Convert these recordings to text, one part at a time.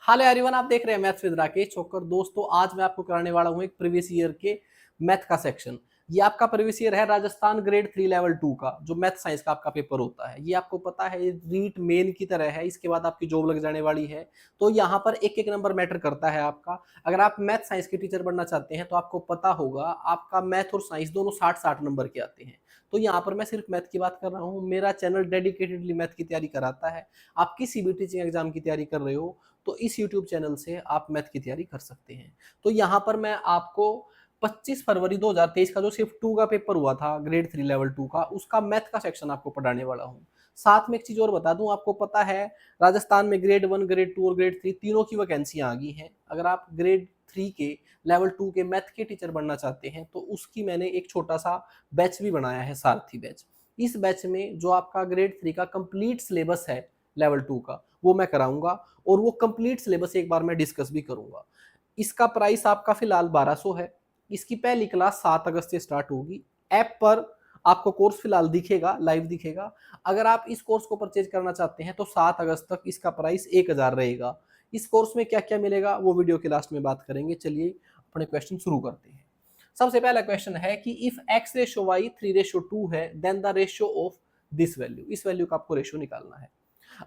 Hello everyone, आप देख रहे हैं मैथ्स विद राकेश छोकर। दोस्तों, आज मैं आपको कराने वाला हूं एक प्रीवियस ईयर के मैथ का सेक्शन। ये आपका प्रीवियस ईयर है राजस्थान ग्रेड 3 लेवल 2 का, जो मैथ साइंस का आपका पेपर होता है। ये आपको पता है, ये रीट मेन की तरह है। इसके बाद आपकी जॉब लग जाने वाली है। तो यहाँ पर एक एक नंबर मैटर करता है आपका। अगर आप मैथ साइंस के टीचर बनना चाहते हैं तो आपको पता होगा आपका मैथ और साइंस दोनों 60-60 नंबर के आते हैं। तो यहाँ पर मैं सिर्फ मैथ की बात कर रहा हूँ। मेरा चैनल डेडिकेटेडली मैथ की तैयारी कराता है। आप किसी भी टीचिंग एग्जाम की तैयारी कर रहे हो तो इस YouTube चैनल से आप मैथ की तैयारी कर सकते हैं। तो यहाँ पर मैं आपको 25 फरवरी 2023 का जो शिफ्ट 2 का पेपर हुआ था ग्रेड 3 लेवल 2 का, उसका मैथ का सेक्शन आपको पढ़ाने वाला हूँ। साथ में एक चीज और बता दूं, आपको पता है राजस्थान में ग्रेड 1, ग्रेड 2 और ग्रेड 3 तीनों की वैकेंसियां आ गई हैं। अगर आप ग्रेड 3 के लेवल 2 के मैथ के टीचर बनना चाहते हैं तो उसकी मैंने एक छोटा सा बैच भी बनाया है, सारथी बैच। इस बैच में जो आपका ग्रेड 3 का कंप्लीट सिलेबस है लेवल 2 का, वो मैं कराऊंगा और वो कंप्लीट सिलेबस एक बार मैं डिस्कस भी करूंगा। इसका प्राइस आपका फिलहाल 1200 है। इसकी पहली क्लास 7 अगस्त से स्टार्ट होगी। ऐप पर आपको कोर्स फिलहाल दिखेगा, लाइव दिखेगा। अगर आप इस कोर्स को परचेज करना चाहते हैं तो 7 अगस्त तक इसका प्राइस 1000 रहेगा। इस कोर्स में क्या क्या मिलेगा वो वीडियो के लास्ट में बात करेंगे। चलिए अपने क्वेश्चन शुरू करते हैं। सबसे पहला क्वेश्चन है कि इफ x रेशो y 3:2 है then the ratio of this value. इस वैल्यू का आपको रेशियो निकालना है।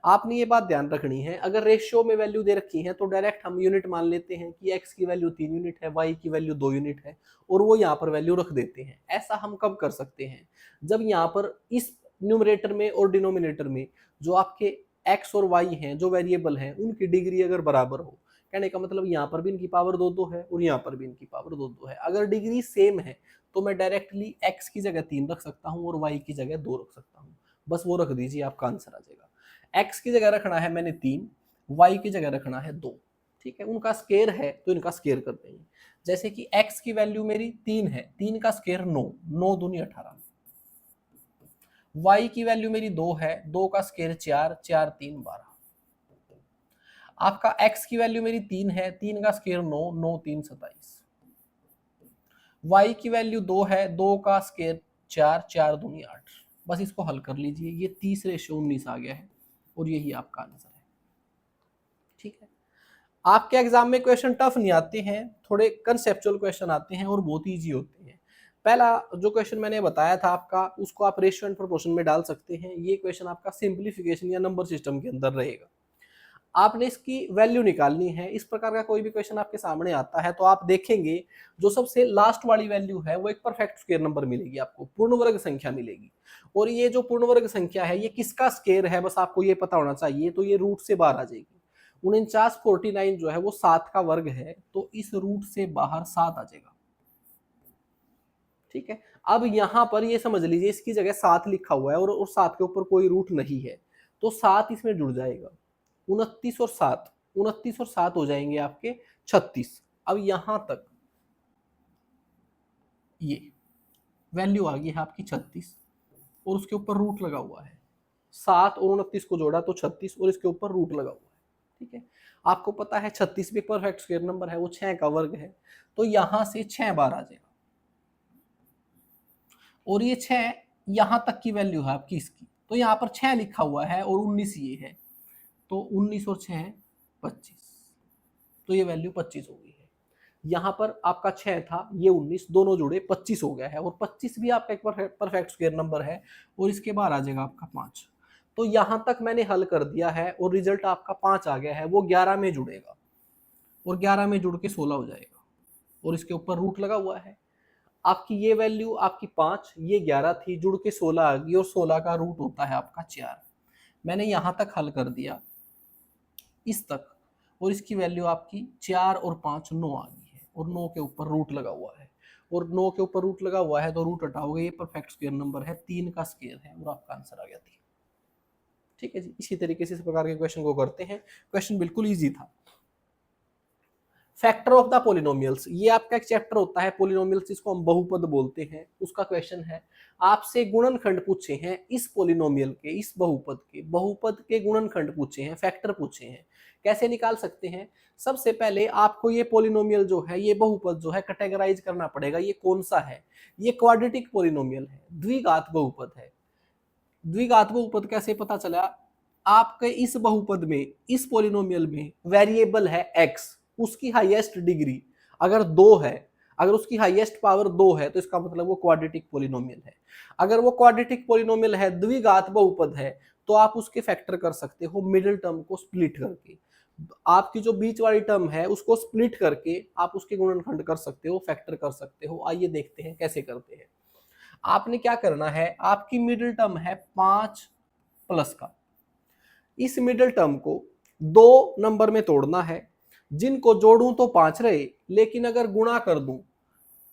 आपने ये बात ध्यान रखनी है, अगर रेशियो में वैल्यू दे रखी है तो डायरेक्ट हम यूनिट मान लेते हैं कि x की वैल्यू 3 यूनिट है, y की वैल्यू 2 यूनिट है और वो यहाँ पर वैल्यू रख देते हैं। ऐसा हम कब कर सकते हैं? जब यहाँ पर इस न्यूमरेटर में और डिनोमिनेटर में जो आपके x और y हैं, जो वेरिएबल हैं, उनकी डिग्री अगर बराबर हो, कहने का मतलब यहाँ पर भी इनकी पावर 2-2 है और यहाँ पर भी इनकी पावर 2-2 है। अगर डिग्री सेम है तो मैं डायरेक्टली x की जगह 3 रख सकता हूँ और y की जगह 2 रख सकता हूँ। बस वो रख दीजिए, आपका आंसर आ जाएगा। x की जगह रखना है मैंने 3, y की जगह रखना है 2। ठीक है, उनका स्केयर है तो इनका स्केयर कर देंगे। जैसे कि x की वैल्यू मेरी 3 है, 3 का स्केयर 9, 9 दूनी 18। y की वैल्यू मेरी 2 है, 2 का स्केयर 4, 4 3 12। आपका x की वैल्यू मेरी 3 है, 3 का स्केयर 9, 9 3 27। y की वैल्यू 2 है, 2 का स्केयर 4, 4 दूनी 8। बस इसको हल कर लीजिए, ये 30:19 आ गया है और यही आपका आंसर है। ठीक है, आपके एग्जाम में क्वेश्चन टफ नहीं आते हैं, थोड़े कंसेप्चुअल क्वेश्चन आते हैं और बहुत ईजी होते हैं। पहला जो क्वेश्चन मैंने बताया था आपका, उसको आप रेशियो एंड प्रोपोर्शन में डाल सकते हैं। ये क्वेश्चन आपका सिंप्लीफिकेशन या नंबर सिस्टम के अंदर रहेगा। आपने इसकी वैल्यू निकालनी है। इस प्रकार का कोई भी क्वेश्चन आपके सामने आता है तो आप देखेंगे जो सबसे लास्ट वाली वैल्यू है वो एक परफेक्ट स्क्वायर नंबर मिलेगी, आपको पूर्ण वर्ग संख्या मिलेगी। और ये जो पूर्ण वर्ग संख्या है ये किसका स्क्वायर है, बस आपको ये पता होना चाहिए। तो ये रूट से बाहर आ जाएगी। 49 जो है वो 7 का वर्ग है, तो इस रूट से बाहर 7 आ जाएगा। ठीक है, अब यहां पर ये समझ लीजिए इसकी जगह 7 लिखा हुआ है और 7 के ऊपर कोई रूट नहीं है, तो 7 इसमें जुड़ जाएगा। 29 और 7 हो जाएंगे आपके 36। अब यहां तक ये वैल्यू आ गई है आपकी 36 और उसके ऊपर रूट लगा हुआ है। 7 और 29 को जोड़ा तो 36 और इसके ऊपर रूट लगा हुआ है। ठीक है, आपको पता है 36 भी परफेक्ट स्क्वायर नंबर है, वो 6 का वर्ग है। तो यहां से 6 बार आ जाएगा और ये 6 यहां तक की वैल्यू है आपकी इसकी। तो यहां पर 6 लिखा हुआ है और 19 ये है, तो 19 और 6 25। तो ये वैल्यू 25 हो गई है। यहां पर आपका 6 था, ये 19, दोनों जुड़े 25 हो गया है और 25 भी आपका एक परफेक्ट स्क्वायर नंबर है और इसके बाद आ जाएगा आपका 5। तो यहां तक मैंने हल कर दिया है और रिजल्ट आपका 5 आ गया है। वो 11 में जुड़ेगा और 11 में जुड़ के 16 हो जाएगा और इसके ऊपर रूट लगा हुआ है। आपकी ये वैल्यू आपकी 5, ये 11 थी, जुड़ के 16 आ गई और 16 का रूट होता है आपका 4। मैंने यहां तक हल कर दिया इस तक और इसकी वैल्यू आपकी 4 और 5 9 आ गई है और 9 के ऊपर रूट लगा हुआ है और 9 के ऊपर रूट लगा हुआ है तो रूट हटाओगे, ये परफेक्ट स्क्वायर नंबर है, 3 का स्क्वायर है और आपका आंसर आ गया 3। ठीक है जी, इसी तरीके से इस प्रकार के क्वेश्चन को करते हैं। क्वेश्चन बिल्कुल ईजी था। फैक्टर ऑफ द पोलिनोमियल्स, ये आपका एक चैप्टर होता है पोलिनोमियल्स, जिसको हम बहुपद बोलते हैं। उसका क्वेश्चन है, आपसे गुणनखंड पूछे हैं इस पोलिनोमियल के, इस बहुपद के गुणनखंड पूछे हैं, फैक्टर पूछे हैं। कैसे निकाल सकते हैं? सबसे पहले आपको ये पोलिनोमियल जो है, ये बहुपद जो है, कैटेगराइज करना पड़ेगा। ये कौन सा है? ये क्वाड्रेटिक पोलिनोमियल है, द्विघात बहुपद है। द्विघात बहुपद कैसे पता चला? आपके इस बहुपद में, इस पोलिनोमियल में वेरिएबल है x, उसकी हाईएस्ट डिग्री अगर 2 है, अगर उसकी हाईएस्ट पावर 2 है तो इसका मतलब वो क्वाड्रेटिक पोलिनोमियल है। अगर वो क्वाड्रेटिक पोलिनोमियल है, द्विघात बहुपद है, तो आप उसके फैक्टर कर सकते हो मिडिल टर्म को स्प्लिट करके। आपकी जो बीच वाली टर्म है उसको स्प्लिट करके आप उसके गुणनखंड कर सकते हो, फैक्टर कर सकते हो। आइए देखते हैं कैसे करते हैं। आपने क्या करना है, आपकी मिडिल टर्म है 5 प्लस का, इस मिडिल टर्म को 2 नंबर में तोड़ना है, जिनको जोड़ूं तो 5 रहे, लेकिन अगर गुणा कर दूं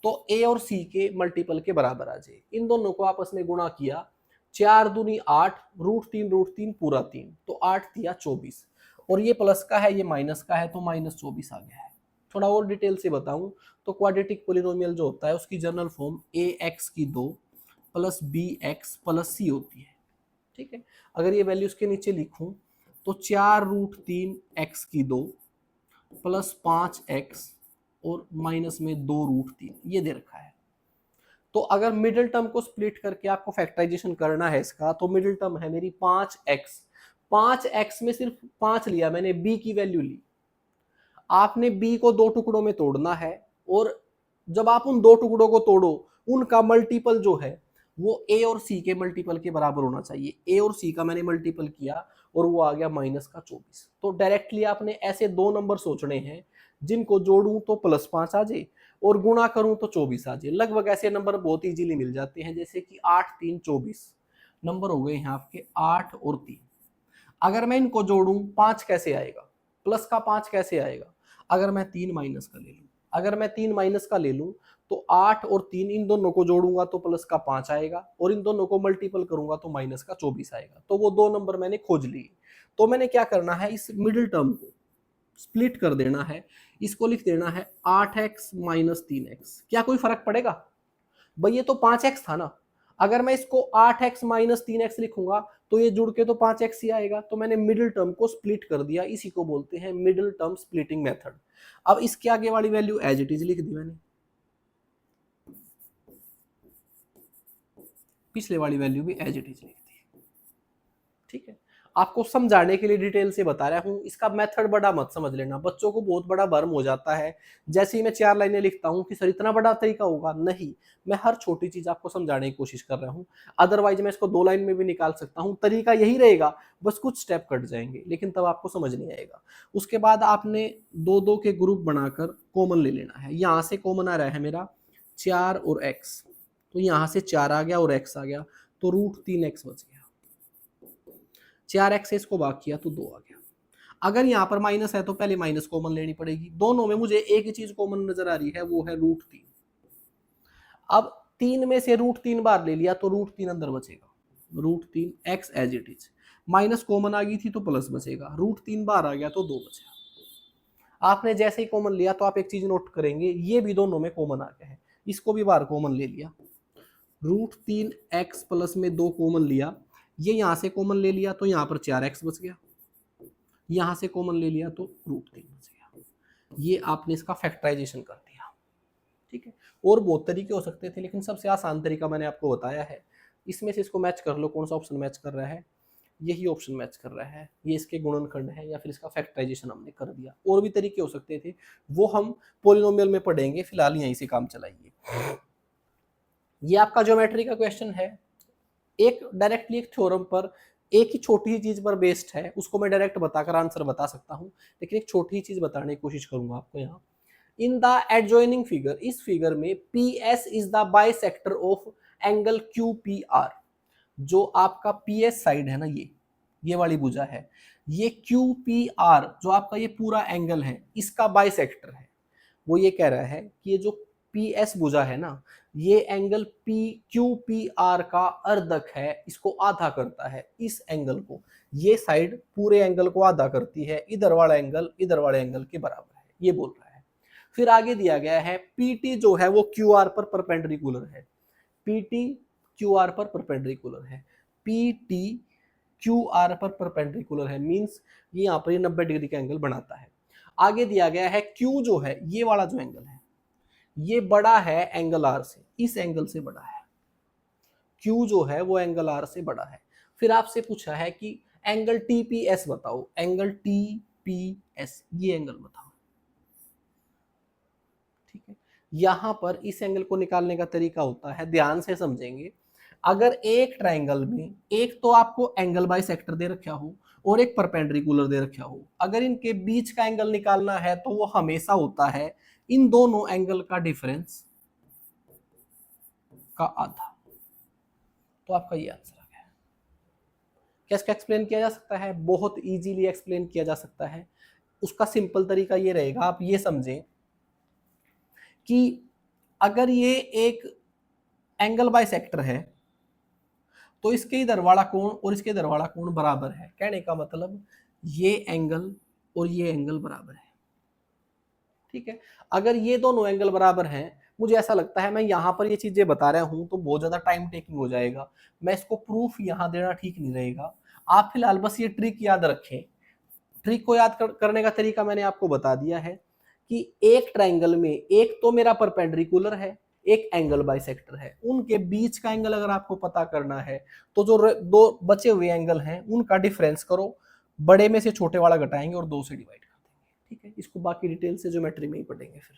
तो a और c के मल्टीपल के बराबर आ जाए। इन दोनों को आपस में गुणा किया, 4 दूनी 8, √3 पूरा 3, तो 8 दिया 24, और ये प्लस का है ये माइनस का है तो -24 आ गया है। थोड़ा और डिटेल से बताऊं तो क्वाड्रेटिक पोलिनोमियल जो होता है उसकी जनरल फॉर्म ax की 2 प्लस bx प्लस c होती है। ठीक है, अगर ये वैल्यू उसके नीचे लिखूं तो 4√3 x की 2 प्लस 5x और माइनस में 2√3 ये दे रखा है। तो अगर मिडिल टर्म को स्प्लिट करके आपको फैक्टराइजेशन करना है इसका, तो मिडिल टर्म है मेरी 5x, 5x में सिर्फ 5 लिया मैंने, b की वैल्यू ली। आपने b को 2 टुकड़ों में तोड़ना है, और जब आप उन 2 टुकड़ों को तोड़ो उनका मल्टीपल जो है वो a और c के मल्टीपल के बराबर होना चाहिए। a और c का मैंने मल्टीपल किया और वो आ गया -24। तो डायरेक्टली आपने ऐसे 2 नंबर सोचने हैं जिनको जोड़ूं तो +5 आ जाए और गुणा करूं तो 24 आ जाए। लगभग ऐसे नंबर बहुत इजीली मिल जाते हैं, जैसे कि 8 3 24 नंबर हो गए हैं आपके 8 और 3। अगर मैं इनको जोड़ूं 5 कैसे आएगा, प्लस का 5 कैसे आएगा, अगर मैं 3 माइनस का ले लूं, अगर मैं 3 माइनस का ले लूं तो 8 और 3 इन दोनों को जोड़ूंगा तो प्लस का 5 आएगा, और इन दोनों को मल्टीपल करूंगा तो माइनस का 24 आएगा। तो वो 2 नंबर मैंने खोज लिए। तो मैंने क्या करना है, इस मिडिल टर्म को स्प्लिट कर देना है, इसको लिख देना है 8x माइनस 3x। क्या कोई फर्क पड़ेगा भाई, ये तो 5x था ना। अगर मैं इसको 8x माइनस 3x लिखूंगा तो ये जुड़ के तो 5x ही आएगा। तो मैंने मिडिल टर्म को स्प्लिट कर दिया, इसी को बोलते हैं मिडिल टर्म स्प्लिटिंग मेथड। अब इसके आगे वाली वैल्यू एज इट इज लिख दी मैंने, पिछले वाली वैल्यू भी एज इट इज लिख दी। ठीक है, आपको समझाने के लिए डिटेल से बता रहा हूं, इसका मेथड बड़ा मत समझ लेना, बच्चों को बहुत बड़ा भ्रम हो जाता है। जैसे ही मैं 4 लाइनें लिखता हूं कि सर इतना बड़ा तरीका होगा, नहीं, मैं हर छोटी चीज आपको समझाने की कोशिश कर रहा हूं। अदरवाइज मैं इसको 2 लाइन में भी निकाल सकता हूं, तरीका यही रहेगा, बस कुछ स्टेप कट जाएंगे, लेकिन तब आपको समझ नहीं आएगा। उसके बाद आपने 2-2 के ग्रुप बनाकर कॉमन ले लेना है। यहां से कॉमन आ रहा है मेरा 4 और x, तो यहां से 4 आ गया और x आ गया, तो √3x बच गया। 4x से इसको भाग किया तो 2 आ गया। अगर यहाँ पर माइनस है तो पहले माइनस कॉमन लेनी पड़ेगी। दोनों में मुझे एक ही चीज कॉमन नजर आ रही है, वो है √3। अब 3 में से √3 बार ले लिया तो √3 अंदर बचेगा, √3x as it is. Minus common आ गई थी तो प्लस बचेगा, √3 बार आ गया तो 2 बचा। आपने जैसे ही कॉमन लिया तो आप एक चीज नोट करेंगे, ये भी दोनों में कॉमन आ गया है, इसको भी बार कॉमन ले लिया। √3x प्लस में 2 कॉमन लिया, ये यहां से कॉमन ले लिया तो यहां पर 4x बच गया, यहां से कॉमन ले लिया तो √3 बच गया। ये आपने इसका फैक्टराइजेशन कर दिया। ठीक है, और बहुत तरीके हो सकते थे, लेकिन सबसे आसान तरीका मैंने आपको बताया है। इसमें से इसको मैच कर लो, कौन सा ऑप्शन मैच कर रहा है, यही ऑप्शन मैच कर रहा है, ये इसके गुणनखंड है या फिर इसका फैक्टराइजेशन हमने कर दिया। और भी तरीके हो सकते थे, वो हम पॉलिनोमियल में पढ़ेंगे, फिलहाल यहीं से काम चलाइए। ये आपका ज्योमेट्री का क्वेश्चन है, एक डायरेक्टली एक थ्योरम पर एक ही छोटी ही चीज पर बेस्ड है, उसको मैं डायरेक्ट बताकर आंसर बता सकता हूं, लेकिन एक छोटी ही चीज बताने की कोशिश करूंगा आपको। यहाँ इन द एडजॉइनिंग फिगर, इस फिगर में PS is the bisector of angle QPR। जो आपका PS साइड है ना, ये वाली भुजा है, ये QPR जो आपका ये पूरा एंगल है, इसका बाइसेक्टर है। वो ये कह रहा है कि ये जो PS भुजा है ना, ये एंगल QPR का अर्धक है, इसको आधा करता है इस एंगल को। ये साइड पूरे एंगल को आधा करती है, इधर वाला एंगल इधर वाले एंगल के बराबर है, ये बोल रहा है। फिर आगे दिया गया है PT जो है वो QR पर परपेंडिकुलर है, PT QR पर परपेंडिकुलर है, PT QR पर परपेंडिकुलर है, मींस ये यहाँ पर 90 डिग्री का एंगल बनाता है। आगे दिया गया है Q जो है, ये वाला जो एंगल है, ये बड़ा है एंगल R से, इस एंगल से बड़ा है। Q जो है वो एंगल R से बड़ा है। फिर आपसे पूछा है कि एंगल टीपीएस बताओ, एंगल टीपीएस, ये एंगल बताओ। ठीक है, यहां पर इस एंगल को निकालने का तरीका होता है, ध्यान से समझेंगे। अगर एक ट्रायंगल में एक तो आपको एंगल बाइसेक्टर दे रखा हो और एक परपेंडिकुलर दे रखा हो, अगर इनके बीच का एंगल निकालना है तो वो हमेशा होता है इन दोनों एंगल का डिफरेंस का आधा। तो आपका ये आंसर आ गया। कैसे एक्सप्लेन किया जा सकता है? बहुत इजीली एक्सप्लेन किया जा सकता है। उसका सिंपल तरीका ये रहेगा, आप ये समझें कि अगर ये एक एंगल बाइसेक्टर है तो इसके इधर वाला कोण और इसके इधर वाला कोण बराबर है। कहने का मतलब ये एंगल और ये एंगल बराबर है। ठीक है, अगर ये दोनों एंगल बराबर हैं, मुझे ऐसा लगता है मैं यहां पर ये चीजें बता रहा हूं तो बहुत ज्यादा टाइम टेकिंग हो जाएगा, मैं इसको प्रूफ यहां देना ठीक नहीं रहेगा। आप फिलहाल बस ये ट्रिक याद रखें। ट्रिक को याद करने का तरीका मैंने आपको बता दिया है कि एक ट्रायंगल में एक तो मेरा परपेंडिकुलर है, एक एंगल बाइसेक्टर है, उनके बीच का एंगल अगर आपको पता करना है तो जो दो बचे हुए एंगल हैं उनका डिफरेंस करो, बड़े में से छोटे वाला घटाएंगे और 2 से डिवाइड कर देंगे। ठीक है, इसको बाकी डिटेल से ज्योमेट्री में ही पढ़ेंगे। फिर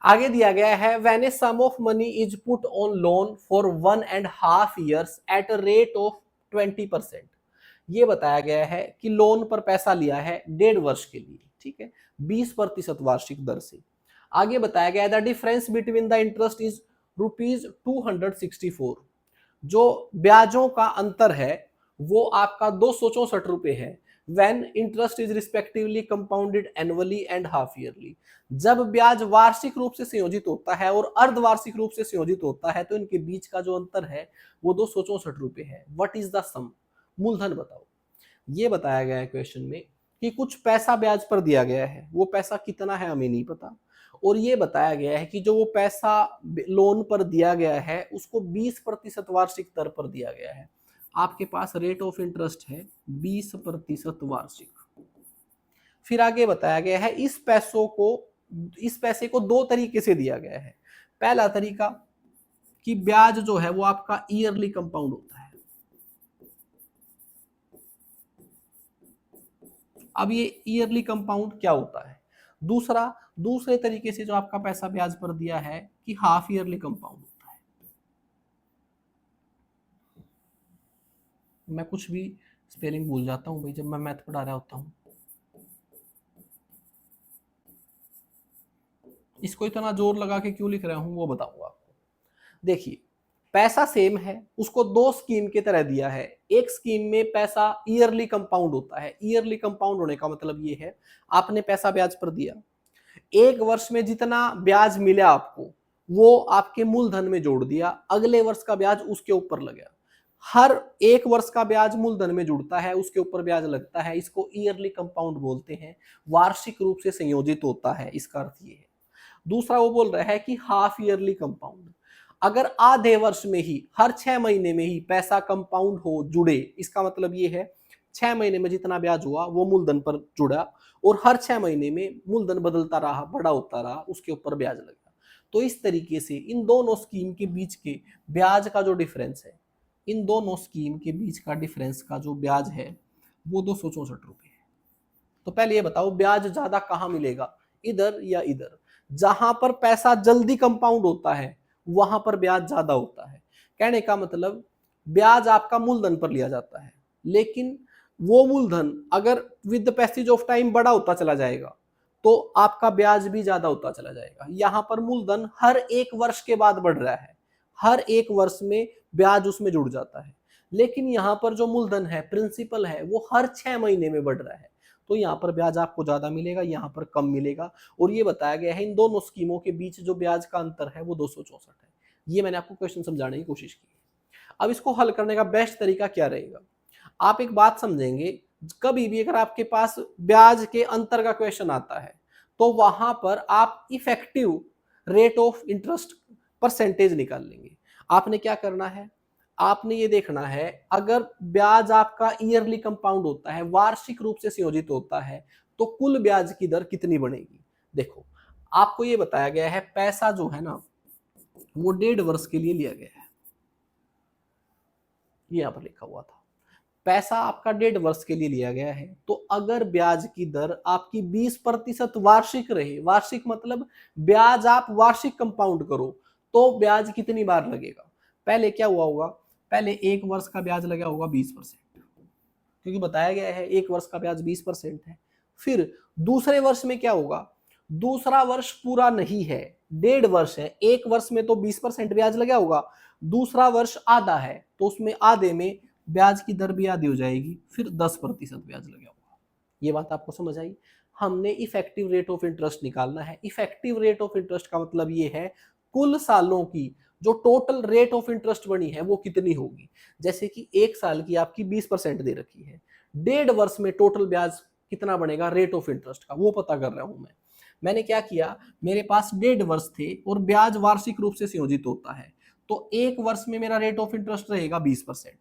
आगे दिया गया है, when a sum of money is put on loan for 1.5 years at a rate of 20%। ये बताया गया है कि लोन पर पैसा लिया है 1.5 वर्ष के लिए, ठीक है, 20% वार्षिक दर से। आगे बताया गया है the difference between the interest is ₹264। जो ब्याजों का अंतर है वो आपका 264 रुपए है। When interest is respectively compounded annually and half yearly. जब ब्याज वार्षिक रूप से संयोजित होता है और अर्धवार्षिक रूप से संयोजित होता है तो इनके बीच का जो अंतर है वो 264 रुपए है। व्हाट इज द सम? मूलधन बताओ। ये बताया गया है क्वेश्चन में कि कुछ पैसा ब्याज पर दिया गया है, वो पैसा कितना है हमें नहीं पता, और ये बताया गया है कि जो वो पैसा लोन पर दिया गया है उसको 20% वार्षिक दर पर दिया गया है। आपके पास रेट ऑफ इंटरेस्ट है 20% वार्षिक। फिर आगे बताया गया है इस पैसे को 2 तरीके से दिया गया है। पहला तरीका कि ब्याज जो है वो आपका ईयरली कंपाउंड होता है। अब ये ईयरली कंपाउंड क्या होता है? दूसरे तरीके से जो आपका पैसा ब्याज पर दिया है कि हाफ ईयरली कंपाउंड होता है। मैं कुछ भी स्पेलिंग भूल जाता हूं भाई जब मैं मैथ पढ़ा रहा होता हूं। इसको इतना जोर लगा के क्यों लिख रहा हूं वो बताऊंगा आपको। देखिए, पैसा सेम है, उसको 2 स्कीम की तरह दिया है। एक स्कीम में पैसा ईयरली कंपाउंड होता है। ईयरली कंपाउंड होने का मतलब ये है, आपने पैसा ब्याज पर दिया, 1 वर्ष में जितना ब्याज मिला आपको वो आपके मूलधन में जोड़ दिया, अगले वर्ष का ब्याज उसके ऊपर लगा। हर 1 वर्ष का ब्याज मूलधन में जुड़ता है, उसके ऊपर ब्याज लगता है। इसको ईयरली कंपाउंड बोलते हैं, वार्षिक रूप से संयोजित होता है, इसका अर्थ ये है। दूसरा वो बोल रहा है कि हाफ ईयरली कंपाउंड, अगर आधे वर्ष में ही हर 6 महीने में ही पैसा कंपाउंड हो जुड़े, इसका मतलब ये है 6 महीने में जितना ब्याज हुआ वो मूलधन पर जुड़ा और हर 6 महीने में मूलधन बदलता रहा, बड़ा होता रहा, उसके ऊपर ब्याज लगा। तो इस तरीके से इन दोनों स्कीम के बीच के ब्याज का जो डिफरेंस है, इन दोनों स्कीम के बीच का डिफरेंस का जो ब्याज है वो 264 रुपए है। तो पहले ये बताओ ब्याज ज्यादा कहां मिलेगा, इधर या इधर? जहां पर पैसा जल्दी कंपाउंड होता है वहां पर ब्याज ज्यादा होता है। कहने का मतलब ब्याज आपका मूलधन पर लिया जाता है, लेकिन वो मूलधन अगर with the passage of time बड़ा होता चला जाएगा तो आपका ब्याज भी ज्यादा होता चला जाएगा। यहां पर मूलधन हर 1 वर्ष के बाद बढ़ रहा है, हर 1 वर्ष में ब्याज उसमें जुड़ जाता है, लेकिन यहां पर जो मूलधन है, प्रिंसिपल है, वो हर 6 महीने में बढ़ रहा है। तो यहाँ पर ब्याज आपको ज्यादा मिलेगा, यहाँ पर कम मिलेगा। और ये बताया गया है इन दोनों स्कीमों के बीच जो ब्याज का अंतर है वो 264 है। ये मैंने आपको क्वेश्चन समझाने की कोशिश की। अब इसको हल करने का बेस्ट तरीका क्या रहेगा? आप एक बात समझेंगे, कभी भी अगर आपके पास ब्याज के अंतर का क्वेश्चन आता है तो वहां पर आप effective rate of interest percentage निकाल लेंगे। आपने क्या करना है, आपने ये देखना है अगर ब्याज आपका ईयरली कंपाउंड होता है, वार्षिक रूप से संयोजित होता है, तो कुल ब्याज की दर कितनी बनेगी। देखो, आपको ये बताया गया है पैसा जो है ना वो 1.5 वर्ष के लिए लिया गया है, ये यहां पर लिखा हुआ था। पैसा आपका 1.5 वर्ष के लिए लिया गया है, तो अगर ब्याज की दर आपकी 20% वार्षिक रहे, वार्षिक मतलब ब्याज आप वार्षिक कंपाउंड करो, तो ब्याज कितनी बार लगेगा? पहले क्या हुआ होगा, पहले 1 वर्ष का ब्याज लगा होगा 20%, क्योंकि बताया गया है 1 वर्ष का ब्याज 20% है। फिर दूसरे वर्ष में क्या होगा, दूसरा वर्ष पूरा नहीं है, 1.5 वर्ष है, 1 वर्ष में तो 20% ब्याज लगा होगा, दूसरा वर्ष आधा है तो उसमें आधे में ब्याज की दर भी आधी हो जाएगी, फिर 10% ब्याज लगा होगा। ये बात आपको समझ आई? हमने इफेक्टिव रेट ऑफ इंटरेस्ट निकालना है। इफेक्टिव रेट ऑफ इंटरेस्ट का मतलब ये है कुल सालों की जो टोटल रेट ऑफ इंटरेस्ट बनी है वो कितनी होगी। जैसे कि 1 साल की आपकी 20% दे रखी है, 1.5 वर्ष में टोटल ब्याज कितना बनेगा रेट ऑफ इंटरेस्ट का, वो पता कर रहा हूं मैं। मैंने क्या किया, मेरे पास 1.5 वर्ष थे और ब्याज वार्षिक रूप से संयोजित होता है, तो 1 वर्ष में मेरा रेट ऑफ इंटरेस्ट रहेगा 20%,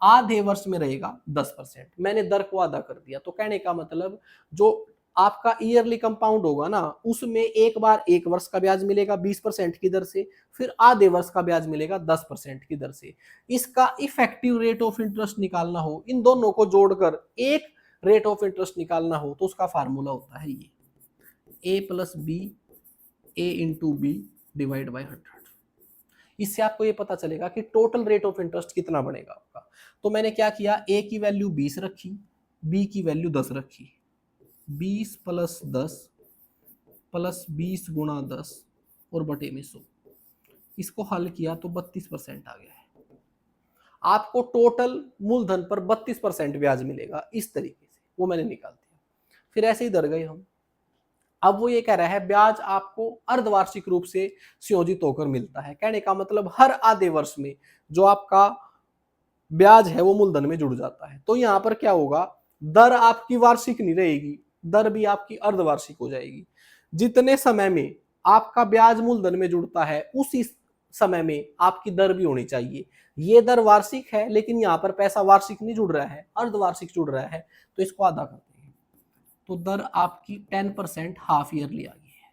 आधे वर्ष में रहेगा 10%। मैंने दर को आधा कर दिया, तो कहने का मतलब जो आपका ईयरली कंपाउंड होगा ना, उसमें एक बार 1 वर्ष का ब्याज मिलेगा 20% की दर से, फिर आधे वर्ष का ब्याज मिलेगा 10% की दर से। इसका इफेक्टिव रेट ऑफ इंटरेस्ट निकालना हो, इन दोनों को जोड़कर एक रेट ऑफ इंटरेस्ट निकालना हो, तो उसका फार्मूला होता है ये A plus B A into B divide by 100। इससे आपको ये पता चलेगा कि टोटल रेट ऑफ इंटरेस्ट कितना बनेगा आपका। तो मैंने क्या किया, ए की वैल्यू 20 रखी, बी की वैल्यू 10 रखी, 20 प्लस 10 प्लस 20 गुणा 10 और बटे में 100, इसको हल किया तो 32% आ गया है। आपको टोटल मूलधन पर 32% ब्याज मिलेगा इस तरीके से, वो मैंने निकाल दिया। फिर ऐसे ही दर गए हम। अब वो ये कह रहा है ब्याज आपको अर्धवार्षिक रूप से संयोजित होकर मिलता है, कहने का मतलब हर आधे वर्ष में जो आपका ब्याज है वो मूलधन में जुड़ जाता है। तो यहां पर क्या होगा, दर आपकी वार्षिक नहीं रहेगी, दर भी आपकी अर्धवार्षिक हो जाएगी। जितने समय में आपका ब्याज मूलधन में जुड़ता है उसी समय में आपकी दर भी होनी चाहिए। ये दर वार्षिक है लेकिन यहाँ पर पैसा वार्षिक नहीं जुड़ रहा है, अर्धवार्षिक जुड़ रहा है, तो इसको आधा करते हैं, तो दर आपकी 10% हाफ ईयरली आ गई है।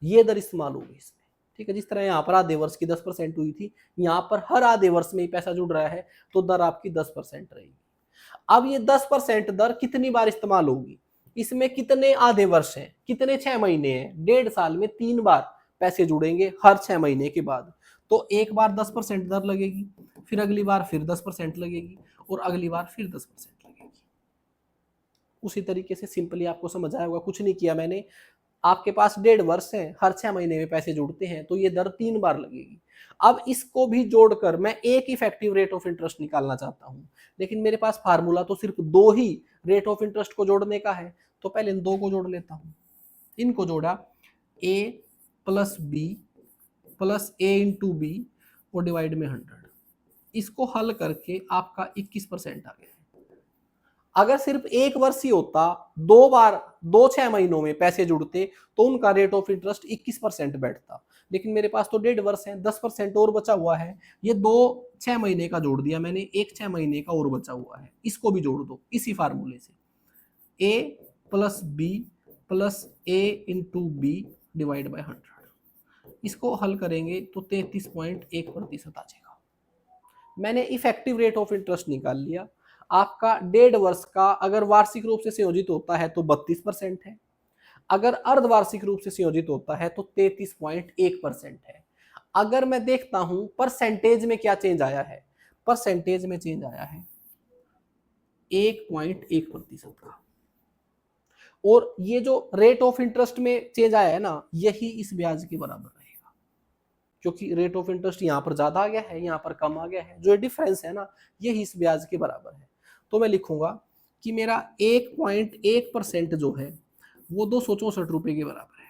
ये दर इस्तेमाल होगी इसमें, ठीक है। जिस तरह यहाँ पर आधे वर्ष की 10% हुई थी, यहाँ पर हर आधे वर्ष में ही पैसा जुड़ रहा है, तो दर आपकी 10% रहेगी। अब ये 10% दर कितनी बार इस्तेमाल होगी, इसमें कितने आधे वर्ष हैं, कितने 6 महीने हैं, 1.5 साल में 3 बार पैसे जुड़ेंगे हर 6 महीने के बाद। तो एक बार 10% दर लगेगी, फिर अगली बार फिर 10% लगेगी और अगली बार फिर 10% लगेगी। उसी तरीके से सिंपली आपको समझ आया होगा, कुछ नहीं किया मैंने। आपके पास 1.5 वर्ष है, हर 6 महीने में पैसे जुड़ते हैं, तो ये दर 3 बार लगेगी। अब इसको भी जोड़कर मैं एक इफेक्टिव रेट ऑफ इंटरेस्ट निकालना चाहता हूं, लेकिन मेरे पास फार्मूला तो सिर्फ 2 ही रेट ऑफ इंटरेस्ट को जोड़ने का है, तो पहले इन 2 को जोड़ लेता हूं। इनको जोड़ा, ए plus B plus A into B और डिवाइड में 100, इसको हल करके आपका 21% आ गया। अगर सिर्फ 1 वर्ष ही होता, 2 बार 6 महीनों में पैसे जुड़ते, तो उनका रेट ऑफ इंटरेस्ट 21% बैठता। लेकिन मेरे पास तो 1.5 वर्ष है, 10% और बचा हुआ है, ये 6 महीने का जोड़ दिया मैंने, 6 महीने का और बचा हुआ है, इसको भी जोड़ दो इसी फार्मूले से, A plus B plus A into B divide by 100। इसको हल करेंगे तो 33.1% आ जाएगा। मैंने इफेक्टिव रेट ऑफ इंटरेस्ट निकाल लिया। आपका 1.5 वर्ष का अगर वार्षिक रूप से संयोजित होता है तो 32% है, अगर अर्धवार्षिक रूप से संयोजित होता है तो 33.1% है। अगर मैं देखता हूं परसेंटेज में क्या चेंज आया है, परसेंटेज में चेंज आया है 1.1% का, और ये जो रेट ऑफ इंटरेस्ट में चेंज आया है ना, यही इस ब्याज के बराबर रहेगा, क्योंकि रेट ऑफ इंटरेस्ट यहाँ पर ज्यादा आ गया है, यहाँ पर कम आ गया है, जो डिफरेंस है ना यही इस ब्याज के बराबर है। तो मैं लिखूंगा कि मेरा 1.1% जो है वो 264 रुपए के बराबर है।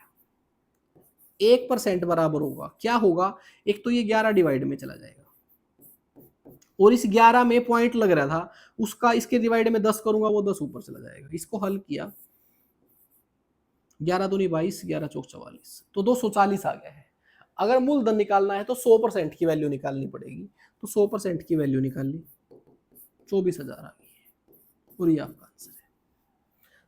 1% बराबर होगा, क्या होगा, एक तो ये 11 डिवाइड में चला जाएगा, और इस 11 में पॉइंट लग रहा था, उसका इसके डिवाइड में 10 करूंगा, वो 10 ऊपर चला जाएगा। इसको हल किया, 11 दूनी 22, 11 चौक 44, तो 240 आ गया है। अगर मूलधन निकालना है तो 100% की वैल्यू निकालनी पड़ेगी, तो 100% की वैल्यू निकाल ली, 24,000 आ गई है, और ये आपका आंसर है।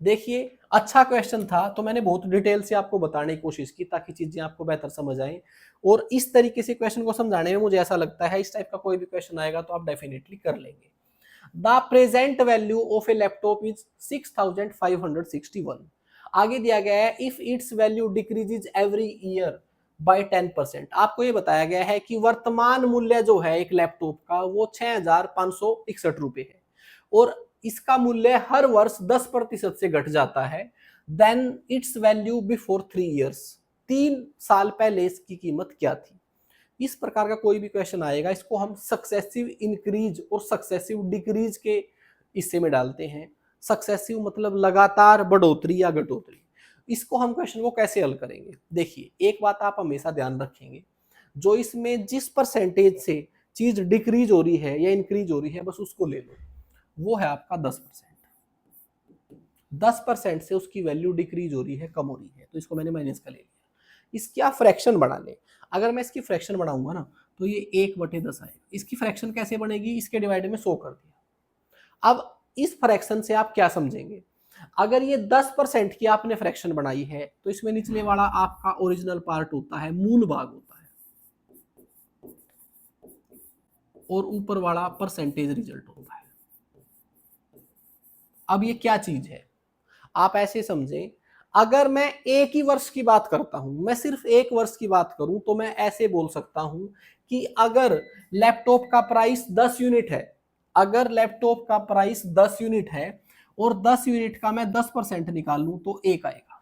देखिए अच्छा क्वेश्चन था, तो मैंने बहुत डिटेल से आपको बताने की कोशिश की ताकि चीजें आपको बेहतर समझ आए, और इस तरीके से क्वेश्चन को समझाने में मुझे ऐसा लगता है इस टाइप का कोई भी क्वेश्चन आएगा तो आप डेफिनेटली कर लेंगे। The present value of a laptop is 6561। आगे दिया गया है if its value decreases every year by 10%। आपको ये बताया गया है कि वर्तमान मूल्य जो है एक लैपटॉप का वो 6561 रुपए है और इसका मूल्य हर वर्ष 10% से घट जाता है। Then its value before 3 years, 3 साल पहले इसकी कीमत क्या थी। इस प्रकार का कोई भी क्वेश्चन आएगा, इसको हम सक्सेसिव इंक्रीज और सक्सेसिव डिक्रीज के हिस्से में डालते हैं। सक्सेसिव मतलब लगातार बढ़ोतरी या घटोतरी। इसको हम क्वेश्चन को कैसे हल करेंगे, देखिए एक बात आप हमेशा ध्यान रखेंगे, जो इसमें जिस परसेंटेज से चीज डिक्रीज हो रही है या इंक्रीज हो रही है बस उसको ले लो, वो है आपका 10%। 10% से उसकी वैल्यू डिक्रीज हो रही है, कम हो रही है, तो इसको मैंने माइनस का ले लिया। इसकी आप फ्रैक्शन बढ़ा लें, अगर मैं इसकी फ्रैक्शन बढ़ाऊंगा ना तो ये 1/10 आएगा। इसकी फ्रैक्शन कैसे बनेगी, इसके डिवाइड में 100 कर दिया। अब इस फ्रैक्शन से आप क्या समझेंगे, अगर ये 10% की आपने फ्रैक्शन बनाई है तो इसमें निचले वाला आपका ओरिजिनल पार्ट होता है, मूल भाग होता है, और ऊपर वाला परसेंटेज रिजल्ट होता है। अब ये क्या चीज है, आप ऐसे समझें, अगर मैं एक ही वर्ष की बात करता हूं, मैं सिर्फ एक वर्ष की बात करूं तो मैं ऐसे बोल सकता हूं कि अगर लैपटॉप का प्राइस 10 यूनिट है, अगर लैपटॉप का प्राइस 10 यूनिट है और 10 यूनिट का मैं 10% निकाल लूं तो 1 आएगा।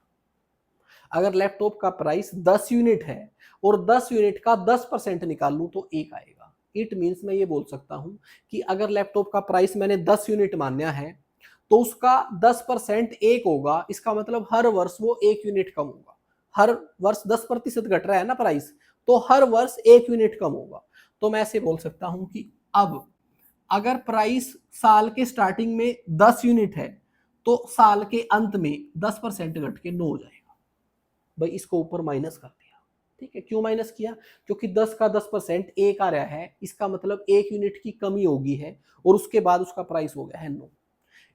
अगर लैपटॉप का प्राइस 10 यूनिट है और 10 यूनिट का 10% निकाल लूं तो 1 आएगा। इट मीन्स मैं ये बोल सकता हूं कि अगर लैपटॉप का प्राइस मैंने 10 यूनिट माना है तो उसका 10% 1 होगा, इसका मतलब हर वर्ष वो 1 यूनिट कम होगा। हर वर्ष 10% घट रहा है ना प्राइस, तो हर वर्ष 1 यूनिट कम होगा। तो मैं ऐसे बोल सकता हूं कि अब अगर प्राइस साल के स्टार्टिंग में 10 यूनिट है तो साल के अंत में 10% घट के 9 हो जाएगा। भाई इसको ऊपर माइनस कर दिया, ठीक है, क्यों माइनस किया, क्योंकि 10 का 10% 1 आ रहा है, इसका मतलब 1 यूनिट की कमी होगी है और उसके बाद उसका प्राइस हो गया है 9।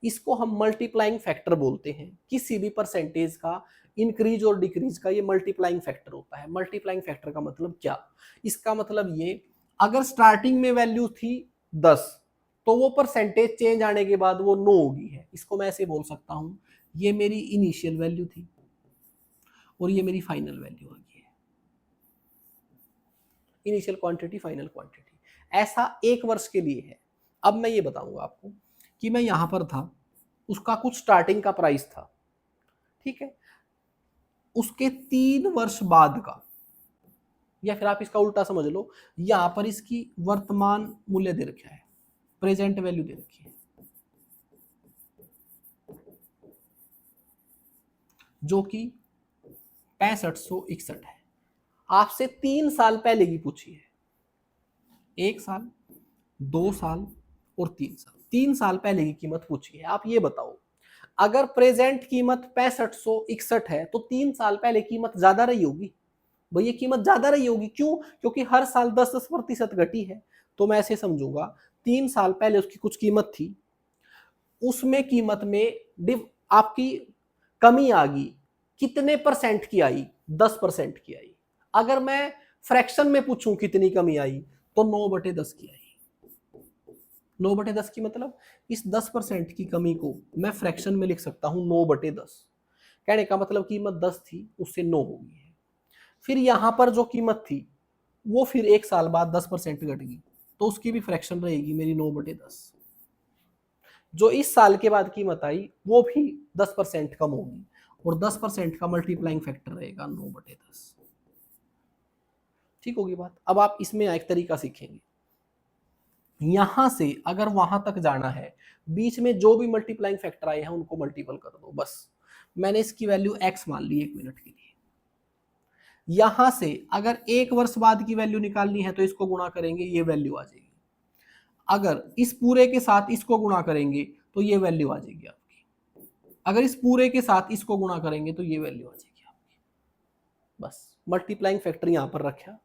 इसको हम मल्टीप्लाइंग फैक्टर बोलते हैं। किसी भी परसेंटेज का इंक्रीज और डिक्रीज का ये मल्टीप्लाइंग फैक्टर होता है। मल्टीप्लाइंग फैक्टर का मतलब क्या, इसका मतलब ये, अगर स्टार्टिंग में वैल्यू थी 10 तो वो परसेंटेज चेंज आने के बाद वो 9 होगी है। इसको मैं ऐसे बोल सकता हूं, ये मेरी इनिशियल वैल्यू थी और ये मेरी फाइनल वैल्यू होगी, इनिशियल क्वांटिटी फाइनल क्वांटिटी। ऐसा एक वर्ष के लिए है। अब मैं ये बताऊंगा आपको कि मैं यहां पर था, उसका कुछ स्टार्टिंग का प्राइस था, ठीक है, उसके 3 वर्ष बाद का, या फिर आप इसका उल्टा समझ लो, यहां पर इसकी वर्तमान मूल्य दे रखा है, प्रेजेंट वैल्यू दे रखी है, जो कि 6561 है। आपसे 3 साल पहले की पूछी है, 1 साल, 2 साल और 3 साल, 3 साल पहले की कीमत पूछी है। आप ये बताओ, अगर प्रेजेंट कीमत 6561 है तो 3 साल पहले कीमत ज्यादा रही होगी। भाई ये कीमत ज्यादा रही होगी, क्यों, क्योंकि हर साल 10% घटी है। तो मैं ऐसे समझूंगा, 3 साल पहले उसकी कुछ कीमत थी, उसमें कीमत में आपकी कमी आ गई, कितने परसेंट की आई, 10% की आई। अगर मैं फ्रैक्शन में पूछूं कितनी कमी आई तो 9/10 की आई। 9/10 की मतलब इस 10% की कमी को मैं फ्रैक्शन में लिख सकता हूं 9/10। कहने का मतलब कीमत 10 थी, उससे 9 हो गई है। फिर यहां पर जो कीमत थी वो फिर 1 साल बाद 10% घट गई, तो उसकी भी फ्रैक्शन रहेगी मेरी 9/10। जो इस साल के बाद कीमत आई वो भी 10% कम होगी और 10% का मल्टीप्लाइंग फैक्टर रहेगा 9/10। ठीक होगी बात। अब आप इसमें एक तरीका सीखेंगे, यहां से अगर वहां तक जाना है, बीच में जो भी मल्टीप्लाइंग फैक्टर आए हैं उनको मल्टीपल कर दो बस। मैंने इसकी वैल्यू x मान ली 1 मिनट के लिए। यहां से अगर 1 वर्ष बाद की वैल्यू निकालनी है तो इसको गुणा करेंगे, ये वैल्यू आ जाएगी। अगर इस पूरे के साथ इसको गुणा करेंगे तो ये वैल्यू आ जाएगी आपकी। अगर इस पूरे के साथ इसको गुणा करेंगे तो ये वैल्यू आ जाएगी आपकी। बस मल्टीप्लाइंग फैक्टर यहां पर रखा,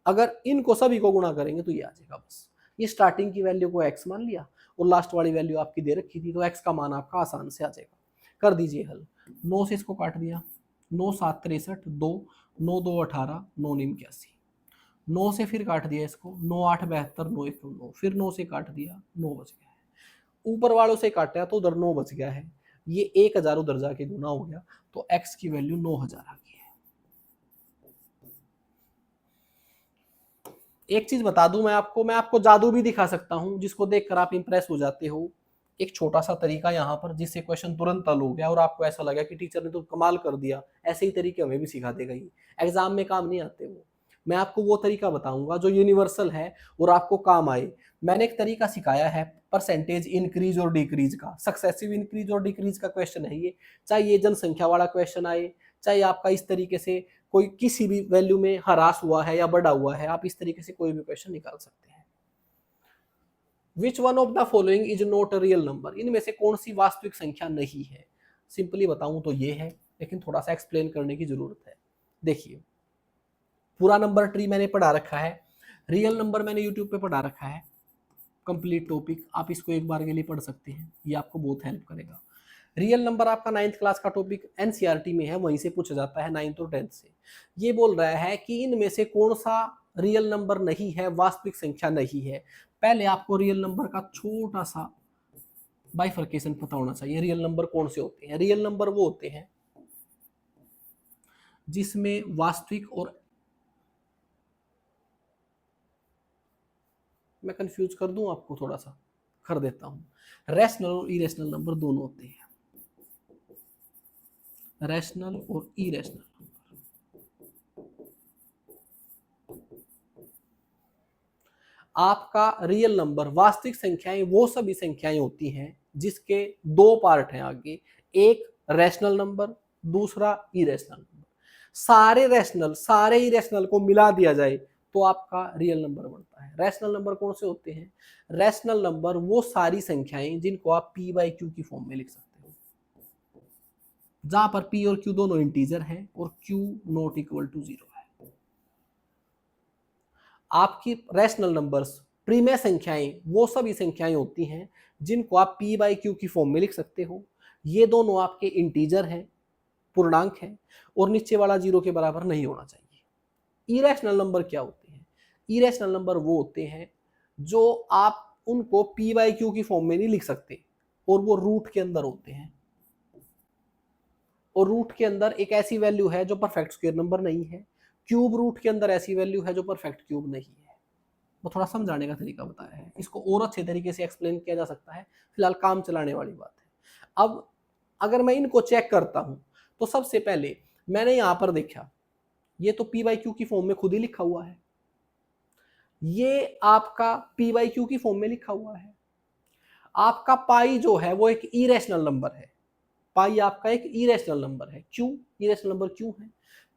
अगर इनको सभी को गुणा करेंगे तो ये आ जाएगा। बस ये स्टार्टिंग की वैल्यू को x मान लिया और लास्ट वाली वैल्यू आपकी दे रखी थी, तो x का मान आपका आसान से आ जाएगा। कर दीजिए हल। 9 से इसको काट दिया, 9 7 63, 2 9 2 18, 9 9 81। 9 से फिर काट दिया इसको, 9 8 72, 9 1 9, फिर 9 से काट दिया, 9 बच गया। ऊपर वालों से काटा तो उधर 9 बच गया है, ये 1000 उधर जाके गुना हो गया, तो x की वैल्यू 9000 आ गई है। एक चीज बता दूं मैं आपको जादू भी दिखा सकता हूं जिसको देखकर आप इंप्रेस हो जाते हो। एक छोटा सा तरीका यहाँ पर जिससे क्वेश्चन तुरंत हल हो गया और आपको ऐसा लगा कि टीचर ने तो कमाल कर दिया, ऐसे ही तरीके हमें भी सिखा देगा ये, एग्जाम में काम नहीं आते वो। मैं आपको वो तरीका बताऊंगा जो यूनिवर्सल है और आपको काम आए। मैंने एक तरीका सिखाया है परसेंटेज इंक्रीज और डिक्रीज का, सक्सेसिव इंक्रीज और डिक्रीज का क्वेश्चन है ये। चाहे ये जनसंख्या वाला क्वेश्चन आए, चाहे आपका इस तरीके से कोई किसी भी वैल्यू में ह्रास हुआ है या बढ़ा हुआ है, आप इस तरीके से कोई भी क्वेश्चन निकाल सकते हैं। Which one of the following is not a real number, इनमें से कौन सी वास्तविक संख्या नहीं है? सिंपली बताऊं तो ये है, लेकिन थोड़ा सा एक्सप्लेन करने की जरूरत है। देखिए, पूरा नंबर ट्री मैंने पढ़ा रखा है, रियल नंबर मैंने यूट्यूब पे पढ़ा रखा है, कंप्लीट टॉपिक, आप इसको एक बार के लिए पढ़ सकते हैं, ये आपको बहुत हेल्प करेगा। रियल नंबर आपका 9th क्लास का टॉपिक एनसीईआरटी में है, वहीं से पूछा जाता है 9th और 10th से। ये बोल रहा है कि इनमें से कौन सा रियल नंबर नहीं है, वास्तविक संख्या नहीं है। पहले आपको रियल नंबर का छोटा सा बाइफर्केशन पता होना चाहिए। रियल नंबर कौन से होते हैं? रियल नंबर वो होते हैं जिसमें वास्तविक और, मैं कंफ्यूज कर दूं आपको, थोड़ा सा कर देता हूं, रैशनल और इरेशनल नंबर दोनों होते हैं, रैशनल और इरेशनल। आपका रियल नंबर, वास्तविक संख्याएं वो सभी संख्याएं होती हैं जिसके दो पार्ट हैं आगे, एक रैशनल नंबर, दूसरा इरेशनल नंबर। सारे रैशनल सारे इरेशनल को मिला दिया जाए तो आपका रियल नंबर बनता है। रैशनल नंबर कौन से होते हैं? रैशनल नंबर वो सारी संख्याएं जिनको आप p बाई क्यू की फॉर्म में लिख सकते हो, जहां पर p और q दोनों इंटीजर हैं और q नॉट इक्वल टू 0 है। आपकी रैशनल नंबर्स, प्रीमेय संख्याएं वो सभी संख्याएं होती हैं जिनको आप p बाई क्यू की फॉर्म में लिख सकते हो। ये दोनों आपके इंटीजर हैं, पूर्णांक है, और नीचे वाला 0 के बराबर नहीं होना चाहिए। इरेशनल नंबर क्या होते हैं? इरेशनल नंबर वो होते हैं जो आप उनको p बाई क्यू की फॉर्म में नहीं लिख सकते और वो रूट के अंदर होते हैं, और रूट के अंदर एक ऐसी वैल्यू है जो परफेक्ट स्क्वायर नंबर नहीं है, क्यूब रूट के अंदर ऐसी वैल्यू है जो परफेक्ट क्यूब नहीं है। वो थोड़ा समझाने का तरीका बताया है, इसको और अच्छे तरीके से एक्सप्लेन किया जा सकता है, फिलहाल काम चलाने वाली बात है। अब अगर मैं इनको चेक करता हूं तो सबसे पहले मैंने यहां पर देखा, ये तो p बाई क्यू की फॉर्म में खुद ही लिखा हुआ है, ये आपका p बाई क्यू की फॉर्म में लिखा हुआ है। आपका पाई जो है वो एक इरेशनल नंबर है, पाई आपका एक इरेशनल नंबर है। क्यों इरेशनल नंबर क्यों है?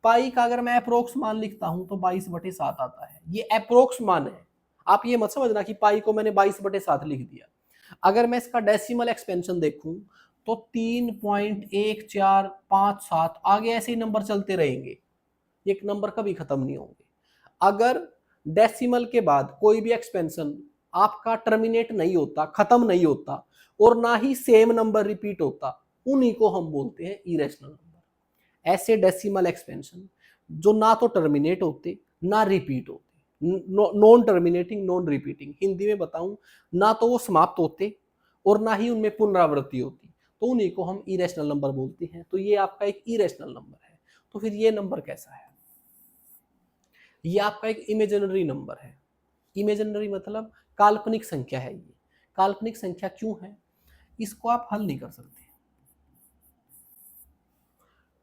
पाई का अगर मैं अप्रोक्स मान लिखता हूं तो 22/7 आता है, ये अप्रोक्स मान है। आप ये मत समझना कि पाई को मैंने 22/7 लिख दिया। अगर मैं इसका डेसिमल एक्सपेंशन देखूं तो 3.1457, आगे ऐसे ही नंबर चलते रहेंगे, एक नंबर कभी खत्म नहीं होंगे। अगर डेसिमल के बाद कोई भी एक्सपेंशन आपका टर्मिनेट नहीं होता, खत्म नहीं होता, और ना ही सेम नंबर रिपीट होता, उन्हीं को हम बोलते हैं इरेशनल नंबर। ऐसे डेसिमल एक्सपेंशन जो ना तो टर्मिनेट होते ना रिपीट होते, non terminating non repeating, Hindi में बताऊं, ना तो वो समाप्त होते और ना ही उनमें पुनरावृत्ति होती, तो उन्हीं को हम इरेशनल नंबर बोलते हैं। तो ये आपका एक इरेशनल नंबर है। तो फिर ये नंबर कैसा है? ये आपका एक इमेजिनरी नंबर है। इमेजिनरी मतलब काल्पनिक संख्या है। ये काल्पनिक संख्या क्यों है? इसको आप हल नहीं कर सकते।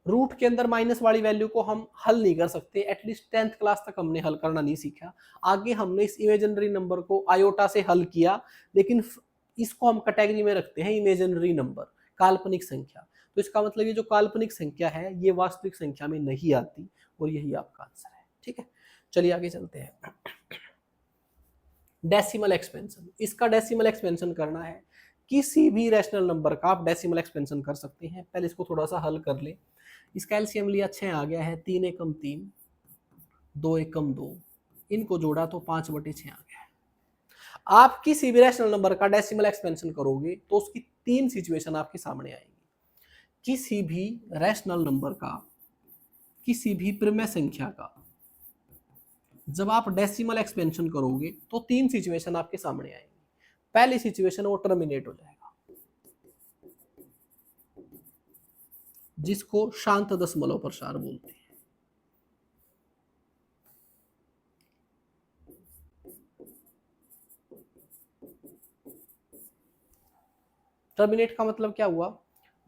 रूट के अंदर माइनस वाली वैल्यू को हम हल नहीं कर सकते, एटलीस्ट 10th क्लास तक हमने हल करना नहीं सीखा। आगे हमने इस इमेजिनरी नंबर को आयोटा से हल किया, लेकिन इसको हम कैटेगरी में रखते हैं इमेजिनरी नंबर, काल्पनिक संख्या। तो इसका मतलब ये जो काल्पनिक संख्या है ये वास्तविक संख्या में नहीं आती, और यही आपका आंसर है। ठीक है, चलिए आगे चलते हैं। डेसिमल एक्सपेंशन, इसका डेसिमल एक्सपेंशन करना है, किसी भी रैशनल नंबर का आप डेसिमल एक्सपेंशन कर सकते हैं। पहले इसको थोड़ा सा हल कर ले। इसका एलसीएम लिया 6 आ गया है, 3 एकम 3, 2 एकम 2, इनको जोड़ा तो 5/6 आ गया है। आप किसी भी रैशनल नंबर का डेसिमल एक्सपेंशन करोगे तो उसकी 3 सिचुएशन आपके सामने आएंगी। किसी भी रैशनल नंबर का, किसी भी प्रिमेय संख्या का जब आप डेसिमल एक्सपेंशन करोगे तो 3 सिचुएशन आपके सामने आएंगी। पहली सिचुएशन वो टर्मिनेट हो जाएगा, जिसको शांत दशमलव प्रसार बोलते हैं। टर्मिनेट का मतलब क्या हुआ,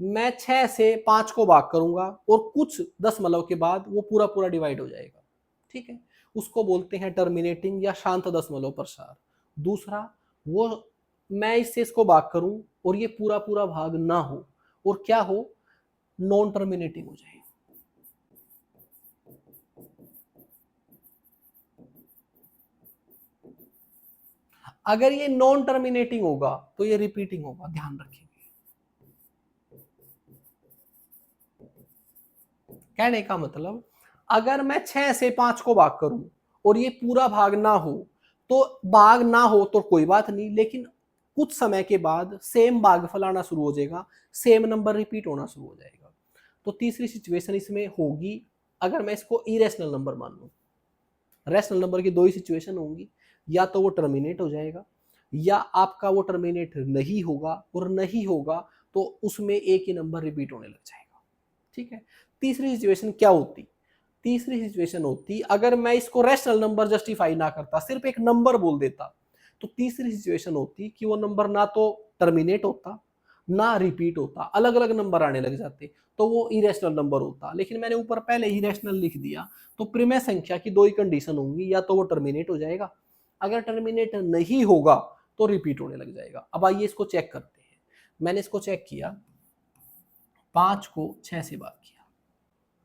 मैं 6 से 5 को भाग करूंगा और कुछ दशमलव के बाद वो पूरा पूरा डिवाइड हो जाएगा, ठीक है, उसको बोलते हैं टर्मिनेटिंग या शांत दशमलव प्रसार। दूसरा, वो मैं इससे इसको भाग करूं और ये पूरा पूरा भाग ना हो और क्या हो, नॉन टर्मिनेटिंग हो जाए। अगर ये नॉन टर्मिनेटिंग होगा तो ये रिपीटिंग होगा, ध्यान रखेंगे। कहने का मतलब, अगर मैं 6 से 5 को भाग करूं और ये पूरा भाग ना हो, तो भाग ना हो तो कोई बात नहीं, लेकिन कुछ समय के बाद सेम भागफल आना शुरू हो जाएगा, सेम नंबर रिपीट होना शुरू हो जाएगा। तो तीसरी सिचुएशन इसमें होगी, अगर मैं इसको इरेशनल नंबर मान लूं। रैशनल नंबर की दो ही सिचुएशन होंगी, या तो वो टर्मिनेट हो जाएगा या आपका वो टर्मिनेट नहीं होगा, और नहीं होगा तो उसमें एक ही नंबर रिपीट होने लग जाएगा, ठीक है। तीसरी सिचुएशन क्या होती, तीसरी सिचुएशन होती अगर मैं इसको रैशनल नंबर जस्टिफाई ना करता, सिर्फ एक नंबर बोल देता, तो तीसरी सिचुएशन होती कि वो नंबर ना तो टर्मिनेट होता ना रिपीट होता, अलग अलग नंबर आने लग जाते, तो वो इरेशनल नंबर होता। लेकिन मैंने ऊपर पहले ही रैशनल लिख दिया, तो प्रिमेय संख्या की दो ही कंडीशन होंगी, या तो वो टर्मिनेट हो जाएगा, अगर टर्मिनेट नहीं होगा तो रिपीट होने लग जाएगा। अब आइए इसको चेक करते हैं। मैंने इसको चेक किया, 5 को 6 से भाग किया,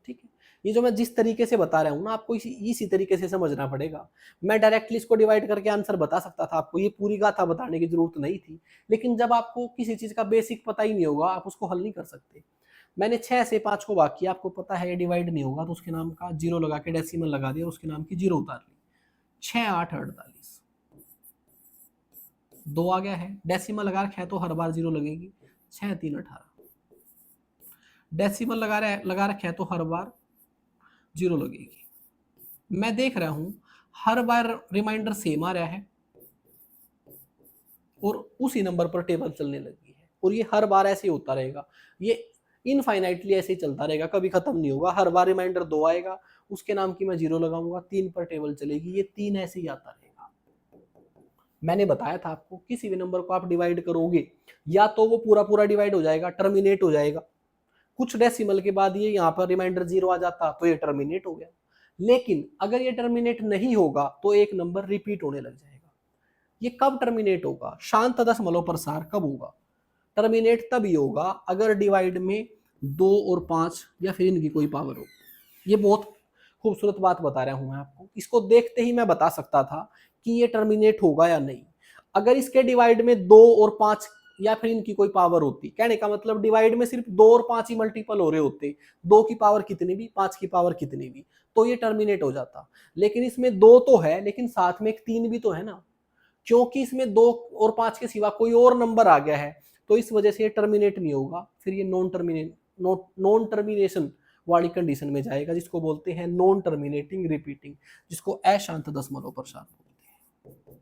ठीक है। ये जो मैं जिस तरीके से बता रहा हूं ना, आपको इसी तरीके से समझना पड़ेगा। मैं डायरेक्टली इसको डिवाइड करके आंसर बता सकता था, आपको ये पूरी गाथा बताने की जरूरत नहीं थी, लेकिन जब आपको किसी चीज का बेसिक पता ही नहीं होगा, आप उसको हल नहीं कर सकते। मैंने 6 से 5 को भाग किया, आपको पता है ये डिवाइड नहीं होगा, तो उसके नाम का जीरो लगा के डेसिमल लगा दिया, उसके नाम की जीरो उतार ली। 6 8 48, 2 आ गया है, डेसिमल लगा रखा है तो हर बार जीरो लगेगी। 6 3 18, डेसिमल लगा रखा है तो हर बार जीरो लगेगी। मैं देख रहा हूं हर बार रिमाइंडर सेम आ रहा है और उसी नंबर पर टेबल चलने लगी है, और ये हर बार ऐसे ही होता रहेगा, ये इनफाइनाइटली ऐसे ही चलता रहेगा, कभी खत्म नहीं होगा। हर बार रिमाइंडर 2 आएगा, उसके नाम की मैं जीरो लगाऊंगा, 3 पर टेबल चलेगी, ये 3 ऐसे ही आता रहेगा। मैंने बताया था आपको, किसी भी नंबर को आप डिवाइड करोगे, या तो वो पूरा पूरा डिवाइड हो जाएगा, टर्मिनेट हो जाएगा, कुछ डेसिमल के बाद ये यहाँ पर रिमाइंडर जीरो आ जाता तो ये टर्मिनेट हो गया। लेकिन अगर ये टर्मिनेट नहीं होगा तो एक नंबर रिपीट होने लग जाएगा। ये कब टर्मिनेट होगा, शांत दशमलव प्रसार कब होगा, टर्मिनेट तभी होगा अगर डिवाइड में 2 और 5 या फिर इनकी कोई पावर हो। ये बहुत खूबसूरत बात बता रहा हूं मैं आपको, इसको देखते ही मैं बता सकता था कि ये टर्मिनेट होगा या नहीं। अगर इसके डिवाइड में 2 और 5 या फिर इनकी कोई पावर होती, कहने का मतलब डिवाइड में सिर्फ 2 और 5 ही मल्टीपल हो रहे होते, 2 की पावर कितनी भी, 5 की पावर कितनी भी, तो ये टर्मिनेट हो जाता। लेकिन इसमें 2 तो है, लेकिन साथ में एक 3 भी तो है ना, क्योंकि इसमें 2 और 5 के सिवा कोई और नंबर आ गया है, तो इस वजह से ये टर्मिनेट नहीं होगा, फिर ये नॉन टर्मिनेशन वाली कंडीशन में जाएगा, जिसको बोलते हैं नॉन टर्मिनेटिंग रिपीटिंग, जिसको अशांत दशमलव प्रसार बोलते हैं।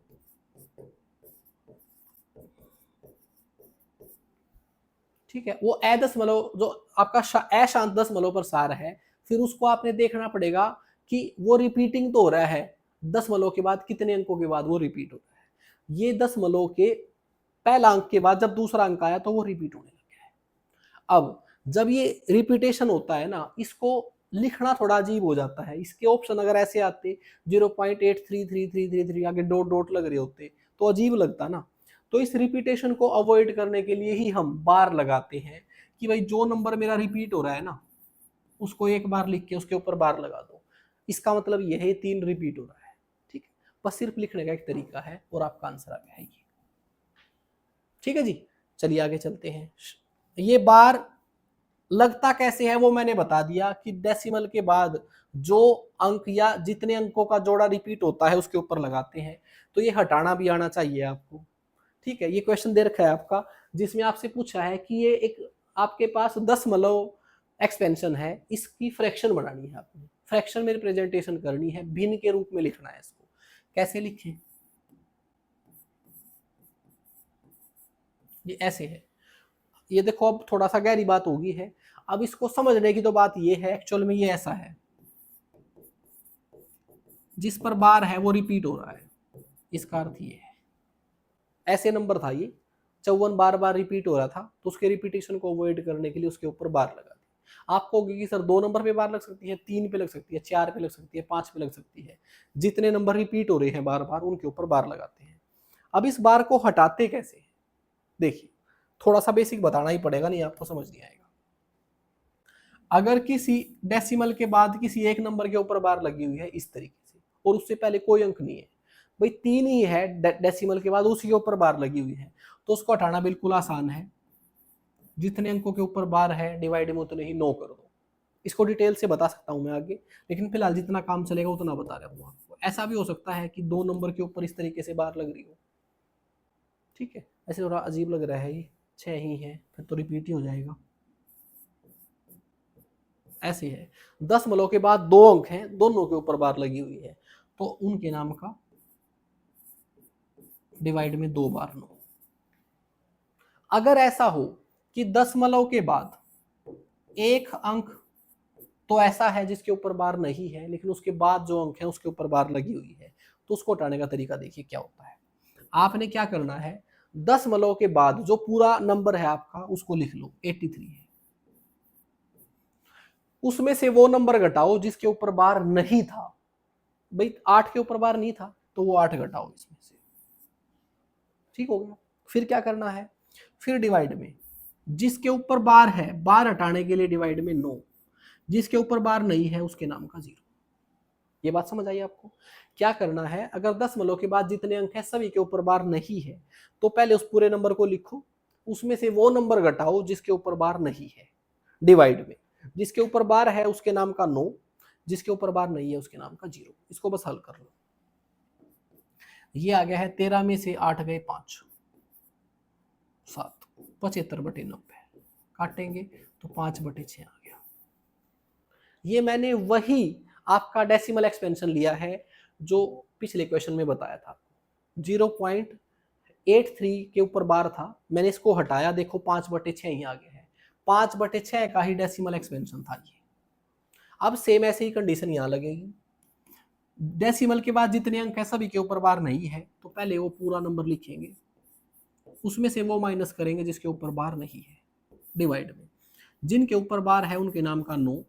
ठीक है, वो अदशमलव जो आपका अशांत दशमलव प्रसार है, फिर उसको आपने देखना पड़ेगा कि वो रिपीटिंग तो हो रहा है, दशमलव के बाद कितने अंकों के बाद वो रिपीट हो रहा है। ये दशमलव के पहला अंक के बाद जब दूसरा अंक आया तो वो रिपीट होने लग गया है। अब जब ये रिपीटेशन होता है ना, इसको लिखना थोड़ा अजीब हो जाता है। इसके ऑप्शन अगर ऐसे आते 0.83333 आगे डॉट डॉट लग रहे होते तो अजीब लगता ना। तो इस रिपीटेशन को अवॉइड करने के लिए ही हम बार लगाते हैं कि भाई जो नंबर मेरा रिपीट हो रहा है ना, उसको एक बार लिख के उसके ऊपर बार लगा दो, इसका मतलब यह है 3 रिपीट हो रहा है। ठीक है, बस सिर्फ लिखने का एक तरीका है और आपका आंसर आ गया है ये। ठीक है जी, चलिए आगे चलते हैं। ये बार लगता कैसे है वो मैंने बता दिया कि डेसिमल के बाद जो अंक या जितने अंकों का जोड़ा रिपीट होता है उसके ऊपर लगाते हैं। तो ये हटाना भी आना चाहिए आपको। ठीक है, ये क्वेश्चन दे रखा है आपका, जिसमें आपसे पूछा है कि ये एक आपके पास दशमलव एक्सपेंशन है, इसकी फ्रैक्शन बनानी है, आपने फ्रैक्शन में रिप्रेजेंटेशन करनी है, भिन्न के रूप में लिखना है। इसको कैसे लिखें, ये ऐसे है। ये देखो अब थोड़ा सा गहरी बात होगी है, अब इसको समझने की तो बात ये है, एक्चुअल में ये ऐसा है, जिस पर बार है वो रिपीट हो रहा है, इसका अर्थ ये है। ऐसे नंबर था ये 54 बार बार रिपीट हो रहा था, तो उसके रिपीटेशन को अवॉइड करने के लिए उसके ऊपर बार लगा दी। आपको होगी कि सर 2 नंबर पे बार लग सकती है, 3 पे लग सकती है, 4 पे लग सकती है, 5 पे लग सकती है। जितने नंबर रिपीट हो रहे हैं बार बार उनके ऊपर बार लगाते हैं। अब इस बार को हटाते कैसे, देखिए थोड़ा सा बेसिक बताना ही पड़ेगा, नहीं आपको समझ नहीं आएगा। अगर किसी डेसिमल के बाद किसी एक नंबर के ऊपर बार लगी हुई है इस तरीके से, और उससे पहले कोई अंक नहीं है, भाई 3 ही है, डेसिमल के बाद उसी के ऊपर बार लगी हुई है, तो उसको हटाना बिल्कुल आसान है। जितने अंकों के ऊपर बार है डिवाइड में उतने ही 9 कर दो। इसको डिटेल से बता सकता हूं मैं आगे, लेकिन फिलहाल जितना काम चलेगा उतना बता रहा हूं आपको। ऐसा भी हो सकता है कि 2 नंबर के ऊपर इस तरीके से बार लग रही हो, ठीक है। ऐसे थोड़ा अजीब लग रहा है, ये 6 ही है, फिर तो रिपीट ही हो जाएगा। ऐसे है, 10 के बाद 2 अंक हैं, दोनों के ऊपर बार लगी हुई है, तो उनके नाम का डिवाइड में 2 बार 9। अगर ऐसा हो कि 10 के बाद एक अंक तो ऐसा है जिसके ऊपर बार नहीं है, लेकिन उसके बाद जो अंक है उसके ऊपर बार लगी हुई है, तो उसको हटाने का तरीका देखिए क्या होता है। आपने क्या करना है, 10 के बाद जो पूरा नंबर है आपका उसको लिख लो, 83 है। उसमें से वो नंबर घटाओ जिसके ऊपर बार नहीं था, भाई 8 के ऊपर बार नहीं था तो वो 8 घटाओ इसमें से, ठीक हो गया। फिर क्या करना है, फिर डिवाइड में जिसके ऊपर बार है, बार हटाने के लिए डिवाइड में 9, जिसके ऊपर बार नहीं है उसके नाम का 0। ये बात समझ आई आपको। क्या करना है, अगर 10 के बाद जितने अंक है सभी के ऊपर बार नहीं है, तो पहले उस पूरे नंबर को लिखो, उसमें से वो नंबर घटाओ जिसके ऊपर बार नहीं है, डिवाइड में जिसके ऊपर बार है उसके नाम का 9, जिसके ऊपर बार नहीं है उसके नाम का 0। इसको बस हल कर लो। ये आ गया है 13 में से 8 गए 5, 7, 75/90 काटेंगे तो 5/6 आ गया। ये मैंने वही आपका डेसिमल एक्सपेंशन लिया है जो पिछले क्वेश्चन में बताया था। 0.83 के ऊपर बार था, मैंने इसको हटाया, देखो 5/6 ही आ गया है। 5/6 का ही डेसिमल एक्सपेंशन था ये। अब सेम ऐसे ही कंडीशन यहाँ लगेगी, डेसिमल के बाद जितने अंक है सभी के ऊपर बार नहीं है, तो पहले वो पूरा नंबर लिखेंगे, उसमें से वो माइनस करेंगे जिसके ऊपर बार नहीं है, डिवाइड में जिनके ऊपर बार है उनके नाम का 9,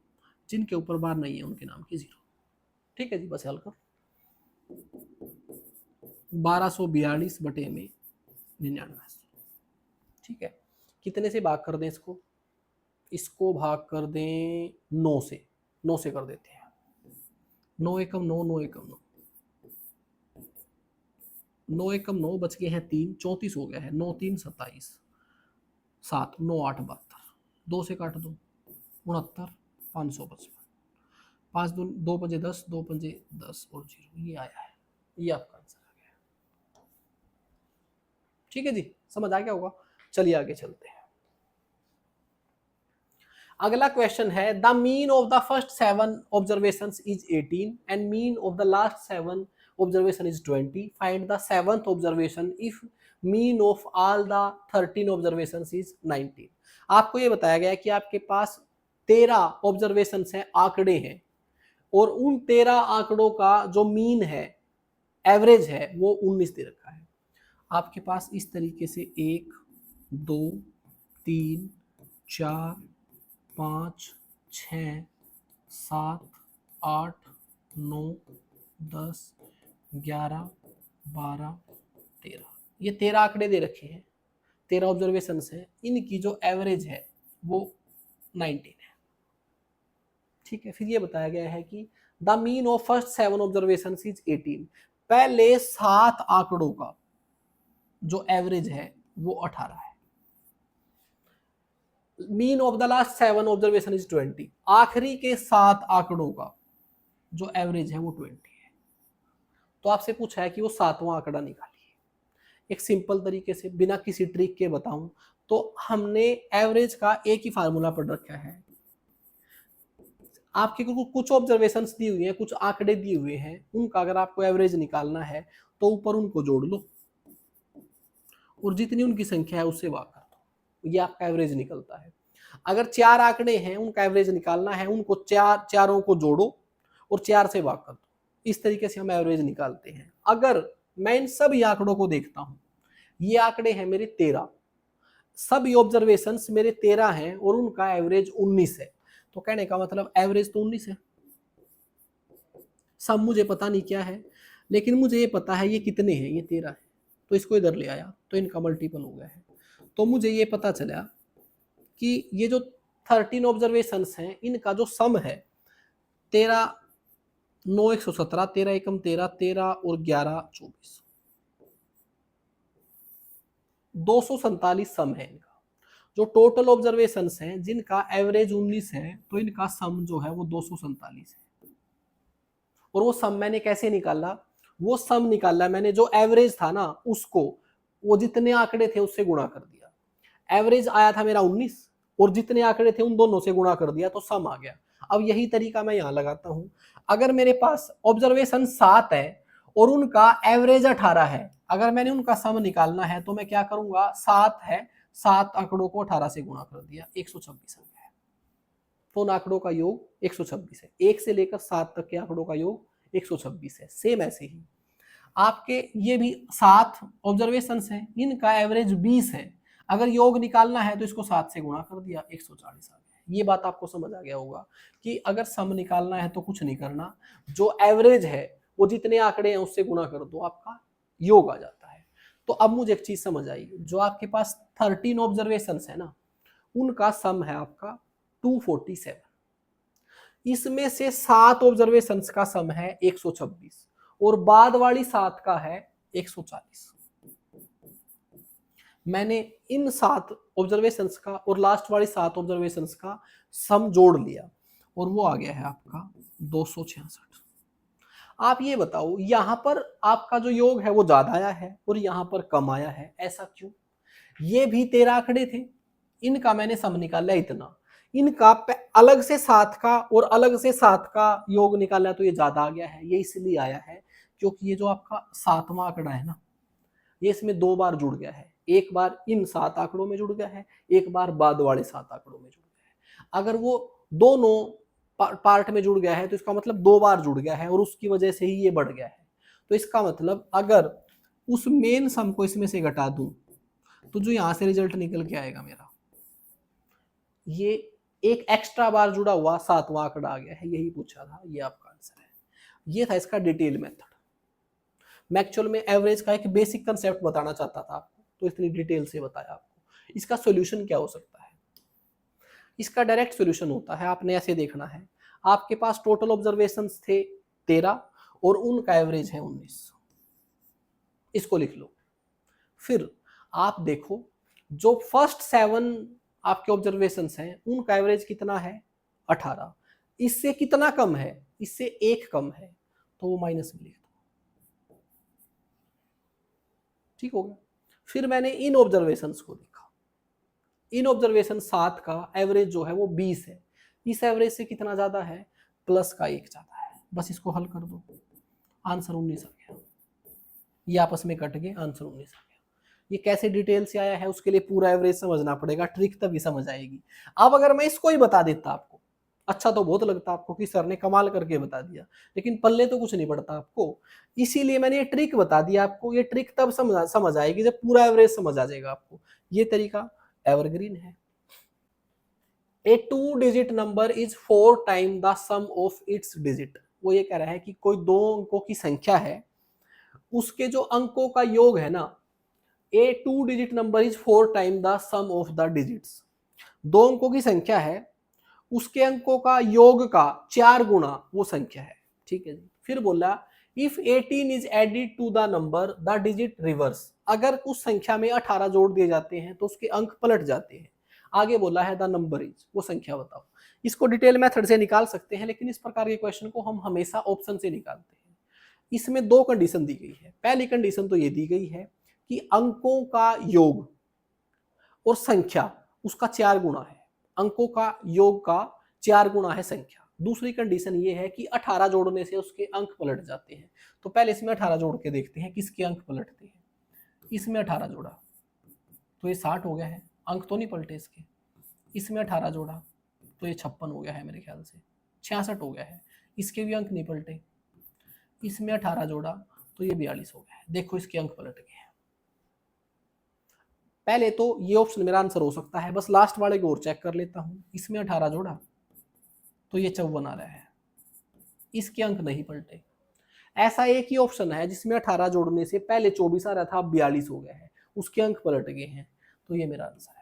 जिनके ऊपर बार नहीं है उनके नाम की 0। ठीक है जी, बस हल कर। 1242/99। ठीक है, कितने से भाग कर दें इसको, इसको भाग कर दें 9 से, 9 से कर देते हैं। 9 एकम 9, 9 एकम 9, 9 एकम 9 बच गए हैं 3, 34 हो गया है। 9 3 27, 7 9 8 72, 2 से काट दो 69, 555, 5 2 पंजे 10, 2 पंजे 10 और 0, ये आया है, ये आपका आंसर आ गया। ठीक है जी, समझ आ गया होगा। चलिए आगे चलते हैं। अगला क्वेश्चन है, the mean of the first 7 observations is 18 and mean of the last 7 observation is 20, find the 7th observation if mean of all the 13 observations is 19। आपको ये बताया गया है कि आपके पास 13 ऑब्जर्वेशंस हैं, आंकड़े हैं, और उन 13 आंकड़ों का जो मीन है, एवरेज है, वो 19 दे रखा है। आपके पास इस तरीके से 1 2 3 4 5 6 7 8 9 10 11 12 13, ये 13 आंकड़े दे रखे हैं, 13 ऑब्जर्वेशन है, इनकी जो एवरेज है वो 19 है। ठीक है, फिर ये बताया गया है कि the mean of first 7 observation is 18, पहले 7 आंकड़ों का जो एवरेज है वो 18 है। Mean of the last 7 observation is 20, आखिरी के 7 आंकड़ों का जो एवरेज है वो 20 है। तो आपसे पूछा है कि वो 7वां आंकड़ा निकालिए। एक सिंपल तरीके से बिना किसी ट्रिक के बताऊं तो हमने एवरेज का एक ही फार्मूला पढ़ रखा है। आपके कुछ ऑब्जर्वेशंस दी हुई हैं, कुछ आंकड़े दिए हुए हैं, उनका अगर आपको एवरेज निकालना है तो ऊपर उनको जोड़ लो और जितनी उनकी संख्या है उससे भाग कर दो, ये आपका एवरेज निकलता है। अगर 4 आंकड़े हैं, उनका एवरेज निकालना है, उनको चारों को जोड़ो और 4 से भाग कर दो। इस तरीके से हम एवरेज निकालते हैं। अगर मैं इन सभी आंकड़ों को देखता हूं, ये आंकड़े हैं मेरे 13, सभी ऑब्जर्वेशंस मेरे 13 हैं और उनका एवरेज 19 है, तो कहने का मतलब एवरेज तो 19 है। सब मुझे पता नहीं क्या है, लेकिन मुझे ये पता है ये कितने हैं, ये 13 है, तो इसको इधर ले आया तो इनका मल्टीपल हो गया है। तो मुझे ये पता चला कि ये जो 13 ऑब्जर्वेशंस हैं, इनका जो सम है 13 9 117, 13 एकम 13, 13 और 11 24, 247 सम है इनका। जो टोटल ऑब्जर्वेशंस हैं जिनका एवरेज 19 है, तो इनका सम जो है वो 247 है। और वो सम मैंने कैसे निकाला? वो सम निकाला मैंने, जो एवरेज था ना उसको वो जितने आंकड़े थे उससे गुणा कर दिया। एवरेज आया था मेरा 19 और जितने आंकड़े थे उन दोनों से गुणा कर दिया तो सम आ गया। अब यही तरीका मैं यहां लगाता हूं। अगर मेरे पास ऑब्जर्वेशन 7 है और उनका एवरेज 18 है, अगर मैंने उनका सम निकालना है तो मैं क्या करूंगा, 7 है, 7 आंकड़ों को 18 से गुणा कर दिया, 126 आ गया। तो उन आंकड़ों का योग 126 है। 1 से लेकर 7 तक के आंकड़ों का योग 126 है। सेम ऐसे ही आपके ये भी 7 ऑब्जर्वेशन है, इनका एवरेज 20 है। अगर योग निकालना है तो इसको 7 से गुणा कर दिया, 140 आ गया। ये बात आपको समझ आ गया होगा कि अगर सम निकालना है तो कुछ नहीं करना, जो एवरेज है वो जितने आंकड़े हैं उससे गुणा कर दो, आपका योग आ जाता है। तो अब मुझे एक चीज समझ आई, जो आपके पास 13 ऑब्जर्वेशन है ना, उनका सम है आपका 247। इसमें से 7 ऑब्जर्वेशन का सम है 126 और बाद वाली 7 का है 140। मैंने इन 7 ऑब्जर्वेशंस का और लास्ट वाली 7 ऑब्जर्वेशंस का सम जोड़ लिया और वो आ गया है आपका 266। आप ये बताओ, यहां पर आपका जो योग है वो ज्यादा आया है और यहां पर कम आया है, ऐसा क्यों? ये भी 13 आंकड़े थे, इनका मैंने सम निकाला इतना, इनका अलग से 7 का और अलग से 7 का योग निकाला तो ये ज्यादा आ गया है। ये इसलिए आया है क्योंकि ये जो आपका 7वां आंकड़ा है ना, ये इसमें 2 बार जुड़ गया है। एक बार इन 7 आंकड़ों में जुड़ गया है, एक बार बाद वाले 7 आंकड़ों में जुड़ गया है। अगर वो दोनों पार्ट में जुड़ गया है तो इसका मतलब 2 बार जुड़ गया है और उसकी वजह से ही ये बढ़ गया है। तो इसका मतलब अगर उस मेन सम को इसमें से घटा दूं तो जो यहां से रिजल्ट निकल के आएगा मेरा, ये एक एक्स्ट्रा बार जुड़ा हुआ 7वां आंकड़ा आ गया है। यही पूछा था, ये आपका आंसर है। ये था इसका डिटेल मेथड। मैं एक्चुअल में एवरेज का एक बेसिक कंसेप्ट बताना चाहता था आपको, तो इतनी डिटेल से बताया आपको। इसका सॉल्यूशन क्या हो सकता है? इसका डायरेक्ट सॉल्यूशन होता है, आपने ऐसे देखना है, आपके पास टोटल ऑब्जर्वेशंस थे 13 और उनका एवरेज है 19, इसको लिख लो। फिर आप देखो जो फर्स्ट 7 आपके ऑब्जर्वेशंस हैं उनका एवरेज कितना है, 18। इससे कितना कम है, इससे 1 कम है, तो वो माइनस में लिख दो। ठीक हो गया। फिर मैंने इन ऑब्जर्वेशंस को देखा, इन ऑब्जर्वेशन 7 का एवरेज जो है वो 20 है, इस एवरेज से कितना ज्यादा है, प्लस का 1 ज्यादा है। बस इसको हल कर दो, आंसर 19 आ गया। ये आपस में कट गए, आंसर 19 आ गया। ये कैसे डिटेल से आया है उसके लिए पूरा एवरेज समझना पड़ेगा, ट्रिक तभी समझ आएगी। अब अगर मैं इसको ही बता देता आपको, अच्छा तो बहुत लगता आपको कि सर ने कमाल करके बता दिया, लेकिन पल्ले तो कुछ नहीं पड़ता आपको। इसीलिए मैंने ये ट्रिक बता दिया आपको। ये ट्रिक तब समझ आएगी जब पूरा एवरेज समझ आ जाएगा आपको। ये तरीका एवरग्रीन है। A 2 digit number is 4 time the sum of its digit. वो ये कह रहा है कि कोई 2 अंकों की संख्या है, उसके जो अंकों का योग है ना, a 2 digit number is 4 time the sum of the digits. 2 अंकों की संख्या है, उसके अंकों का योग का 4 गुना वो संख्या है। ठीक है जी। फिर बोला if 18 is added to the number the digit reverse. अगर उस संख्या में 18 जोड़ दिए जाते हैं तो उसके अंक पलट जाते हैं। आगे बोला है द नंबर इज, वो संख्या बताओ। इसको डिटेल मेथड से निकाल सकते हैं, लेकिन इस प्रकार के क्वेश्चन को हम हमेशा ऑप्शन से निकालते हैं। इसमें 2 कंडीशन दी गई है। पहली कंडीशन तो ये दी गई है कि अंकों का योग और संख्या उसका 4 गुना है, अंकों का योग का 4 गुना है संख्या। दूसरी कंडीशन ये है कि 18 जोड़ने से उसके अंक पलट जाते हैं। तो पहले इसमें 18 जोड़ के देखते हैं किसके अंक पलटते हैं। इसमें 18 जोड़ा तो ये 60 हो गया है, अंक तो नहीं पलटे इसके। इसमें 18 जोड़ा तो ये 56 हो गया है मेरे ख्याल से, 66 हो गया है, इसके भी अंक नहीं पलटे। इसमें 18 जोड़ा तो ये 42 हो गया है। देखो इसके अंक पलट गए हैं। पहले तो ये ऑप्शन मेरा आंसर हो सकता है, बस लास्ट वाले को और चेक कर लेता हूं। इसमें 18 जोड़ा तो ये 54 आ रहा है, इसके अंक नहीं पलटे। ऐसा एक ही ऑप्शन है जिसमें 18 जोड़ने से पहले 24 आ रहा था, अब 42 हो गया है, उसके अंक पलट गए हैं, तो ये मेरा आंसर है।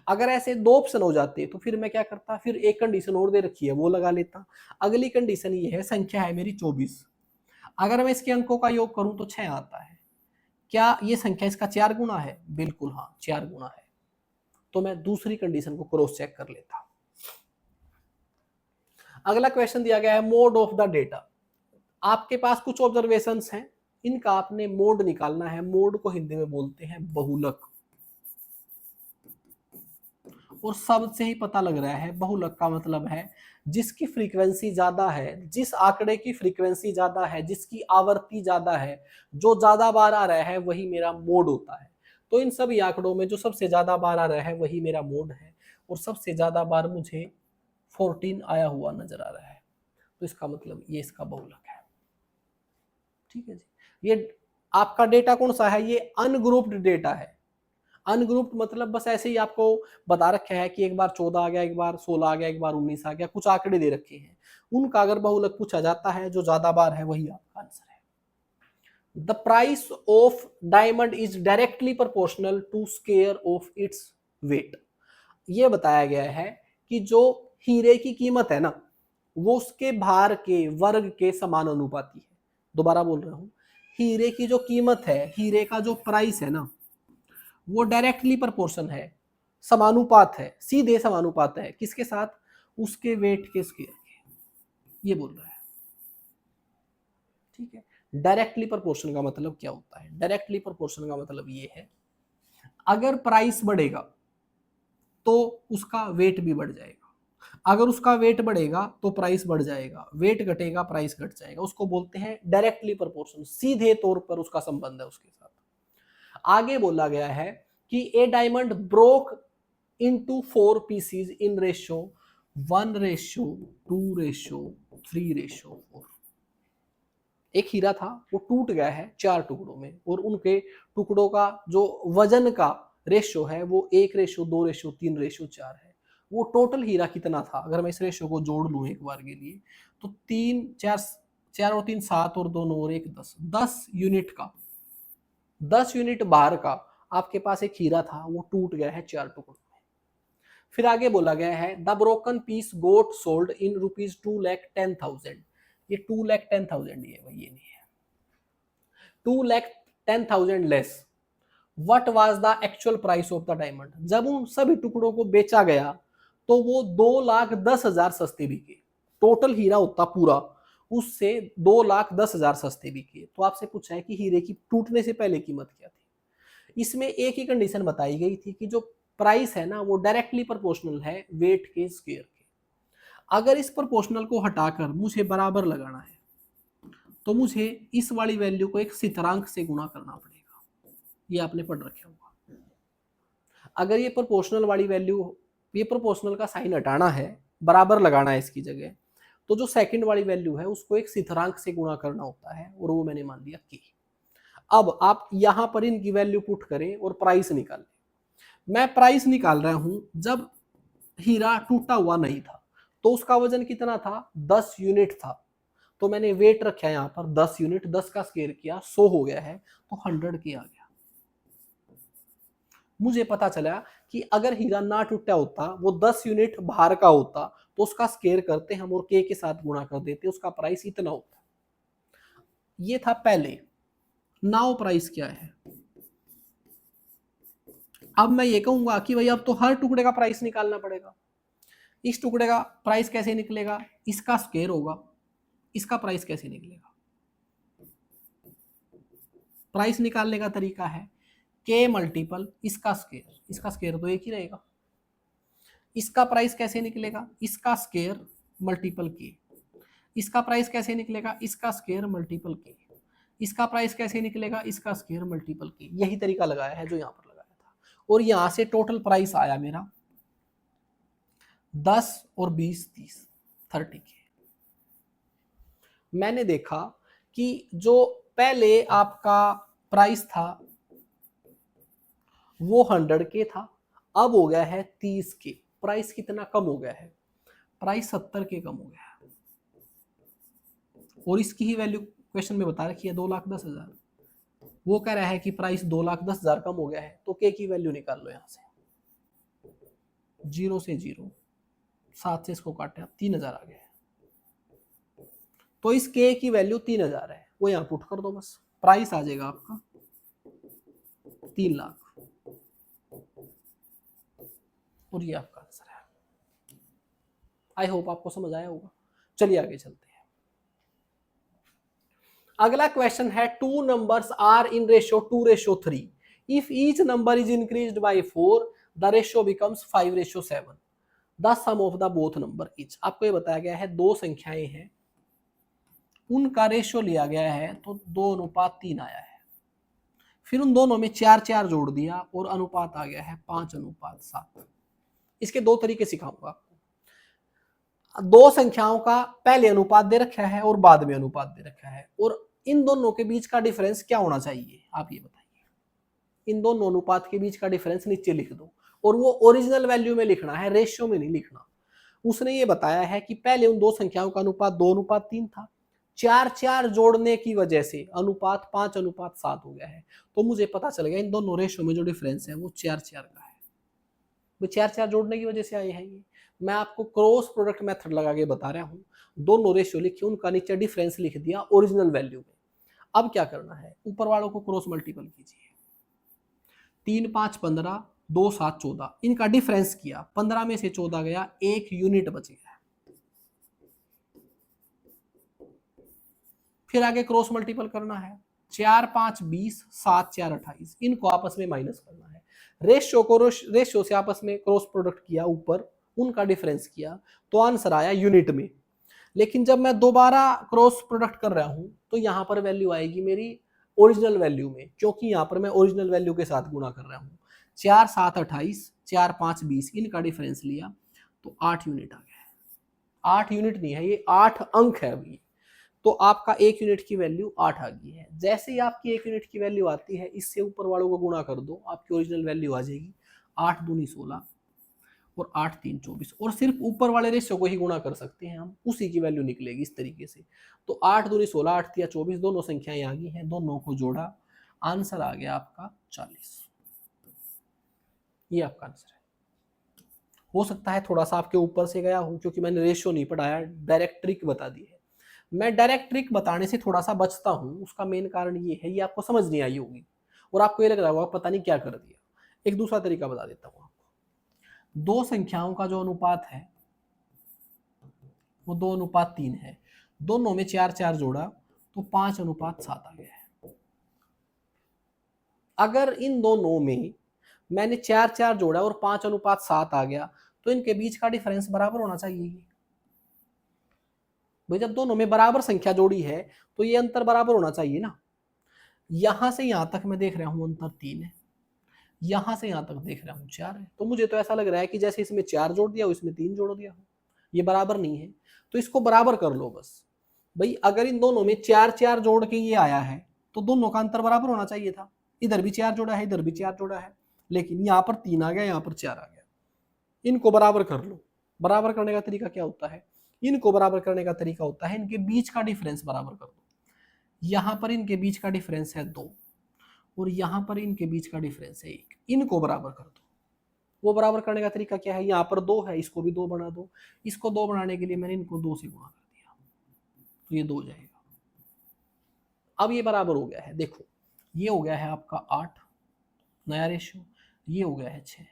अगर ऐसे दो ऑप्शन हो जाते तो फिर मैं क्या करता, फिर एक कंडीशन और दे रखी है वो लगा लेता। अगली कंडीशन ये है, संख्या है मेरी 24, अगर मैं इसके अंकों का योग करूं तो 6 आता है। क्या ये संख्या इसका 4 गुना है? बिल्कुल हाँ, 4 गुना है। तो मैं दूसरी कंडीशन को क्रॉस चेक कर लेता। अगला क्वेश्चन दिया गया है मोड ऑफ द डेटा। आपके पास कुछ ऑब्जर्वेशंस हैं, इनका आपने मोड निकालना है। मोड को हिंदी में बोलते हैं बहुलक, और सबसे ही पता लग रहा है बहुलक का मतलब है जिसकी फ्रीक्वेंसी ज्यादा है, जिस आंकड़े की फ्रीक्वेंसी ज्यादा है, जिसकी आवर्ती ज्यादा है, जो ज्यादा बार आ रहा है वही मेरा मोड होता है। तो इन सभी आंकड़ों में जो सबसे ज्यादा बार आ रहा है वही मेरा मोड है, और सबसे ज्यादा बार मुझे 14 आया हुआ नजर आ रहा है, तो इसका मतलब ये इसका बहुलक है। ठीक है जी। ये आपका डेटा कौन सा है? ये अनग्रुप्ड डेटा है। अनग्रुप्ड मतलब बस ऐसे ही आपको बता रखा है कि एक बार 14 आ गया, एक बार 16 आ गया, एक बार 19 आ गया, कुछ आंकड़े दे रखे हैं, उनका अगर बहुलक पूछा जाता है जो ज्यादा बार है वही आपका आंसर है। The price of diamond is directly proportional to square of its weight. ये बताया गया है कि जो हीरे की कीमत है ना, वो उसके भार के वर्ग के समानुपाती है। दोबारा बोल रहा हूं, हीरे की जो कीमत है, हीरे का जो प्राइस है ना, वो डायरेक्टली प्रोपोर्शन है, समानुपात है, सीधे समानुपात है किसके साथ? उसके वेट के स्क्वायर के। ये बोल रहा है। ठीक है। डायरेक्टली प्रोपोर्शन का मतलब क्या होता है? डायरेक्टली प्रोपोर्शन का मतलब ये है, अगर प्राइस बढ़ेगा तो उसका वेट भी बढ़ जाएगा, अगर उसका वेट बढ़ेगा तो प्राइस बढ़ जाएगा, वेट घटेगा प्राइस घट जाएगा, उसको बोलते हैं डायरेक्टली प्रोपोर्शन, सीधे तौर पर उसका संबंध है उसके साथ। आगे बोला गया है कि a diamond broke into 4 pieces in ratio 1:2:3:4। एक हीरा था, वो टूट गया है 4 टुकड़ों में, और उनके टुकड़ों का जो वजन का रेशियो है वो 1:2:3:4 है। वो टोटल हीरा कितना था? अगर मैं इस रेशियो को जोड़ लूं एक बार के लिए, तो 4 और 3 7 और 2 9 और 1 10 यूनिट का, 10 यूनिट बाहर का आपके पास एक हीरा था, वो टूट गया है 4 टुकड़ों में। फिर आगे बोला गया है the broken piece got sold in ₹2,10,000। ये 2,10,000 ही है भाई, ये नहीं है। 2,10,000 less what was the actual price of the diamond. जब उन सभी टुकड़ों को बेचा गया तो वो 2,10,000 सस्ते बिके। टोटल हीरा होता पूरा, उससे 2,10,000 सस्ते बिके। तो आपसे पूछा है कि हीरे की टूटने से पहले कीमत क्या थी। इसमें एक ही कंडीशन बताई गई थी कि जो प्राइस है ना वो डायरेक्टली प्रोपोर्शनल है वेट के स्क्वायर के। अगर इस प्रोपोर्शनल को हटाकर मुझे बराबर लगाना है तो मुझे इस वाली वैल्यू को एक स्थिरांक से गुणा करना पड़ेगा, ये आपने पढ़ रखा होगा। अगर ये प्रोपोर्शनल वाली वैल्यू, ये प्रोपोर्शनल का साइन हटाना है, बराबर लगाना है इसकी जगह, तो जो सेकंड वाली वैल्यू है उसको एक स्थिरांक से गुणा करना होता है, और वो मैंने मान लिया k। अब आप यहां पर इनकी वैल्यू पुट करें और प्राइस निकालें। मैं प्राइस निकाल रहा हूं जब हीरा टूटा हुआ नहीं था, तो उसका वजन कितना था? 10 यूनिट था। तो मैंने वेट रखा है यहां पर 10 यूनिट, 10 का स्क्वायर किया 100 हो गया है, तो 100 के आ गया। मुझे पता चला कि अगर हीरा ना टूटा होता, वो 10 यूनिट बाहर का होता, तो उसका स्क्वायर करते हम और के साथ गुणा कर देते, उसका प्राइस इतना होता। ये था पहले। नाउ प्राइस क्या है? अब मैं ये कहूंगा कि भाई अब तो हर टुकड़े का प्राइस निकालना पड़ेगा। इस टुकड़े का प्राइस कैसे निकलेगा? इसका स्क्वायर होगा। इसका प्राइस कैसे निकलेगा? प्राइस निकालने का तरीका है k मल्टीपल इसका स्क्वायर। इसका स्क्वायर तो एक ही रहेगा। इसका प्राइस कैसे निकलेगा? इसका स्क्वायर मल्टीपल k। इसका प्राइस कैसे निकलेगा? इसका स्क्वायर मल्टीपल k। इसका प्राइस कैसे निकलेगा? इसका स्क्वायर मल्टीपल k। यही तरीका लगाया है जो यहाँ पर लगाया था, और यहाँ से टोटल प्राइस आया मेरा 10 और 20 30 30K। मैंने देखा कि जो पहले आपका प्राइस था वो 100K था, अब हो गया है 30K। प्राइस कितना कम हो गया है? प्राइस 70K कम हो गया है। और इसकी ही वैल्यू क्वेश्चन में बता रखी है 2,10,000। वो कह रहा है कि प्राइस 2,10,000 कम हो गया है, तो के की वैल्यू निकाल लो यहां से। 0 से 0, 7 से इसको काटे 3,000 आ गया है। तो इस के की वैल्यू 3,000 है, वो यहां पुट कर दो बस। प्राइस आ जाएगा आपका 3 लाख, और ये आपका आंसर है। आई होप आपको समझ आया होगा। चलिए आगे चलते हैं। अगला क्वेश्चन है, two numbers are in ratio 2:3। If each number is increased by 4 the ratio becomes 5:7। The sum of the both number is. आपको ये बताया गया है दो संख्याएं हैं, उनका रेशियो लिया गया है तो 2:3 आया है। फिर उन दोनों में 4 जोड़ दिया और अनुपात आ गया है 5:7। इसके दो तरीके सिखाऊंगा आपको। दो संख्याओं का पहले अनुपात दे रखा है और बाद में अनुपात दे रखा है, और इन दोनों के बीच का डिफरेंस क्या होना चाहिए, आप ये बताइए। इन दोनों अनुपात के बीच का डिफरेंस नीचे लिख दो, और वो ओरिजिनल वैल्यू में लिखना है, रेशियो में नहीं लिखना। उसने ये बताया है कि पहले उन दो संख्याओं का अनुपात 2:3 था, 4 जोड़ने की वजह से अनुपात 5:7 हो गया है। तो मुझे पता चल गया इन दोनों रेशियो में जो डिफरेंस है वो 4 का है। वो 4 जोड़ने की वजह से आए हैं ये। मैं आपको क्रॉस प्रोडक्ट मेथड लगा के बता रहा हूँ। दोनों रेशियो लिखे, उनका नीचे डिफरेंस लिख दिया ओरिजिनल वैल्यू में। अब क्या करना है, ऊपर वालों को क्रॉस मल्टीपल कीजिए। 3 5 15, 2 7 14, इनका डिफरेंस किया, 15 में से 14 गया, 1 यूनिट बच गया। फिर आगे क्रॉस मल्टीपल करना है, 4 5 20, 7 4 28, इनको आपस में माइनस करना है। रेशियो से आपस में क्रॉस प्रोडक्ट किया, ऊपर उनका डिफरेंस किया, तो आंसर आया यूनिट में। लेकिन जब मैं दोबारा क्रॉस प्रोडक्ट कर रहा हूं तो यहां पर वैल्यू आएगी मेरी ओरिजिनल वैल्यू में, क्योंकि यहां पर मैं ओरिजिनल वैल्यू के साथ गुणा कर रहा हूं। 4 7 28, 4 5 20, इनका डिफरेंस लिया तो 8 यूनिट आ गया। 8 यूनिट नहीं है ये, 8 अंक है अभी। तो आपका 1 यूनिट की वैल्यू 8 आ गई है। जैसे ही आपकी 1 यूनिट की वैल्यू आती है, इससे ऊपर वालों को गुणा कर दो, आपकी ओरिजिनल वैल्यू आ जाएगी। 8 दूनी 16 और 8 3 24, और सिर्फ ऊपर वाले रेशियो को ही गुणा कर सकते हैं हम, उसी की वैल्यू निकलेगी इस तरीके से। तो 8 दूनी 16, 8 3 24, दोनों संख्याएं आ गई हैं, दोनों को जोड़ा, आंसर आ गया आपका 40। ये आपका आंसर है। हो सकता है थोड़ा सा आपके ऊपर से गया हो, क्योंकि मैंने रेशियो नहीं पढ़ाया, डायरेक्ट ट्रिक बता दी है। मैं डायरेक्ट ट्रिक बताने से थोड़ा सा बचता हूं, उसका मेन कारण ये है, ये आपको समझ नहीं आई होगी और आपको ये लग रहा होगा पता नहीं क्या कर दिया। एक दूसरा तरीका बता देता हूं आपको। दो संख्याओं का जो अनुपात है वो 2:3 है, दोनों में 4 जोड़ा तो 5:7 आ गया है। अगर इन दोनों में मैंने 4 जोड़ा और 5:7 आ गया, तो इनके बीच का डिफरेंस बराबर होना चाहिए। भाई जब दोनों में बराबर संख्या जोड़ी है तो ये अंतर बराबर होना चाहिए ना। यहां से यहां तक मैं देख रहा हूं अंतर 3 है, यहां से यहां तक देख रहा हूं 4 है, तो मुझे तो ऐसा लग रहा है कि जैसे इसमें 4 जोड़ दिया इसमें 3 जोड़ दिया हो, ये बराबर नहीं है। तो इसको बराबर कर लो बस। भाई अगर इन दोनों में 4 जोड़ के ये आया है तो दोनों का अंतर बराबर होना चाहिए था। इधर भी 4 जोड़ा है, इधर भी 4 जोड़ा है, लेकिन यहाँ पर 3 आ गया, यहाँ पर 4 आ गया। इनको बराबर कर लो। बराबर करने का तरीका क्या होता है, इनको बराबर करने का तरीका होता है इनके बीच का डिफरेंस बराबर कर दो। यहां पर इनके बीच का डिफरेंस है 2 और यहां पर इनके बीच का डिफरेंस है 1, इनको बराबर कर दो। वो बराबर करने का तरीका क्या है, यहाँ पर 2 है, इसको भी 2 बना दो। इसको 2 बनाने के लिए मैंने इनको 2 से गुणा कर दिया, तो ये 2 हो जाएगा। अब ये बराबर हो गया है, देखो ये हो गया है आपका 8 नया रेशियो, ये हो गया है 6।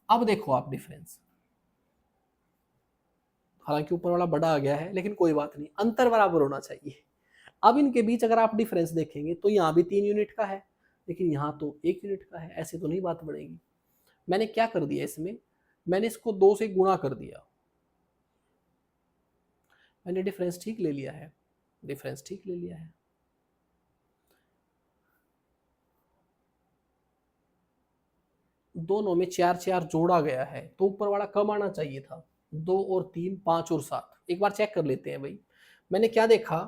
अब देखो आप डिफरेंस, हालांकि ऊपर वाला बड़ा आ गया है लेकिन कोई बात नहीं, अंतर बराबर होना चाहिए। अब इनके बीच अगर आप डिफरेंस देखेंगे तो यहाँ भी 3 यूनिट का है, लेकिन यहाँ तो 1 यूनिट का है, ऐसे तो नहीं बात बढ़ेगी। मैंने क्या कर दिया इसमें, मैंने इसको 2 से गुणा कर दिया, मैंने डिफरेंस ठीक ले लिया है, डिफरेंस ठीक ले लिया है। दोनों में 4 4 जोड़ा गया है तो ऊपर वाला कम आना चाहिए था। 2 और 3, 5 और 7। एक बार चेक कर लेते हैं भाई। मैंने क्या देखा,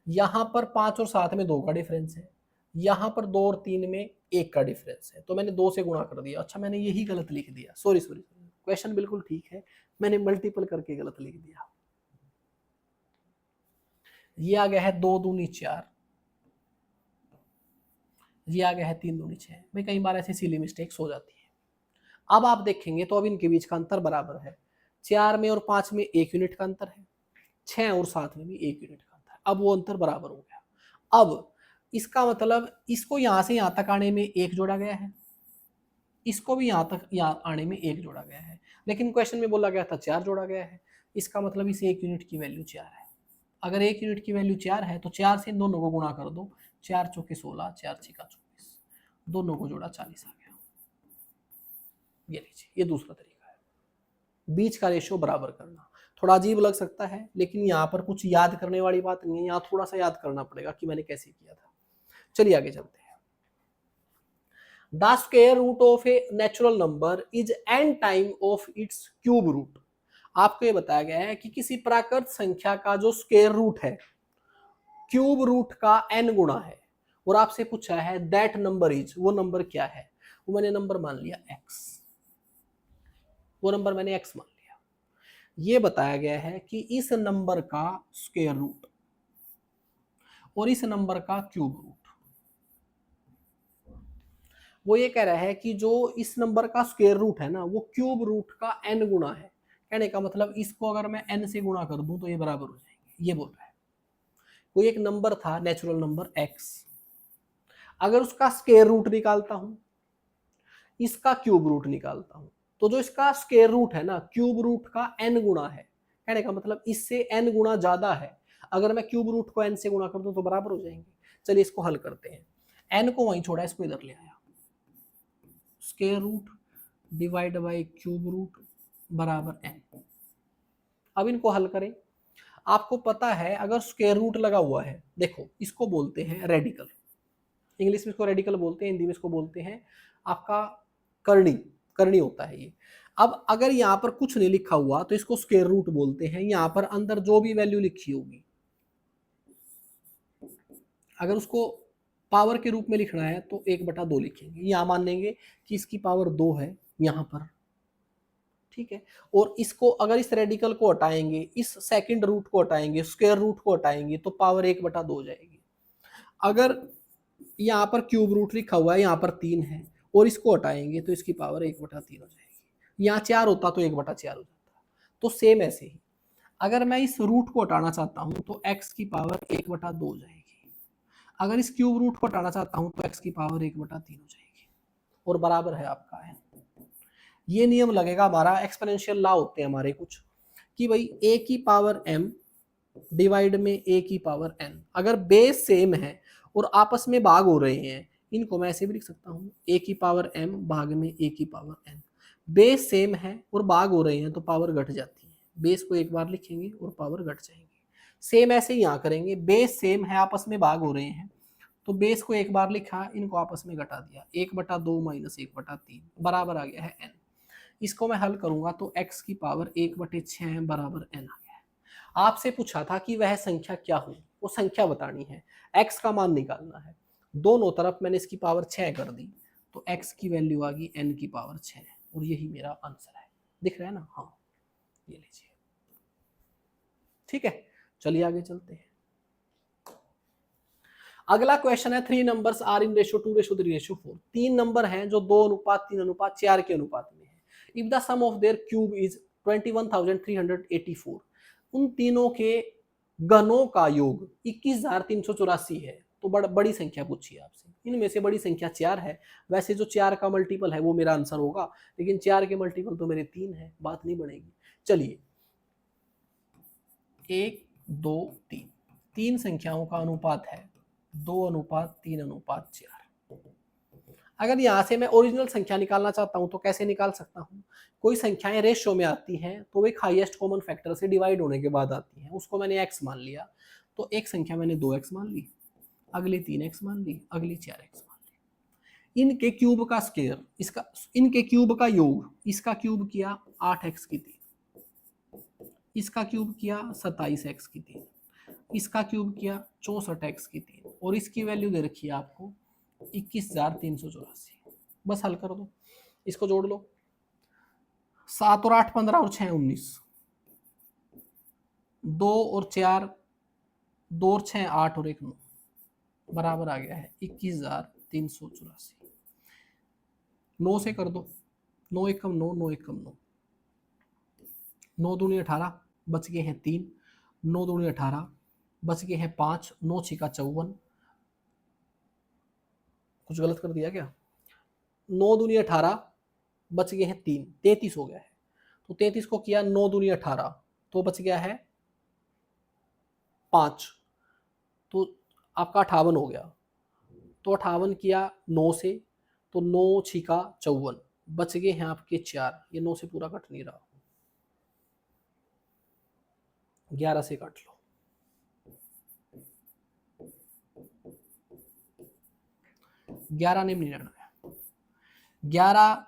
यहाँ पर 5 और 7 में 2 का डिफरेंस है, यहाँ पर 2 और 3 में 1 का डिफरेंस है, तो मैंने 2 से गुणा कर दिया। अच्छा मैंने यही गलत लिख दिया, सॉरी सॉरी, क्वेश्चन बिल्कुल ठीक है, मैंने मल्टीपल करके गलत लिख दिया। ये आ गया है 2 दूनी 4, ये आ गया है 3 दूनी 6। भाई कई बार ऐसी सिली मिस्टेक्स हो जाती है। अब आप देखेंगे तो अब इनके बीच का अंतर बराबर है। 4 में और 5 में 1 यूनिट का अंतर है, 6 और 7 में भी 1 यूनिट का अंतर है। अब वो अंतर बराबर हो गया। अब इसका मतलब इसको यहां से यहां तक आने में 1 जोड़ा गया है, इसको भी यहां तक यहाँ आने में 1 जोड़ा गया है, लेकिन क्वेश्चन में बोला गया था 4 जोड़ा गया है। इसका मतलब इस 1 यूनिट की वैल्यू 4 है। अगर 1 यूनिट की वैल्यू 4 है तो 4 से इन दोनों को गुणा कर दो, 4 चौके 16, 4 छक्का 24, दोनों को जोड़ा 40 आ गया। ये लीजिए, ये दूसरा तरीका है बीच का रेशियो बराबर करना। थोड़ा अजीब लग सकता है लेकिन यहाँ पर कुछ याद करने वाली बात नहीं है, यहाँ थोड़ा सा याद करना पड़ेगा कि मैंने कैसे किया था। चलिए आगे चलते हैं। The square root of a natural number is n time of its cube root. आपको ये बताया गया है कि किसी प्राकृत संख्या का जो स्क्वायर रूट है क्यूब रूट का n गुणा है, और आपसे पूछा है दैट नंबर इज, वो नंबर क्या है। वो मैंने नंबर मान लिया x, वो नंबर मैंने x मान लिया। ये बताया गया है कि इस नंबर का स्क्वायर रूट और इस नंबर का क्यूब रूट, वो ये कह रहा है कि जो इस नंबर का स्क्वायर रूट है ना वो क्यूब रूट का n गुणा है। कहने का मतलब इसको अगर मैं n से गुणा कर दूं तो ये बराबर हो जाएंगे, ये बोल रहा है। कोई एक नंबर था नेचुरल नंबर x, अगर उसका स्क्वायर रूट निकालता हूं, इसका क्यूब रूट निकालता हूं, तो जो इसका स्क्वायर रूट है ना क्यूब रूट का n गुणा है। कहने का मतलब इससे n गुणा ज्यादा है, अगर मैं क्यूब रूट को n से गुणा कर दूं तो बराबर हो जाएंगे। चलिए इसको हल करते हैं। n को वहीं छोड़ा, इसको इधर ले आया, square root divide by cube root बराबर n। अब इनको हल करें। आपको पता है अगर स्क्वायर रूट लगा हुआ है, देखो इसको बोलते हैं रेडिकल, इंग्लिश में इसको रेडिकल बोलते हैं, हिंदी में इसको बोलते हैं आपका करनी, करनी होता है ये। अब अगर यहाँ पर कुछ नहीं लिखा हुआ तो इसको स्क्वायर रूट बोलते हैं। यहाँ पर अंदर जो भी वैल्यू लिखी होगी, अगर उसको पावर के रूप में लिखना है तो 1/2 लिखेंगे। यहाँ मान लेंगे कि इसकी पावर 2 है यहाँ पर, ठीक है। और इसको अगर इस रेडिकल को हटाएंगे, इस सेकंड रूट को हटाएंगे, स्क्वायर रूट को हटाएंगे तो पावर 1/2 हो जाएगी। अगर यहाँ पर क्यूब रूट लिखा हुआ है, यहाँ पर 3 है, और इसको हटाएंगे तो इसकी पावर 1/3 हो जाएगी। यहाँ 4 होता तो 1/4 हो जाता। तो सेम ऐसे ही अगर मैं इस रूट को हटाना चाहता हूँ तो x की पावर 1/2 हो जाएगी। अगर इस क्यूब रूट को हटाना चाहता हूँ तो x की पावर 1/3 हो जाएगी, और बराबर है आपका n। ये नियम लगेगा हमारा, एक्सपोनेंशियल लॉ होते हैं हमारे कुछ, कि भाई a की पावर m डिवाइड में a की पावर n, अगर बेस सेम है और आपस में भाग हो रहे हैं, इनको मैं ऐसे भी लिख सकता हूँ a की पावर m भाग में a की पावर n। बेस सेम है और भाग हो रहे हैं तो पावर घट जाती है, बेस को एक बार लिखेंगे और पावर घट जाएंगे। सेम ऐसे ही यहाँ करेंगे, बेस सेम है आपस में भाग हो रहे हैं तो बेस को एक बार लिखा, इनको आपस में घटा दिया, 1/2 माइनस 1/3 बराबर आ गया है n। इसको मैं हल करूंगा तो x की पावर 1/6 बराबर n आ गया है। आपसे पूछा था कि वह संख्या क्या हो, वो संख्या बतानी है, x का मान निकालना है। दोनों तरफ मैंने इसकी पावर 6 कर दी तो x की वैल्यू आ गई n की पावर 6, और यही मेरा आंसर है। दिख रहा है ना, हाँ ये लीजिए, ठीक है। चलिए आगे चलते हैं। अगला क्वेश्चन है 3 numbers are in ratio 2:3:4। 3 number हैं जो 2:3:4 के अनुपात में है। If the sum of their cube is 21,384, उन तीनों के घनों का योग 21,384 है। तो बड़ी संख्या पूछी है आपसे, इनमें से बड़ी संख्या 4 है। वैसे जो 4 का मल्टीपल है वो मेरा आंसर होगा, लेकिन 4 के मल्टीपल तो मेरे 3 है, बात नहीं बनेगी। चलिए 1 2 3, 3 संख्याओं का अनुपात है 2:3:4। अगर यहां से मैं ओरिजिनल संख्या निकालना चाहता हूं तो कैसे निकाल सकता हूं। कोई संख्याएं रेशियो में आती हैं तो एक हाईएस्ट कॉमन फैक्टर से डिवाइड होने के बाद आती हैं, उसको मैंने x मान लिया, तो एक संख्या मैंने 2x मान ली, अगली 3x मान ली, अगली 4x मान ली। इनके क्यूब का स्क्वायर, इसका इनके क्यूब का योग, इसका क्यूब किया 8x की 3, इसका क्यूब किया 27x की 3, इसका क्यूब किया 64x की 3, और इसकी वैल्यू दे रखी है आपको 21,384। बस हल कर दो, इसको जोड़ लो। 7 और 8 15 और 6 19, 2 और 4, 2 और 6 8 और 1 9, बराबर आ गया है 21,384। 9 से कर दो, 9 एकम 9, 9 एकम 9, 9 दूनी 18, बच गए हैं 3, 9 दूनी 18, बच गए हैं 5, 9 छिका 54, कुछ गलत कर दिया क्या? 9 दूनी 18, बच गए हैं 3, 33 हो गया है। तो 33 को किया 9 दूनी 18, तो बच गया है 5, तो आपका 58 हो गया। तो 58 किया 9 से, तो 9 छिका 54, बच गए हैं आपके 4, ये 9 से पूरा कट नहीं रहा, 11 से काट लो। 11 ने 99, 11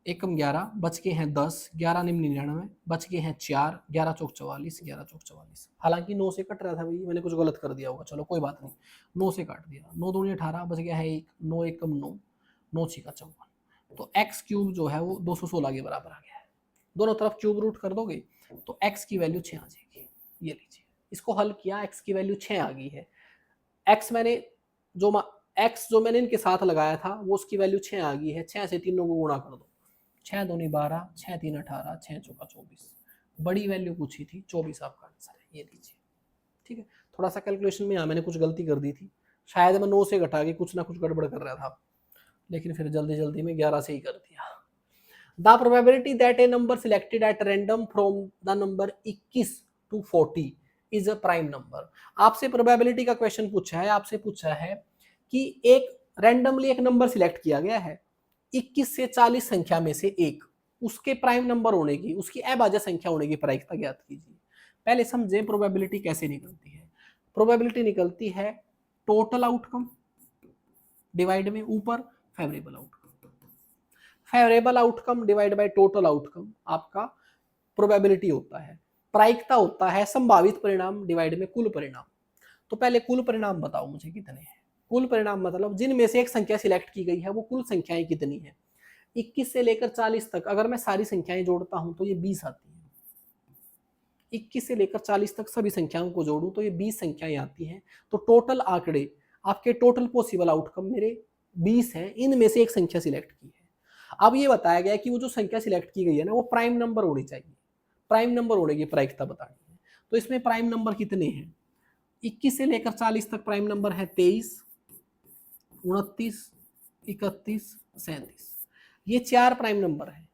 एकम 11, बच के हैं 10, 11 ने 99, बच के हैं 4, 11 चौक 44, 11 चौक 44। हालांकि 9 से कट रहा था भाई, मैंने कुछ गलत कर दिया होगा, चलो कोई बात नहीं, 9 से काट दिया। 9 दूनी 18, बच गया है 1, 9 एकम 9, 9 छिका 54। तो एक्स क्यूब जो है वो 216 के बराबर आ गया है। दोनों तरफ क्यूब रूट कर दोगे तो एक्स की वैल्यू 6 आ जाएगी। ये लीजिए, इसको हल किया, एक्स की वैल्यू 6 आ गई है। एक्स मैंने जो मैंने इनके साथ लगाया था वो उसकी वैल्यू 6 आ गई है। 6 से तीनों को गुणा कर दो, 6 दूनी 12, 6 3 18, 6 चौका 24, बड़ी वैल्यू पूछी थी 24 आपका आंसर है। ये लीजिए, ठीक है। थोड़ा सा कैलकुलेशन में यहाँ मैंने कुछ गलती कर दी थी, शायद मैं 9 से घटा के कुछ ना कुछ गड़बड़ कर रहा था, लेकिन फिर जल्दी जल्दी में 11 से ही कर दिया। The probability that A number selected at random from the number 21 to 40 is a prime number. आपसे प्रोबेबिलिटी का क्वेश्चन पूछा है, आपसे पूछा है कि एक रैंडमली एक नंबर सिलेक्ट किया गया है 21 से 40 संख्या में से एक, उसके प्राइम नंबर होने की, उसकी अभाज्य संख्या होने की प्रायिकता ज्ञात कीजिए। पहले समझें प्रोबेबिलिटी कैसे निकलती है। प्रोबेबिलिटी निकलती है टोटल आउटकम डिवाइड में ऊपर favourable outcome, favourable outcome divide by total outcome आपका प्रोबेबिलिटी होता है। प्रायिकता होता है संभावित परिणाम डिवाइड में कुल परिणाम। तो पहले कुल परिणाम बताओ मुझे कितने हैं। कुल परिणाम मतलब जिनमें से एक संख्या सिलेक्ट की गई है वो कुल संख्याएं कितनी है। 21 से लेकर 40 तक अगर मैं सारी संख्याएं जोड़ता हूं तो ये 20 आती है। 21 से लेकर 40 तक सभी संख्याओं को जोड़ूं तो ये 20 संख्याएं आती हैं। तो टोटल आंकड़े आपके टोटल पॉसिबल आउटकम मेरे 20 हैं, इनमें से एक संख्या सिलेक्ट की है। अब ये बताया गया कि वो जो संख्या सिलेक्ट की गई है ना वो प्राइम नंबर होनी चाहिए, प्राइम नंबर होने की प्रायिकता बतानी है। तो इसमें प्राइम नंबर कितने हैं। 21 से लेकर 40 तक प्राइम नंबर है 23, 29, 31, 37, ये 4 प्राइम नंबर है।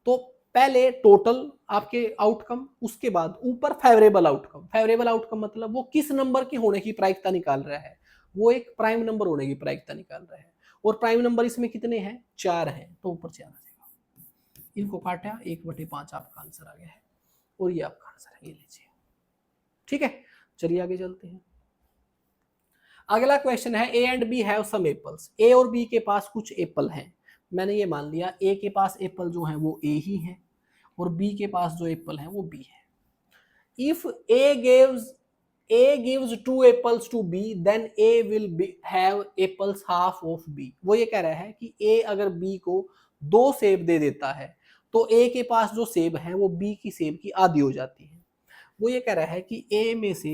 तो पहले टोटल आपके आउटकम, उसके बाद ऊपर फेवरेबल आउटकम। फेवरेबल आउटकम मतलब वो किस नंबर की होने की प्रायिकता निकाल रहा है, वो एक प्राइम नंबर होने की प्रायिकता निकाल रहा है। और प्राइम नंबर इसमें कितने हैं, 4 हैं, तो ऊपर 4 आ जाएगा। इनको काटा 1/5 आपका आंसर आ गया है, और ये आपका आंसर है, ये लीजिए। ठीक है, चलिए आगे चलते हैं। अगला क्वेश्चन है, A and B have some apples. A और बी के पास कुछ एप्पल हैं। मैंने ये मान लिया ए के पास एप्पल जो है वो ए ही है, और बी के पास जो एप्पल है वो बी है। If A gives 2 apples to B then A will have apples half of B. वो ये कह रहा है कि ए अगर बी को 2 सेब दे देता है तो ए के पास जो सेब है वो बी की सेब की आधी हो जाती है। वो ये कह रहा है कि ए में से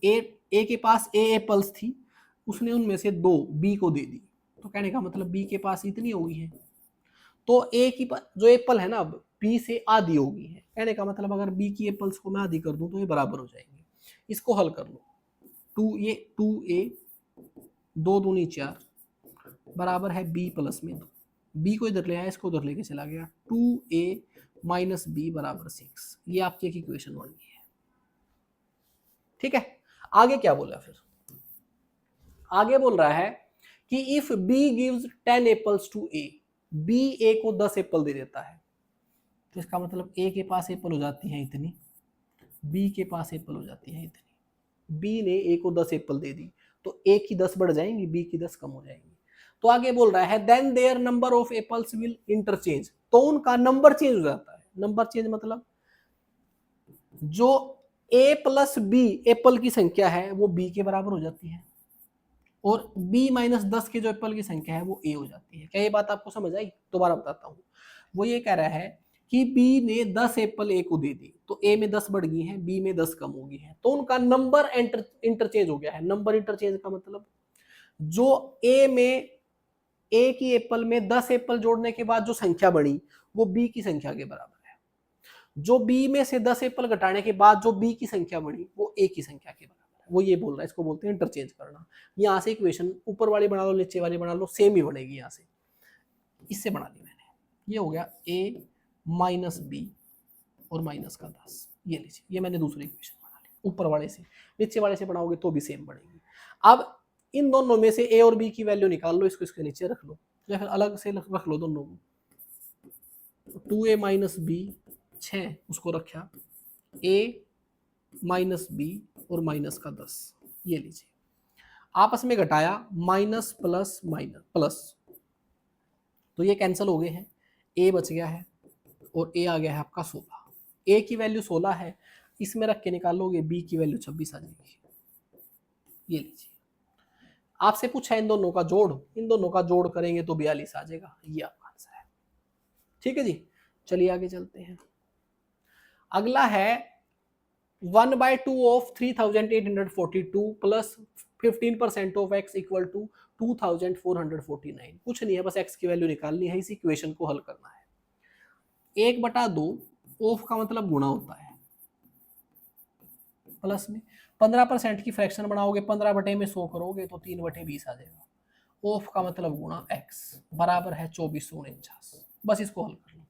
ए के पास ए एप्पल्स थी, उसने उनमें से 2 बी को दे दी। तो कहने का मतलब बी के पास इतनी होगी है, तो ए की जो एप्पल है ना अब बी से आधी होगी है। कहने का मतलब अगर बी की एप्पल्स को मैं आधी कर दूं तो ये बराबर हो जाएंगे। इसको हल कर लो, 2a 2 दूनी 4 बराबर है b प्लस में 2। बी को इधर ले आया, इसको उधर लेके चला गया, 2a माइनस बी बराबर 6। ये आपकी एक इक्वेशन बन गई है। ठीक है, आगे क्या बोला फिर, आगे बोल रहा है कि if B gives 10 apples to A, B A को 10 एप्पल दे देता है, तो इसका मतलब ए के पास एप्पल हो जाती है इतनी, बी के पास एप्पल हो जाती है इतनी। बी ने ए को 10 एप्पल दे दी तो ए की 10 बढ़ जाएंगी, बी की 10 कम हो जाएंगी। तो आगे बोल रहा है then their number of apples will interchange, तो उनका नंबर चेंज हो जाता है। नंबर चेंज मतलब जो a प्लस बी एप्पल की संख्या है वो b के बराबर हो जाती है, और b माइनस 10 के जो एप्पल की संख्या है वो a हो जाती है। क्या ये बात आपको समझ आई? दोबारा बताता हूँ। वो ये कह रहा है कि b ने 10 एप्पल a को दे दी, तो a में 10 बढ़ गई है, b में 10 कम हो गई है, तो उनका नंबर इंटरचेंज हो गया है। नंबर इंटरचेंज का मतलब जो a में a की एप्पल में 10 एप्पल जोड़ने के बाद जो संख्या बनी वो b की संख्या के बराबर है, जो b में से 10 एप्पल घटाने के बाद जो b की संख्या बनी वो a की संख्या के बराबर है। वो ये बोल रहा है, इसको बोलते हैं इंटरचेंज करना। यहाँ से इक्वेशन ऊपर वाली बना लो नीचे वाली बना लो, सेम ही बनेगी। यहाँ से इससे बना दी मैंने, ये हो गया a माइनस बी और माइनस का 10। ये लीजिए, ये मैंने दूसरी इक्वेशन बना ली। ऊपर वाले से नीचे वाले से बनाओगे तो भी सेम बनेगी। अब इन दोनों में से a और b की वैल्यू निकाल लो, इसको इसके नीचे रख लो या फिर अलग से रख लो दोनों को। 2a माइनस बी 6 उसको रखा, a माइनस बी और माइनस का 10। ये लीजिए, आपस में घटाया, माइनस प्लस माइनस प्लस, तो ये कैंसिल हो गए हैं, a बच गया है और a आ गया है आपका 16। a की वैल्यू 16 है, इसमें रख के निकालोगे b की वैल्यू 26 आ जाएगी। ये लीजिए, आपसे पूछा इन दोनों का जोड़, इन दोनों का जोड़ करेंगे तो 42 आ जाएगा। ये आपका आंसर है। ठीक है जी, चलिए आगे चलते हैं। अगला है 1/2 of 3842 plus 15% of x equal to 2449। कुछ नहीं है, बस x की वैल्यू निकालनी है, इस इक्वेशन को हल करना है। 1/2 ऑफ का मतलब गुणा होता है, प्लस में 15% की फ्रैक्शन बनाओगे, 15 बटे में 100 करोगे तो 3/20 आ जाएगा। ऑफ का मतलब गुणा x बराबर है 2449। बस इसको हल कर लो,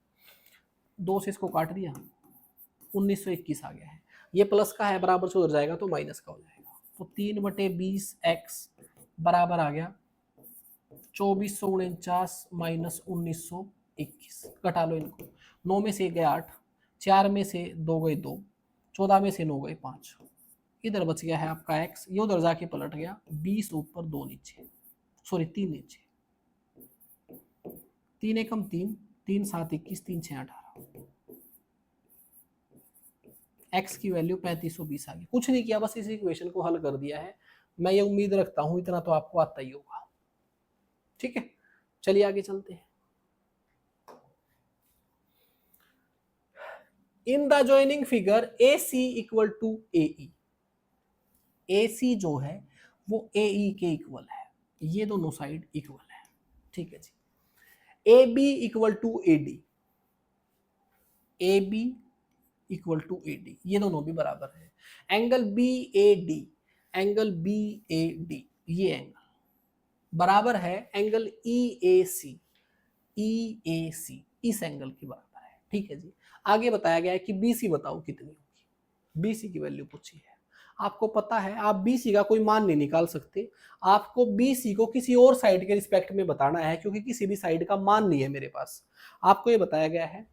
2 से इसको काट दिया, 1921 आ गया है। ये प्लस का है, बराबर से उधर जाएगा तो माइनस का हो जाएगा, तो 3/20 x बराबर आ गया 2449 माइनस 1921। घटा लो इनको, 9 में से 1 गया 8, 4 में से 2 गए 2, 14 में से 9 गए 5, इधर बच गया है आपका x, ये उधर जाके पलट गया, 20 ऊपर 2 नीचे, सॉरी 3 नीचे, 3 एकम 3, 3 7 21, 3 6 18, x की वैल्यू 3520 आ गई। कुछ नहीं किया, बस इस इक्वेशन को हल कर दिया है। मैं ये उम्मीद रखता हूं इतना तो आपको आता ही होगा। ठीक है, चलिए आगे चलते हैं। In the joining figure AC equal to AE, AC जो है वो AE के इक्वल है, ये दोनों साइड इक्वल है। ठीक है जी। AB equal to AD, AB equal to AD, ये दोनों भी बराबर है। एंगल BAD, एंगल BAD, ये एंगल बराबर है एंगल EAC, EAC इस एंगल के बराबर है। ठीक है जी। आगे बताया गया है कि BC बताओ कितनी होगी, BC की वैल्यू पूछी है। आपको पता है आप BC का कोई मान नहीं निकाल सकते, आपको BC को किसी और साइड के रिस्पेक्ट में बताना है, क्योंकि किसी भी साइड का मान नहीं है मेरे पास। आपको ये बताया गया है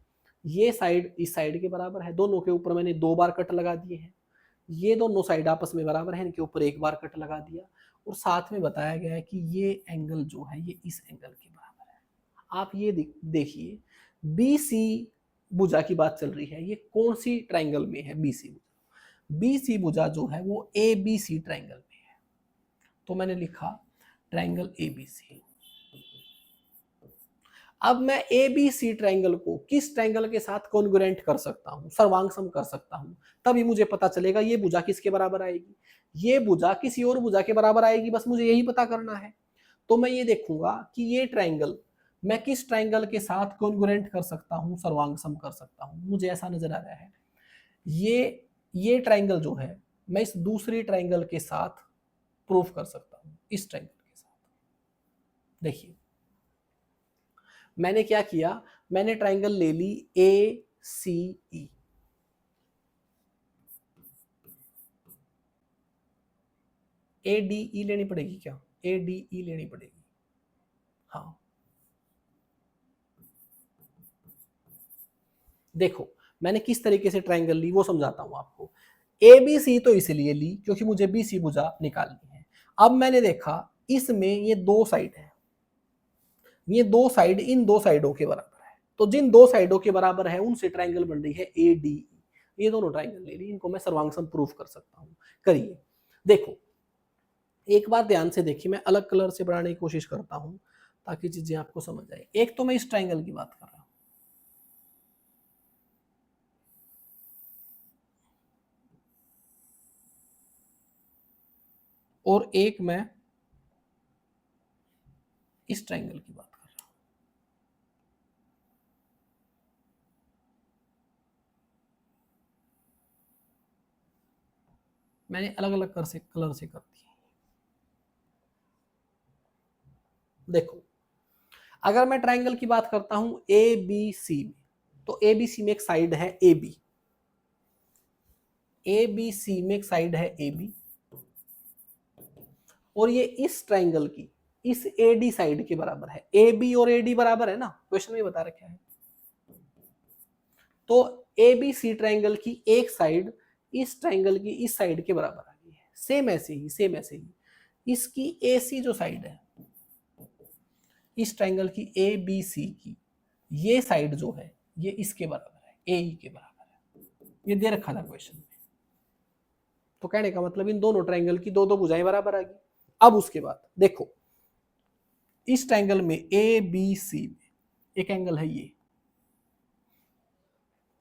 ये साइड इस साइड के बराबर है, दोनों के ऊपर मैंने 2 बार कट लगा दिए हैं, ये दोनों साइड आपस में बराबर है, इनके ऊपर 1 बार कट लगा दिया, और साथ में बताया गया है कि ये एंगल जो है ये इस एंगल के बराबर है। आप ये देखिए, BC भुजा की बात चल रही है, ये कौन सी ट्राइंगल में है? BC भुजा, BC भुजा जो है वो ABC ट्राइंगल में है, तो मैंने लिखा ट्राइंगल ABC। अब मैं ABC ट्राइंगल को किस ट्राइंगल के साथ कॉन्ग्रुएंट कर सकता हूं, सर्वांग सम कर सकता हूं, तभी मुझे पता चलेगा ये भुजा किसके बराबर आएगी। ये भुजा किसी और भुजा के बराबर आएगी, बस मुझे यही पता करना है। तो मैं ये देखूंगा कि ये ट्राइंगल मैं किस ट्राइंगल के साथ कॉन्ग्रुएंट कर सकता हूं, सर्वांग सम कर सकता हूं। मुझे ऐसा नजर आ रहा है ये ट्राइंगल जो है मैं इस दूसरी ट्राइंगल के साथ प्रूफ कर सकता हूं, इस ट्राइंगल के साथ। देखिए मैंने क्या किया, मैंने ट्राइंगल ले ली ACE, ADE लेनी पड़ेगी क्या? ADE लेनी पड़ेगी, हाँ। देखो मैंने किस तरीके से ट्राइंगल ली वो समझाता हूं आपको। ABC तो इसलिए ली क्योंकि मुझे BC भुजा निकालनी है। अब मैंने देखा इसमें ये 2 साइड है, ये दो साइड इन दो साइडों के बराबर है, तो जिन दो साइडों के बराबर है उनसे ट्राइंगल बन रही है ADE। ये दोनों ट्राइंगल ले ली, इनको मैं सर्वांगसम प्रूफ कर सकता हूँ। करिए, देखो एक बार ध्यान से देखिए, मैं अलग कलर से बनाने की कोशिश करता हूँ ताकि चीजें आपको समझ आए। एक तो मैं इस ट्राइंगल की बात कर रहा हूँ, और एक मैं इस ट्राइंगल की बात कर रहा हूं। मैंने अलग अलग कलर से कर दिया। देखो, अगर मैं ट्राइंगल की बात करता हूं ABC में, तो ABC में एक साइड है AB, ABC में एक साइड है AB, और ये इस ट्राइंगल की इस AD साइड के बराबर है। AB और AD बराबर है ना, क्वेश्चन में बता रखा है। तो ABC ट्राइंगल की एक साइड इस ट्राइंगल की इस साइड के बराबर आ गई है। सेम ऐसे ही इसकी AC जो साइड है, इस ट्राइंगल की ABC की ये साइड जो है ये इसके बराबर है, AE के बराबर है। ये दे रखा था क्वेश्चन में। तो कहने का मतलब इन दोनों ट्राइंगल की दो दो भुजाएं बराबर आ गई। अब उसके बाद देखो, इस ट्राइंगल में ABC में एक एंगल है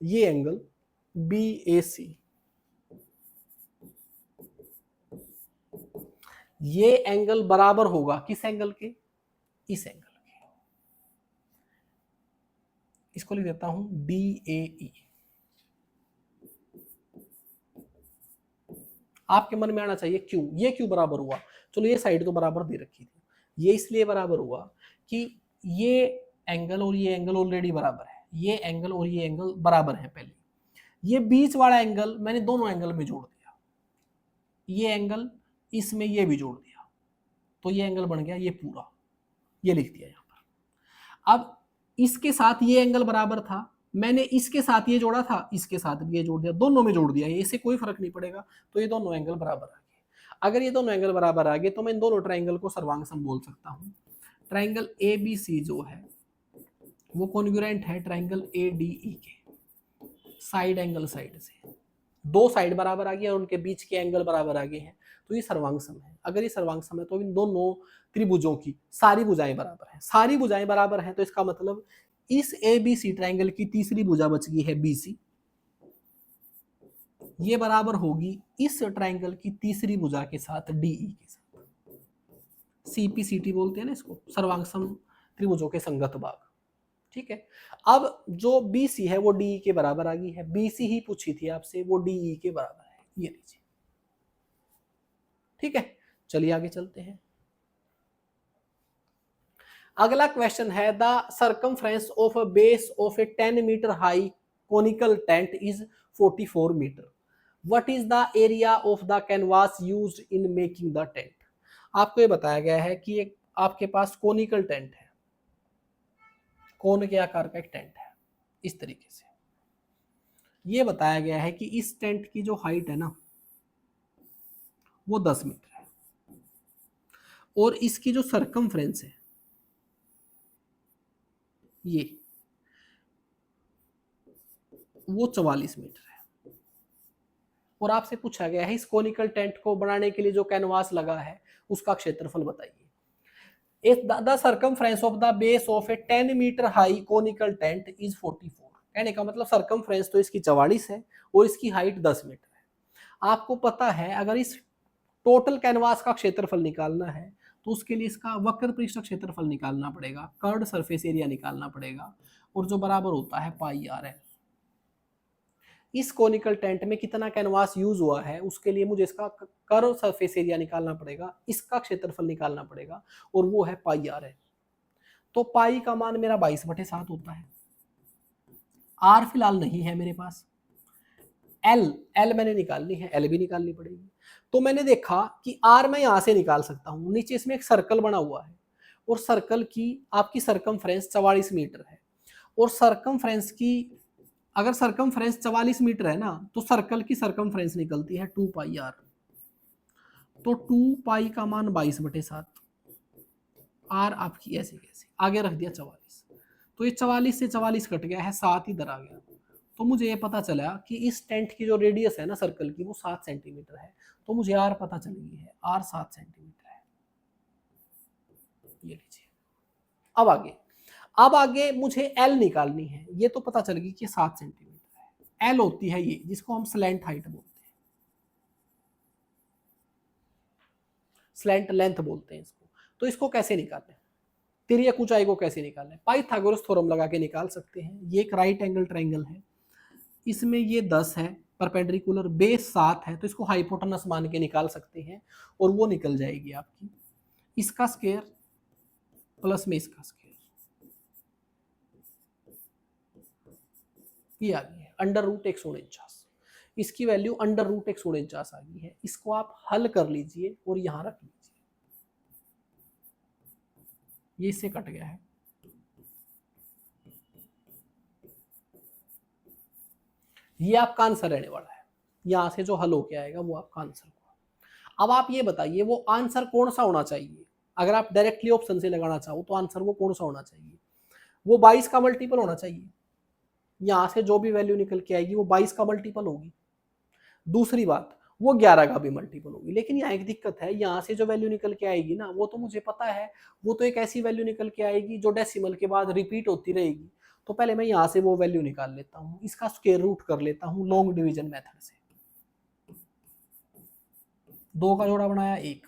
ये एंगल BAC, ये एंगल बराबर होगा किस एंगल के, इस एंगल के। इसको लिख देता हूं DAE। आपके मन में आना चाहिए क्यों, ये क्यों बराबर हुआ। चलो ये साइड तो बराबर दे रखी थी, ये इसलिए बराबर हुआ कि ये एंगल और ये एंगल ऑलरेडी बराबर है, ये एंगल और ये एंगल बराबर है। पहले ये बीच वाला एंगल मैंने दोनों एंगल में जोड़ दिया, ये एंगल इसमें ये भी जोड़ दिया, तो ये एंगल बन गया ये पूरा, ये लिख दिया यहां पर। अब इसके साथ ये एंगल बराबर था, मैंने इसके साथ ये जोड़ा था, इसके साथ भी ये जोड़ दिया, दोनों में जोड़ दिया, इससे कोई फर्क नहीं पड़ेगा। तो ये दोनों एंगल बराबर आ गए। अगर ये दोनों एंगल बराबर आ गए तो मैं इन दोनों ट्राइंगल को सर्वांगसम बोल सकता हूं। ट्राइंगल ABC जो है वो कॉन्ग्रुएंट है ट्राइंगल ADE के, साइड एंगल साइड से दो साइड बराबर आ गई और उनके बीच के एंगल बराबर आ गए हैं, तो ये सर्वांगसम है। अगर ये सर्वांगसम है तो इन दोनों त्रिभुजों की सारी भुजाएं बराबर हैं, सारी भुजाएं बराबर हैं, तो इसका मतलब इस ABC ट्राइंगल की तीसरी भुजा बच गई है BC, ये बराबर होगी इस ट्राइंगल की तीसरी भुजा के साथ DE के साथ। CPCT बोलते हैं ना इसको, सर्वांगसम त्रिभुजों के संगत भाग। ठीक है, अब जो BC है वो DE के बराबर आ गई है, BC ही पूछी थी आपसे, वो DE के बराबर है, ये लीजिए। ठीक है, चलिए आगे चलते हैं। अगला क्वेश्चन है, the circumference of a base of a 10 metre high conical tent is 44 metre. What is the area of the canvas used in making the tent. आपको ये बताया गया है कि एक आपके पास कोनिकल टेंट है, कोन के आकार का एक टेंट है इस तरीके से। ये बताया गया है कि इस टेंट की जो हाइट है ना वो 10 मीटर है, और इसकी जो सर्कमफ्रेंस है ये वो 44 मीटर है। और आपसे पूछा गया है इस कोनिकल टेंट को बनाने के लिए जो कैनवास लगा है उसका क्षेत्रफल बताइए। The circumference of the base of a 10 metre high conical tent is 44। कहने का मतलब सर्कमफ्रेंस तो इसकी 44 है और इसकी हाइट 10 मीटर है। आपको पता है अगर इस टोटल कैनवास का क्षेत्रफल निकालना है तो उसके लिए इसका वक्र पृष्ठ क्षेत्रफल निकालना पड़ेगा, कर्व्ड सरफेस एरिया निकालना पड़ेगा, और जो बराबर होता है पाई आर एल। इस कोनिकल टेंट में कितना कैनवास यूज हुआ है उसके लिए मुझे इसका कर्व सरफेस एरिया निकालना पड़ेगा, इसका क्षेत्रफल निकालना पड़ेगा, और वो है पाई आर एल। तो पाई का मान मेरा 22/7 होता है, आर फिलहाल नहीं है मेरे पास, एल मैंने निकालनी है, एल भी निकालनी पड़ेगी। तो मैंने देखा कि आर मैं यहां से निकाल सकता हूं, नीचे इसमें एक सर्कल बना हुआ है और सर्कल की आपकी सर्कमफ्रेंस 44 मीटर है, और सर्कमफ्रेंस की अगर सर्कमफ्रेंस 44 मीटर है ना तो सर्कल की सर्कमफ्रेंस निकलती है 2 पाई आर। तो 2 पाई का मान 22/7, आर आपकी ऐसे कैसे आगे रख दिया 44, तो ये 44 से 44 कट गया है, 7 इधर आ गया। तो मुझे ये पता चला कि इस टेंट की जो रेडियस है ना सर्कल की वो 7 सेंटीमीटर है। तो मुझे आर पता चल गई है, आर 7 सेंटीमीटर है। ये लीजिए। अब आगे मुझे एल निकालनी है। ये तो पता चल गई कि 7 सेंटीमीटर है। एल होती है ये जिसको हम स्लैंट हाइट बोलते हैं, स्लैंट लेंथ बोलते हैं इसको। तो इसको कैसे निकालें, तिर्यक ऊंचाई को कैसे निकालें? पाइथागोरस थ्योरम लगा के निकाल सकते हैं। ये एक राइट एंगल ट्रायंगल है, इसमें ये 10 है परपेंडिकुलर, बेस 7 है, तो इसको हाइपोटेनस मान के निकाल सकते हैं और वो निकल जाएगी आपकी इसका स्क्वायर प्लस में इसका स्क्वायर, ये आ गई है अंडर रूट 149। इसकी वैल्यू अंडर रूट 149 आ गई है। इसको आप हल कर लीजिए और यहां रख लीजिए, ये इससे कट गया है। ये आपका आंसर रहने वाला है, यहां से जो हल होके आएगा वो आपका आंसर होगा। अब आप ये बताइए वो आंसर कौन सा होना चाहिए? अगर आप डायरेक्टली ऑप्शन से लगाना चाहो तो आंसर वो कौन सा होना चाहिए? वो 22 का मल्टीपल होना चाहिए। यहां से जो भी वैल्यू निकल के आएगी वो 22 का मल्टीपल होगी। दूसरी बात, वो 11 का भी मल्टीपल होगी। लेकिन यहाँ एक दिक्कत है, यहाँ से जो वैल्यू निकल के आएगी ना वो तो मुझे पता है, वो तो एक ऐसी वैल्यू निकल के आएगी जो डेसिमल के बाद रिपीट होती रहेगी। तो पहले मैं यहाँ से वो वैल्यू निकाल लेता हूँ, इसका स्क्वायर रूट कर लेता हूँ लॉन्ग डिवीजन मेथड से। 2 का जोड़ा बनाया 1,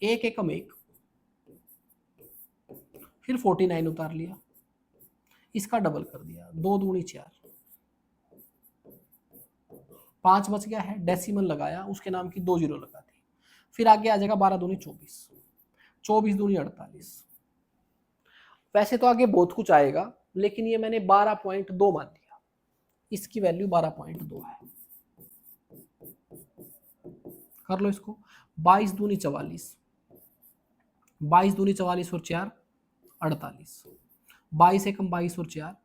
1 एकम 1, फिर 49 उतार लिया, इसका डबल कर दिया, 2 दूनी 4, 5 बच गया है, डेसिमल लगाया, उसके नाम की 2 जीरो लगा दी, फिर आगे आ जाएगा 12 दूनी 24, 24 दूनी 48। वैसे तो आगे बहुत कुछ आएगा, लेकिन ये मैंने 12.2 मान लिया, इसकी वैल्यू 12.2 है। कर लो इसको, 22 दूनी 44, 22 दूनी 44 और 4 48, 22 एकम 22 और 4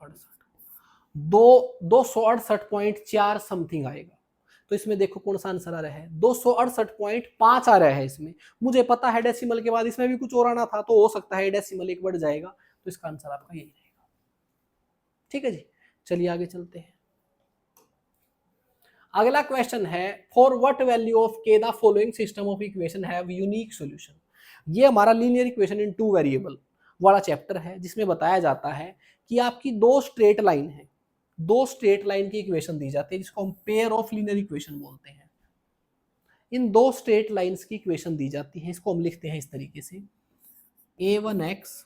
68, 268.4 समथिंग आएगा। तो इसमें देखो कौन सा आंसर आ रहा है, 268.5 आ रहा है इसमें। मुझे पता है डेसिमल के बाद इसमें भी कुछ और आना था, तो हो सकता है डेसिमल एक बढ़ जाएगा, तो इसका आंसर आपका यही रहेगा। ठीक है जी, चलिए आगे चलते हैं। अगला क्वेश्चन है, फॉर व्हाट वैल्यू ऑफ के the following system of equation have unique solution. ये हमारा लीनियर इक्वेशन इन 2 वेरिएबल वाला चैप्टर है, जिसमें बताया जाता है कि आपकी 2 स्ट्रेट लाइन है, 2 स्ट्रेट लाइन की इक्वेशन दी जाती है जिसको हम पेयर ऑफ लीनियर इक्वेशन बोलते हैं। इन 2 स्ट्रेट लाइंस की इक्वेशन दी जाती है, इसको हम लिखते हैं इस तरीके से, a1x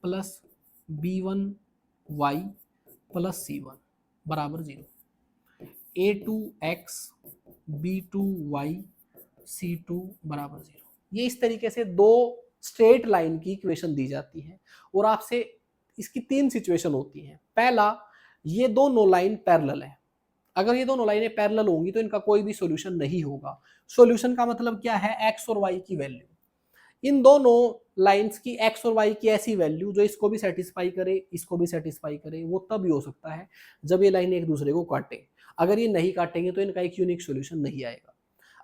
plus b1y plus c1 बराबर 0, a2x b2y c2 बराबर 0। ये इस तरीके से 2 स्ट्रेट लाइन की इक्वेशन दी जाती है और आपसे इसकी 3 सिचुएशन होती हैं। पहला, ये दोनों लाइन पैरेलल है। अगर ये दोनों लाइनें पैरेलल होंगी तो इनका कोई भी सॉल्यूशन नहीं होगा। सॉल्यूशन का मतलब क्या है, एक्स और वाई की वैल्यू, इन दोनों लाइंस की एक्स और वाई की ऐसी वैल्यू जो इसको भी सेटिस्फाई करे इसको भी सेटिस्फाई करे, वो तब ही हो सकता है जब ये लाइनें एक दूसरे को काटे। अगर ये नहीं काटेंगे तो इनका एक यूनिक सॉल्यूशन नहीं आएगा।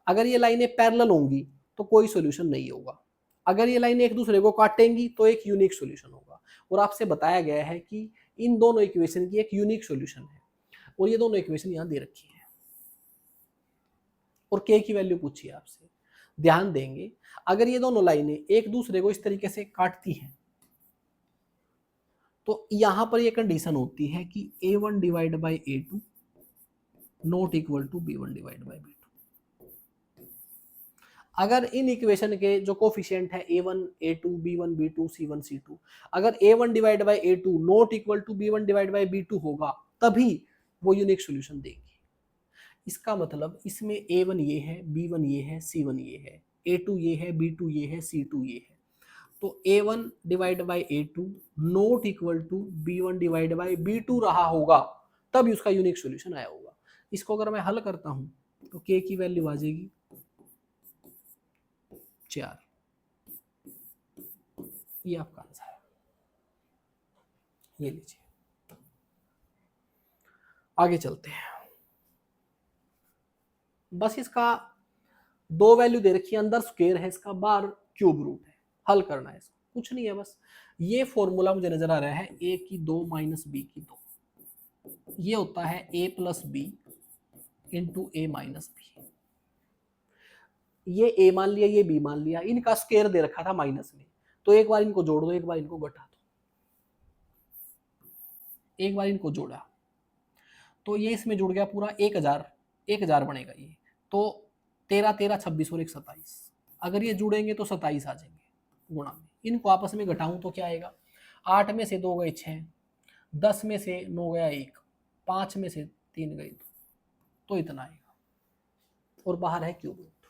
अगर ये लाइनें पैरेलल होंगी तो कोई सॉल्यूशन नहीं होगा। अगर ये लाइनें एक दूसरे को काटेंगी तो एक यूनिक सॉल्यूशन होगा। और आपसे बताया गया है कि इन दोनों इक्वेशन की एक यूनिक सॉल्यूशन है, और ये दोनों इक्वेशन यहां दे रखी है, और के की वैल्यू पूछी है आपसे। ध्यान देंगे, अगर ये दोनों लाइनें एक दूसरे को इस तरीके से काटती हैं तो यहां पर ये कंडीशन होती है कि a1 divide by a2 not equal to b1 divide by b2। अगर इन इक्वेशन के जो कोफिशिएंट है a1 a2 b1 b2 c1 c2, अगर a1 divide by a2 not equal to b1 divide by b2 होगा, तभी वो unique solution देंगे। इसका मतलब इसमें a1 ये है, b1 ये है, c1 ये है, a2 ये है, b2 ये है, c2 ये है। तो a1 divide by a2 not equal to b1 divide by b2 रहा होगा, तभी उसका यूनिक सॉल्यूशन आया होगा। इसको अगर मैं हल करता हूं तो k की वैल्यू आ जाएगी 4। ये आपका आंसर है, ये लीजिए। आगे चलते हैं। बस इसका 2 वैल्यू दे रखी है, अंदर स्क्वायर है इसका, बाहर क्यूब रूट है। हल करना है इसको, कुछ नहीं है, बस ये फॉर्मूला मुझे नजर आ रहा है, a की 2 माइनस बी की 2, ये होता है a plus B into A minus B. ये a मान लिया, ये b मान लिया, इनका स्क्वायर दे रखा था माइनस में, तो एक बार इनको जोड़ दो, एक बार इनको घटा दो, एक बार इनको जोड़ा तो ये इसमें जुड़ गया पूरा 1000 बनेगा ये, तो 13 13 26 और 1 27, अगर ये जुड़ेंगे तो 27 आ जाएंगे गुणा में। इनको आपस में घटाऊं तो क्या आएगा, 8 में से 2 गए 6, 10 में से 9 गया 1, 5 में से 3 गई 2, तो इतना आएगा, और बाहर है क्यूब रूट।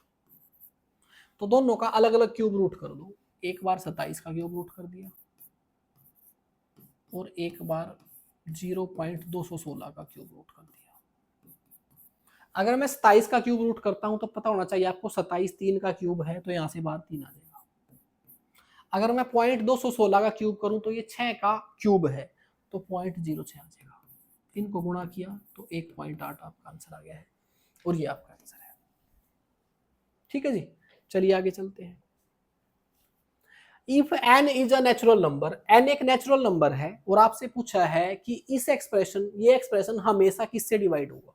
तो दोनों का अलग अलग क्यूब रूट कर दो, एक बार 27 का क्यूब रूट कर दिया और एक बार 0.216 का क्यूब रूट कर दिया। अगर मैं 27 का क्यूब रूट करता हूं तो पता होना चाहिए आपको 27 3 का क्यूब है, तो यहां से बाहर 3 आ जाएगा। अगर मैं 0.216 का क्यूब करूं तो ये 6 का क्यूब है, तो 0.06 आ जाएगा। इनको गुणा किया तो 1.8 आपका आंसर आ गया है, और ये आपका आंसर है। ठीक है जी, चलिए आगे चलते हैं। If n is a natural number, n एक नेचुरल नंबर है और आपसे पूछा है कि इस एक्सप्रेशन, ये एक्सप्रेशन हमेशा किससे डिवाइड होगा।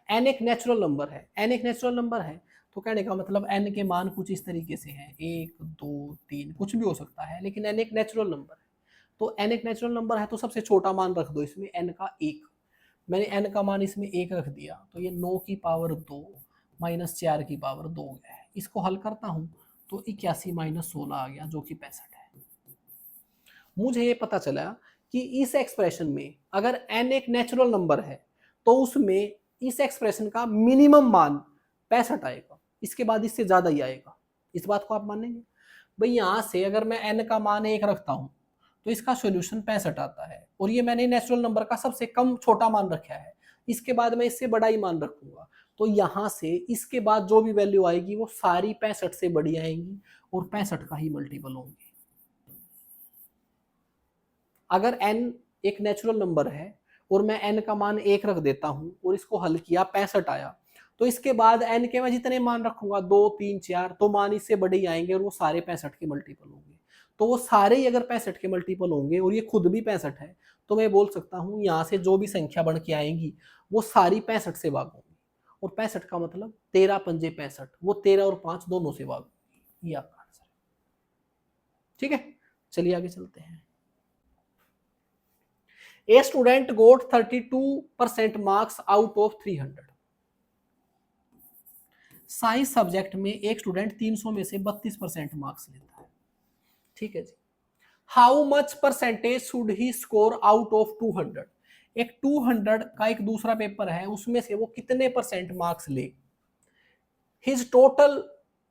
n एक नेचुरल नंबर है, n एक नेचुरल नंबर है, तो कहने का मतलब n के मान कुछ इस तरीके से हैं, 1 2 3 कुछ भी हो सकता है, लेकिन n एक नेचुरल नंबर है। तो n एक नेचुरल नंबर है तो सबसे छोटा मान रख दो इसमें, n का 1। मैंने n का मान इसमें 1 रख दिया, तो ये 9 की पावर 2 माइनस 4 की पावर 2 हो गया है। इसको हल करता हूं तो 81 माइनस 16 आ गया, जो कि 65 है। मुझे ये पता चला कि इस एक्सप्रेशन में अगर n एक नेचुरल नंबर है तो उसमें इस एक्सप्रेशन का मिनिमम मान 65 आएगा, इसके बाद इससे ज्यादा ही आएगा। इस बात को आप मानेंगे भाई। यहां से अगर मैं n का मान 1 रखता हूं तो इसका सॉल्यूशन 65 आता है, और ये मैंने नेचुरल नंबर का सबसे कम छोटा मान रखा है, इसके बाद मैं इससे बड़ा ही मान रखूंगा, तो यहां से इसके बाद जो भी वैल्यू आएगी वो सारी 65 से बड़ी आएंगी और 65 का ही मल्टीपल होंगे। अगर n एक नेचुरल नंबर है और मैं n का मान 1 रख देता हूं और इसको हल किया 65 आया, तो इसके बाद n के मैं जितने मान रखूंगा 2 3 4, तो मान इससे बड़े ही आएंगे और वो सारे 65 के मल्टीपल होंगे। तो वो सारे ही अगर 65 के मल्टीपल होंगे और ये खुद भी 65 है, तो मैं बोल सकता हूं यहां से जो भी संख्या बन के आएंगी वो सारी 65 से भाग होंगी, और 65 का मतलब 13 पंजे 65, वो 13 और 5 दोनों से भाग होंगी। ये आपका आंसर है। ठीक है, चलिए आगे चलते हैं। A student got 32% marks out of 300। Science subject में एक स्टूडेंट 300 में से 32% मार्क्स लेता है। ठीक है जी। How much percentage should he score out of 200। एक 200 का एक दूसरा पेपर है, उसमें से वो कितने परसेंट मार्क्स ले। हिज टोटल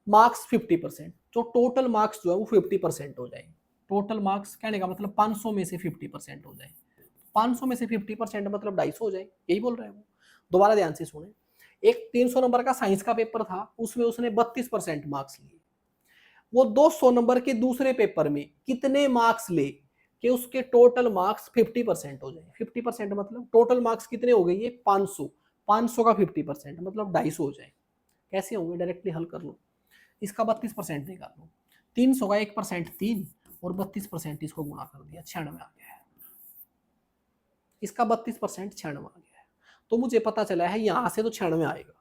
मार्क्स 50%, जो टोटल मार्क्स जो है वो 50% हो जाए। टोटल मार्क्स कहने का मतलब 500 में से 50% हो जाए। 500 में से 50% मतलब 250 हो जाए, यही बोल रहे हैं वो। दोबारा ध्यान से सुने, एक 300 नंबर का साइंस का पेपर था, उसमें उसने 32% मार्क्स लिए। वो 200 नंबर के दूसरे पेपर में कितने मार्क्स ले कि उसके टोटल मार्क्स 50% हो जाए। 50% मतलब टोटल मार्क्स कितने हो गए, ये 500, 500 का 50% मतलब 250 हो जाए। कैसे होंगे, डायरेक्टली हल कर लो। इसका 32% निकाल लो, 300 का 1% 3 और 32% इसको गुणा कर दिया, 96 आ गया है। इसका 32% 96 आ गया है। तो मुझे पता चला है यहां से तो 96 आएगा,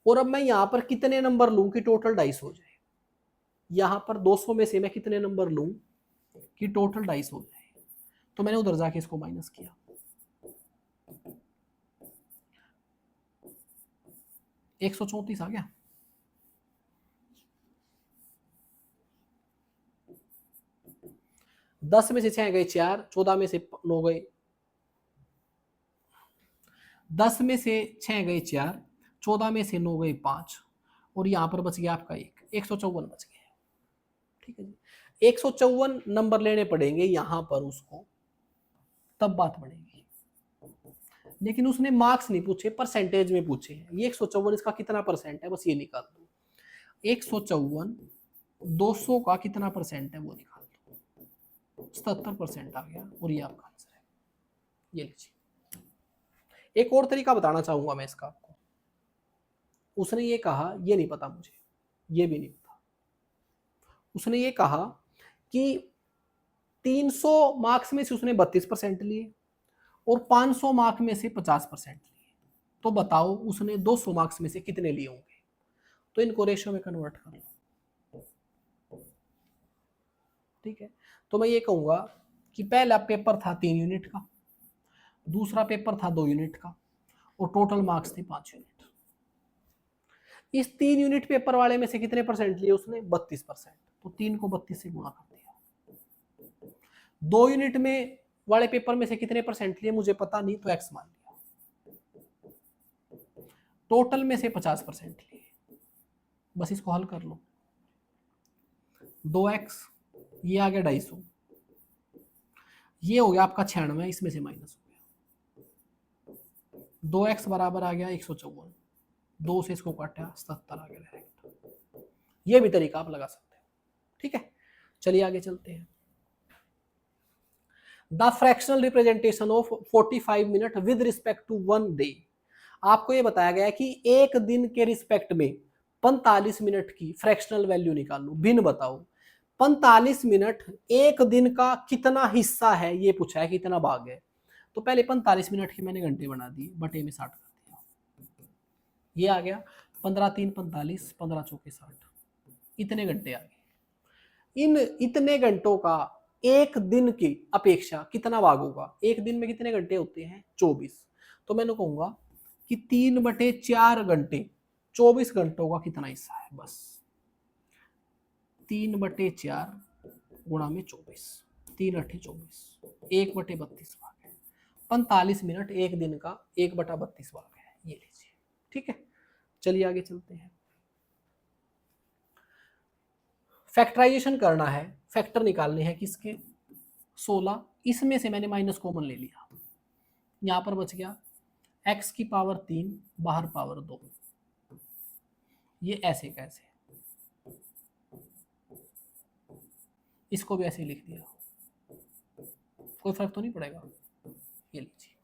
और अब मैं यहां पर कितने नंबर लूं कि टोटल 250 हो जाए। यहां पर 200 में से मैं कितने नंबर लूं कि टोटल 250 हो जाए। तो मैंने उधर जाके इसको माइनस किया, 134 आ गया। दस में से 6 गए 4, 14 में से 9 गए, 10 में से 6 गए 4, 14 में से 9 गए 5, और यहां पर बच गया आपका 154 बच गया। ठीक है जी, 154 नंबर लेने पड़ेंगे यहां पर उसको, तब बात बढ़ेगी। लेकिन उसने मार्क्स नहीं पूछे, परसेंटेज में पूछे हैं। ये 154 इसका कितना परसेंट है, बस ये निकाल दो। 154 200 का कितना परसेंट है वो निकाल दो, 77% आ गया, और ये आपका आंसर है। ये लीजिए। एक और तरीका बताना चाहूंगा मैं इसका आपको। उसने ये कहा, ये नहीं पता मुझे, ये भी नहीं पता। उसने ये कहा कि 300 मार्क्स में से उसने 32% लिए और 500 मार्क्स में से 50% लिए, तो बताओ उसने 200 मार्क्स में से कितने लिए होंगे। तो इनको रेशियो में कन्वर्ट कर लो, ठीक है। तो मैं ये कहूंगा कि पहला पेपर था 3 यूनिट का, दूसरा पेपर था 2 यूनिट का, और टोटल मार्क्स थे 5 यूनिट। इस 3 यूनिट पेपर वाले में से कितने परसेंट लिए उसने? 32%। तो 3 को 32 से गुणा कर दिया। 2 यूनिट में वाले पेपर में से कितने परसेंट लिए मुझे पता नहीं, तो x मान लिया। टोटल में से 50% लिए, बस इसको हल कर लो। 2x, ये आ गया 250, ये हो गया आपका 96, इसमें से माइनस हो गया। 2x बराबर आ गया 154, 2 से इसको काटा 77 आ गया डायरेक्ट। ये भी तरीका आप लगा सकते हो, ठीक है। चलिए आगे चलते हैं। The fractional representation of 45 minute with respect to 1 day. आपको ये बताया गया है कि एक दिन के रिस्पेक्ट में 45 मिनट की फ्रैक्शनल वैल्यू निकालो, भिन्न बताओ। 45 मिनट एक दिन का कितना हिस्सा है ये पूछा है, कितना भाग है। तो पहले 45 मिनट के मैंने घंटे बना दिए, बटे में 60 कर दिया, ये आ गया 15 3 45, 15 चौके 60, इतने घंटे आ गए। इन इतने घंटों का एक दिन की अपेक्षा कितना भाग होगा? एक दिन में कितने घंटे होते हैं? 24। तो मैंने कहूंगा कि 3/4 घंटे 24 घंटों का कितना हिस्सा है? बस 3/4 गुणा में 24, 3×8 = 24, 1/32 भाग है। 45 मिनट एक दिन का 1/32 भाग है, ये लीजिए, ठीक है। चलिए आगे चलते हैं। फैक्टराइजेशन करना है, फैक्टर निकालने हैं किसके? 16, इसमें से मैंने माइनस कॉमन ले लिया, यहां पर बच गया x की पावर 3 बाहर पावर 2, ये ऐसे कैसे, इसको भी ऐसे लिख दिया, कोई फर्क तो नहीं पड़ेगा। ये लीजिए,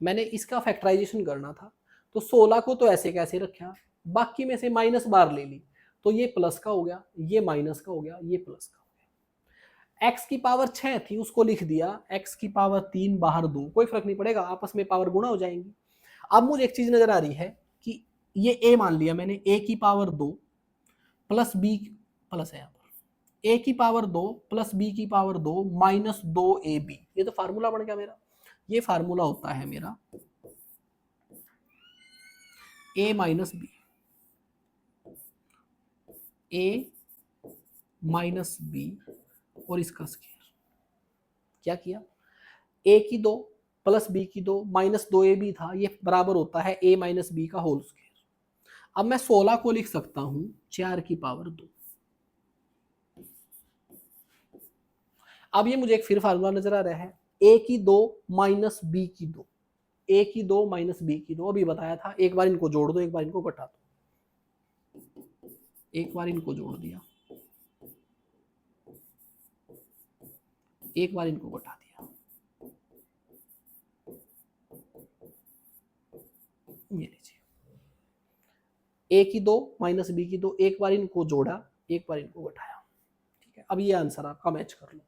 मैंने इसका फैक्टराइजेशन करना था, तो 16 को तो ऐसे कैसे रखा, बाकी में से माइनस बार ले ली, तो ये प्लस का हो गया, ये माइनस का हो गया, ये प्लस का हो गया। x की पावर 6 थी, उसको लिख दिया x की पावर 3 बाहर 2, कोई फर्क नहीं पड़ेगा, आपस में पावर गुणा हो जाएंगी। अब मुझे एक चीज नजर आ रही है कि ये a मान लिया मैंने, a की पावर 2 प्लस b प्लस है, यहाँ पर a की पावर 2 प्लस b की पावर 2 माइनस 2ab, ये तो फार्मूला बन गया मेरा। ये फार्मूला होता है मेरा a minus B, a minus B और इसका स्क्वायर। क्या किया? a की 2 प्लस b की 2 माइनस 2ab था, ये बराबर होता है a माइनस बी का होल स्क्वायर। अब मैं 16 को लिख सकता हूं 4 की पावर 2। अब ये मुझे एक फिर फार्मूला नजर आ रहा है, a की 2 माइनस b की 2, a की 2 माइनस b की 2, अभी बताया था, एक बार इनको जोड़ दो, एक बार इनको घटा दो, एक बार इनको जोड़ दिया, एक बार इनको घटा दिया, ये लीजिए, a की 2 माइनस b की 2, एक बार इनको जोड़ा, एक बार इनको घटाया, ठीक है। अब ये आंसर आपका मैच कर लो।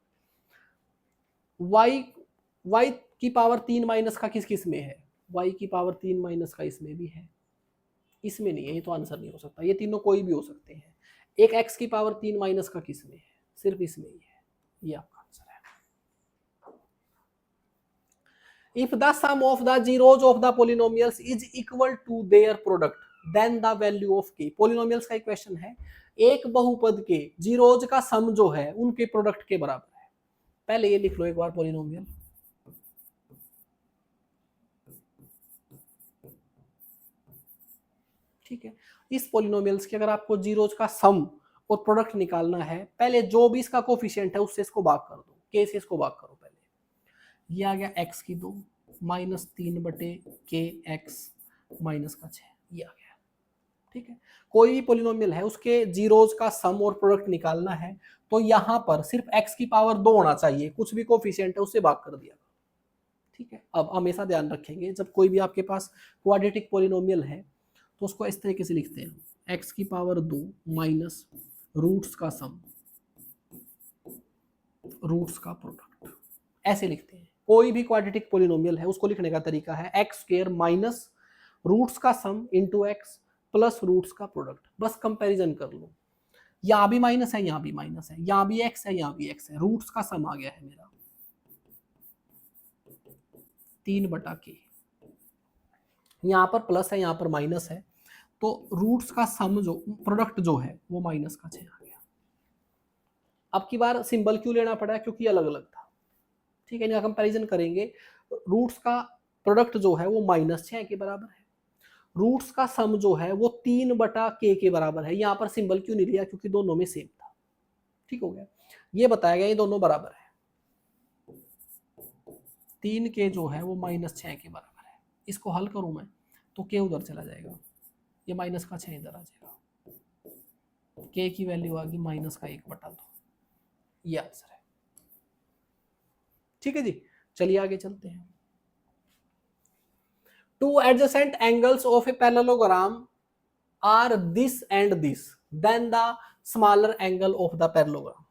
y की पावर 3 माइनस का किस किस में है? y की पावर 3 माइनस का इसमें भी है, इसमें नहीं है, ये तो आंसर नहीं हो सकता, ये तीनों कोई भी हो सकते हैं। एक x की पावर 3 माइनस का किस में है? सिर्फ इसमें ही है, ये आपका आंसर है। If the sum of the zeros of the polynomials is equal to their product, then the value of k। polynomials का एक क्वेश्चन है, एक बहुपद के जीरोज का सम जो है उनके प्रोडक्ट के बराबर है। पहले ये लिख लो एक बार पोलिनोमियल, ठीक है। इस पोलिनोमियल्स के अगर आपको जीरोज का सम और प्रोडक्ट निकालना है, पहले जो भी इसका कोफिशिएंट है उससे इसको भाग कर दो, के से इसको भाग करो पहले। ये आ गया x की 2 माइनस 3/k x माइनस का 6, ये आ गया, ठीक है। कोई भी पोलिनोमियल है उसके जीरोज का सम और प्रोडक्ट निकालना है, तो यहां पर सिर्फ x की पावर 2 होना चाहिए, कुछ भी कोफिशिएंट है उससे भाग कर दिया, ठीक है। अब हमेशा ध्यान रखेंगे, जब कोई भी आपके पास क्वाड्रेटिक पोलिनोमियल है तो उसको इस तरीके से लिखते हैं, x की पावर 2 माइनस रूट्स का सम रूट्स का प्रोडक्ट ऐसे लिखते हैं। कोई भी क्वाड्रेटिक पोलिनोमियल है उसको लिखने का तरीका है एक्स स्क्वायर माइनस रूट्स का सम इंटू एक्स प्लस रूट्स का प्रोडक्ट। बस कंपैरिजन कर लो, यहां भी माइनस है, यहां भी माइनस है, यहां भी एक्स है, यहां भी एक्स है, रूट्स का सम आ गया है मेरा 3/k। यहां पर प्लस है, यहां पर माइनस है, तो रूट्स का सम जो प्रोडक्ट जो है वो माइनस का 6 आ गया। अब की बार सिंबल क्यों लेना पड़ा, क्योंकि अलग अलग था, ठीक है। इनका कंपैरिजन करेंगे, रूट्स का प्रोडक्ट जो है वो -6 के बराबर है, रूट्स का सम जो है वो 3/k के बराबर है। यहां पर सिंबल क्यों नहीं लिया, क्योंकि दोनों में सेम था, ठीक हो गया। ये बताया गया ये दोनों बराबर है, 3k जो है वो -6 के बराबर है। इसको हल करूं मैं तो k उधर चला जाएगा, ये माइनस का 6 इधर आ जाएगा, k की वैल्यू आ गई -1/2। ये आंसर है, ठीक है जी। चलिए आगे चलते हैं। Two adjacent angles of a parallelogram are this and this, then the smaller angle of the parallelogram।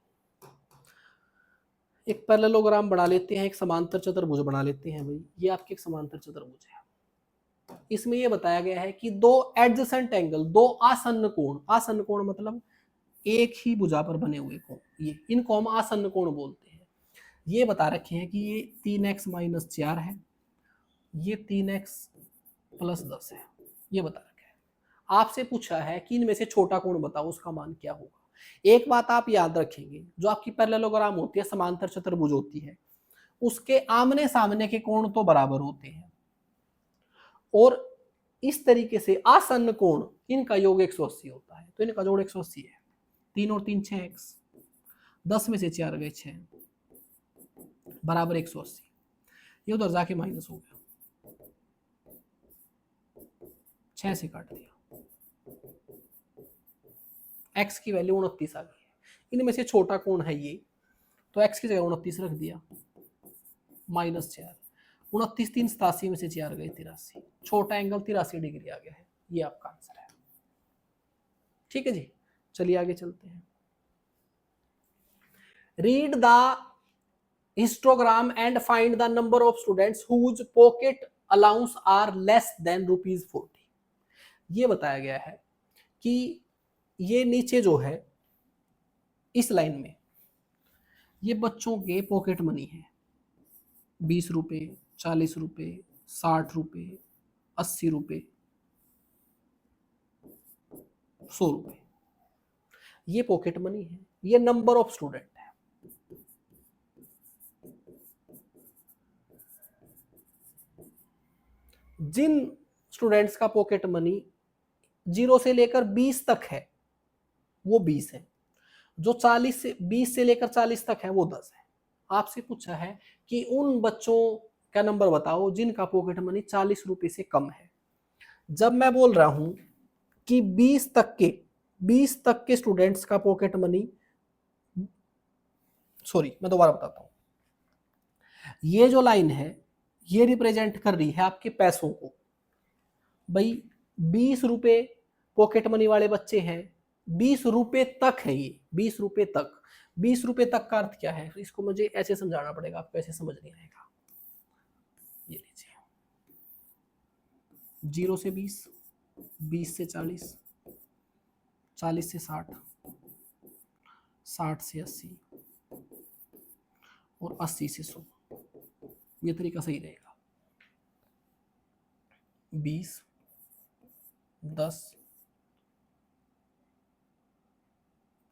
एक पैरेललोग्राम बना लेते हैं, एक समांतर चतुर्भुज बना लेते हैं भाई। ये आपके एक समांतर चतुर्भुज है, इसमें ये बताया गया है कि दो एडजेसेंट एंगल, दो आसन्न कोण, आसन्न कोण मतलब एक ही भुजा पर बने हुए कोण, ये इनको हम आसन्न कोण बोलते हैं। ये बता रखे हैं कि ये 3x - 4 है, ये 3x + 10 है, ये बता रखा है। आपसे पूछा है कि इनमें से छोटा कोण बताओ, उसका मान क्या होगा। एक बात आप याद रखेंगे, जो आपकी पैरेललोग्राम होती है, समांतर चतुर्भुज होती है, उसके आमने सामने के कोण तो बराबर होते हैं, और इस तरीके से आसन्न कोण इनका योग 180 होता है, तो इनका जोड़ 180 है। 3 और 3 6x, 10 में से 4 गए 6 बराबर 180। ये उधर जाके माइनस हो गया, 6 से काट दिया, x की वैल्यू 29 आ गई है। इनमें से छोटा कोण है ये, तो x की जगह 29 रख दिया, -4, 29 3 87 में से 4 गए 83, छोटा एंगल 83 डिग्री आ गया है। ये आपका आंसर है, ठीक है जी। चलिए आगे चलते हैं। Read the histogram and find the number of students whose pocket allowance are less than ₹40। ये बताया गया है कि ये नीचे जो है इस लाइन में ये बच्चों के पॉकेट मनी है, 20 रुपए, 40 रुपए, 60 रुपए, 80 रुपए, 100 रुपए, ये पॉकेट मनी है, ये नंबर ऑफ स्टूडेंट है। जिन स्टूडेंट्स का पॉकेट मनी 0 से लेकर 20 तक है वो 20 है, जो 20 से लेकर 40 तक है वो 10 है। आपसे पूछा है कि उन बच्चों का नंबर बताओ जिनका पॉकेट मनी 40 रुपए से कम है। जब मैं बोल रहा हूं कि 20 तक के स्टूडेंट्स का पॉकेट मनी, सॉरी मैं दोबारा बताता हूं, ये जो लाइन है ये रिप्रेजेंट कर रही है आपके पैसों को। भाई 20 रुपए पॉकेट मनी वाले बच्चे हैं, 20 रुपए तक है ये, 20 रुपए तक। 20 रुपए तक का अर्थ क्या है, इसको मुझे ऐसे समझाना पड़ेगा, आपको ऐसे समझ नहीं आएगा। ये लीजिए, 0 से 20, 20 से 40, 40 से 60, 60 से 80 और 80 से 100। ये तरीका सही रहेगा। 20, 10,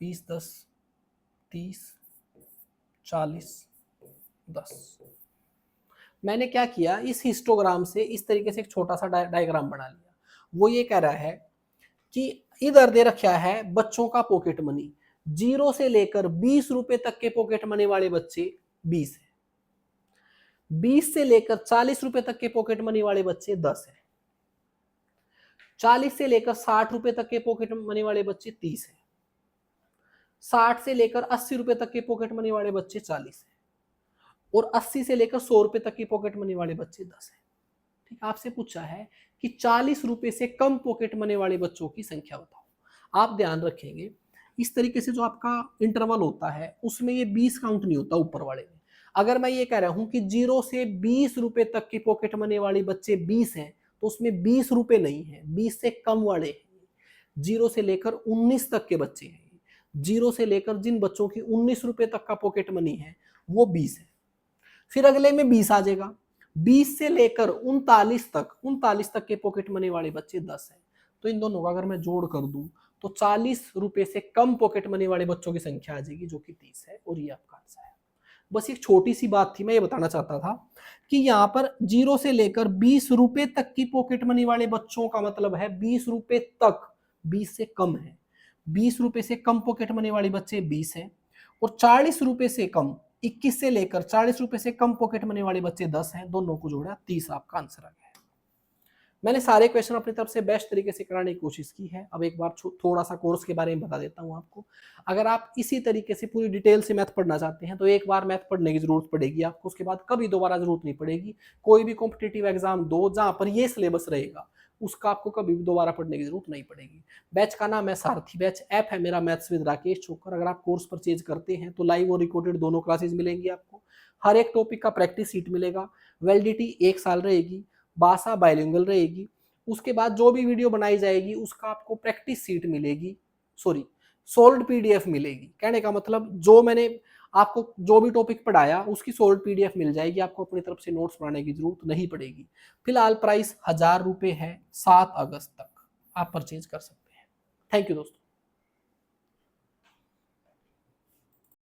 20, 10, 30, 40, 10। मैंने क्या किया, इस हिस्टोग्राम से इस तरीके से एक छोटा सा डायग्राम बना लिया। वो ये कह रहा है कि इधर दे रखा है बच्चों का पॉकेट मनी, 0 से लेकर 20 रुपए तक के पॉकेट मनी वाले बच्चे 20 है, 20 से लेकर 40 रुपए तक के पॉकेट मनी वाले बच्चे 10 है, 40 से लेकर 60 रुपए तक के पॉकेट मनी वाले बच्चे 30 है, 60 से लेकर 80 रुपए तक के पॉकेट मनी वाले बच्चे 40 है, और 80 से लेकर 100 रुपए तक की पॉकेट मनी वाले बच्चे 10 है। ठीक, आपसे पूछा है कि 40 रुपए से कम पॉकेट मनी वाले बच्चों की संख्या बताओ। आप ध्यान रखेंगे, इस तरीके से जो आपका इंटरवल होता है उसमें ये 20 काउंट नहीं होता ऊपर वाले में। अगर मैं ये कह रहा हूं कि 0 से 20 रुपए तक की पॉकेट मनी वाले बच्चे 20 हैं, तो उसमें 20 रुपए नहीं है, 20 से कम वाले हैं। 0 से लेकर 19 तक के बच्चे हैं, 0 से लेकर जिन बच्चों की 19 रुपए तक का पॉकेट मनी है वो 20 है। फिर अगले में 20 आ जाएगा, 20 से लेकर 39 तक के पॉकेट मनी वाले बच्चे 10 हैं। तो इन दोनों का अगर मैं जोड़ कर दूं तो 40 रुपए से कम पॉकेट मनी वाले बच्चों की संख्या आ जाएगी जो कि 30 है, और ये आपका आंसर है। बस एक छोटी सी बात थी, मैं ये बताना चाहता था कि यहाँ पर 0 से लेकर 20 रुपए तक की पॉकेट मनी वाले बच्चों का मतलब है 20 रुपए तक, 20 से कम है। 20 रुपए से कम पॉकेट मनी वाले बच्चे 20 हैं, और 40 रुपए से कम, 21 से लेकर 40 रुपए से कम पॉकेट मनी वाले बच्चे 10 हैं। दोनों को जोड़ा 30 आपका आंसर आ गया। मैंने सारे क्वेश्चन अपनी तरफ से बेस्ट तरीके से कराने की कोशिश की है। अब एक बार थोड़ा सा कोर्स के बारे में बता देता हूँ आपको। अगर आप इसी तरीके से पूरी डिटेल से मैथ पढ़ना चाहते हैं तो एक बार मैथ पढ़ने की जरूरत पड़ेगी आपको, उसके बाद कभी दोबारा जरूरत नहीं पड़ेगी। कोई भी कॉम्पिटिटिव एग्जाम दो जहां पर ये सिलेबस रहेगा उसका आपको कभी भी दोबारा पढ़ने की जरूरत नहीं पड़ेगी। बैच का नाम है सारथी बैच, ऐप है मेरा मैथ्स विद राकेश छोकर। अगर आप कोर्स परचेज करते हैं तो लाइव और रिकॉर्डेड दोनों क्लासेज मिलेंगी आपको। हर एक टॉपिक का प्रैक्टिस सीट मिलेगा, वैलिडिटी 1 साल रहेगी, भाषा बाइलिंगुअल रहेगी। उसके बाद जो भी वीडियो बनाई जाएगी उसका आपको प्रैक्टिस सीट मिलेगी, सॉरी सोल्ड पीडीएफ मिलेगी। कहने का मतलब जो मैंने आपको जो भी टॉपिक पढ़ाया उसकी सोल्ड पीडीएफ मिल जाएगी, आपको अपनी तरफ से नोट्स बनाने की जरूरत नहीं पड़ेगी। फिलहाल प्राइस 1000 रुपए है, 7 अगस्त तक आप परचेज कर सकते हैं। थैंक यू दोस्तों।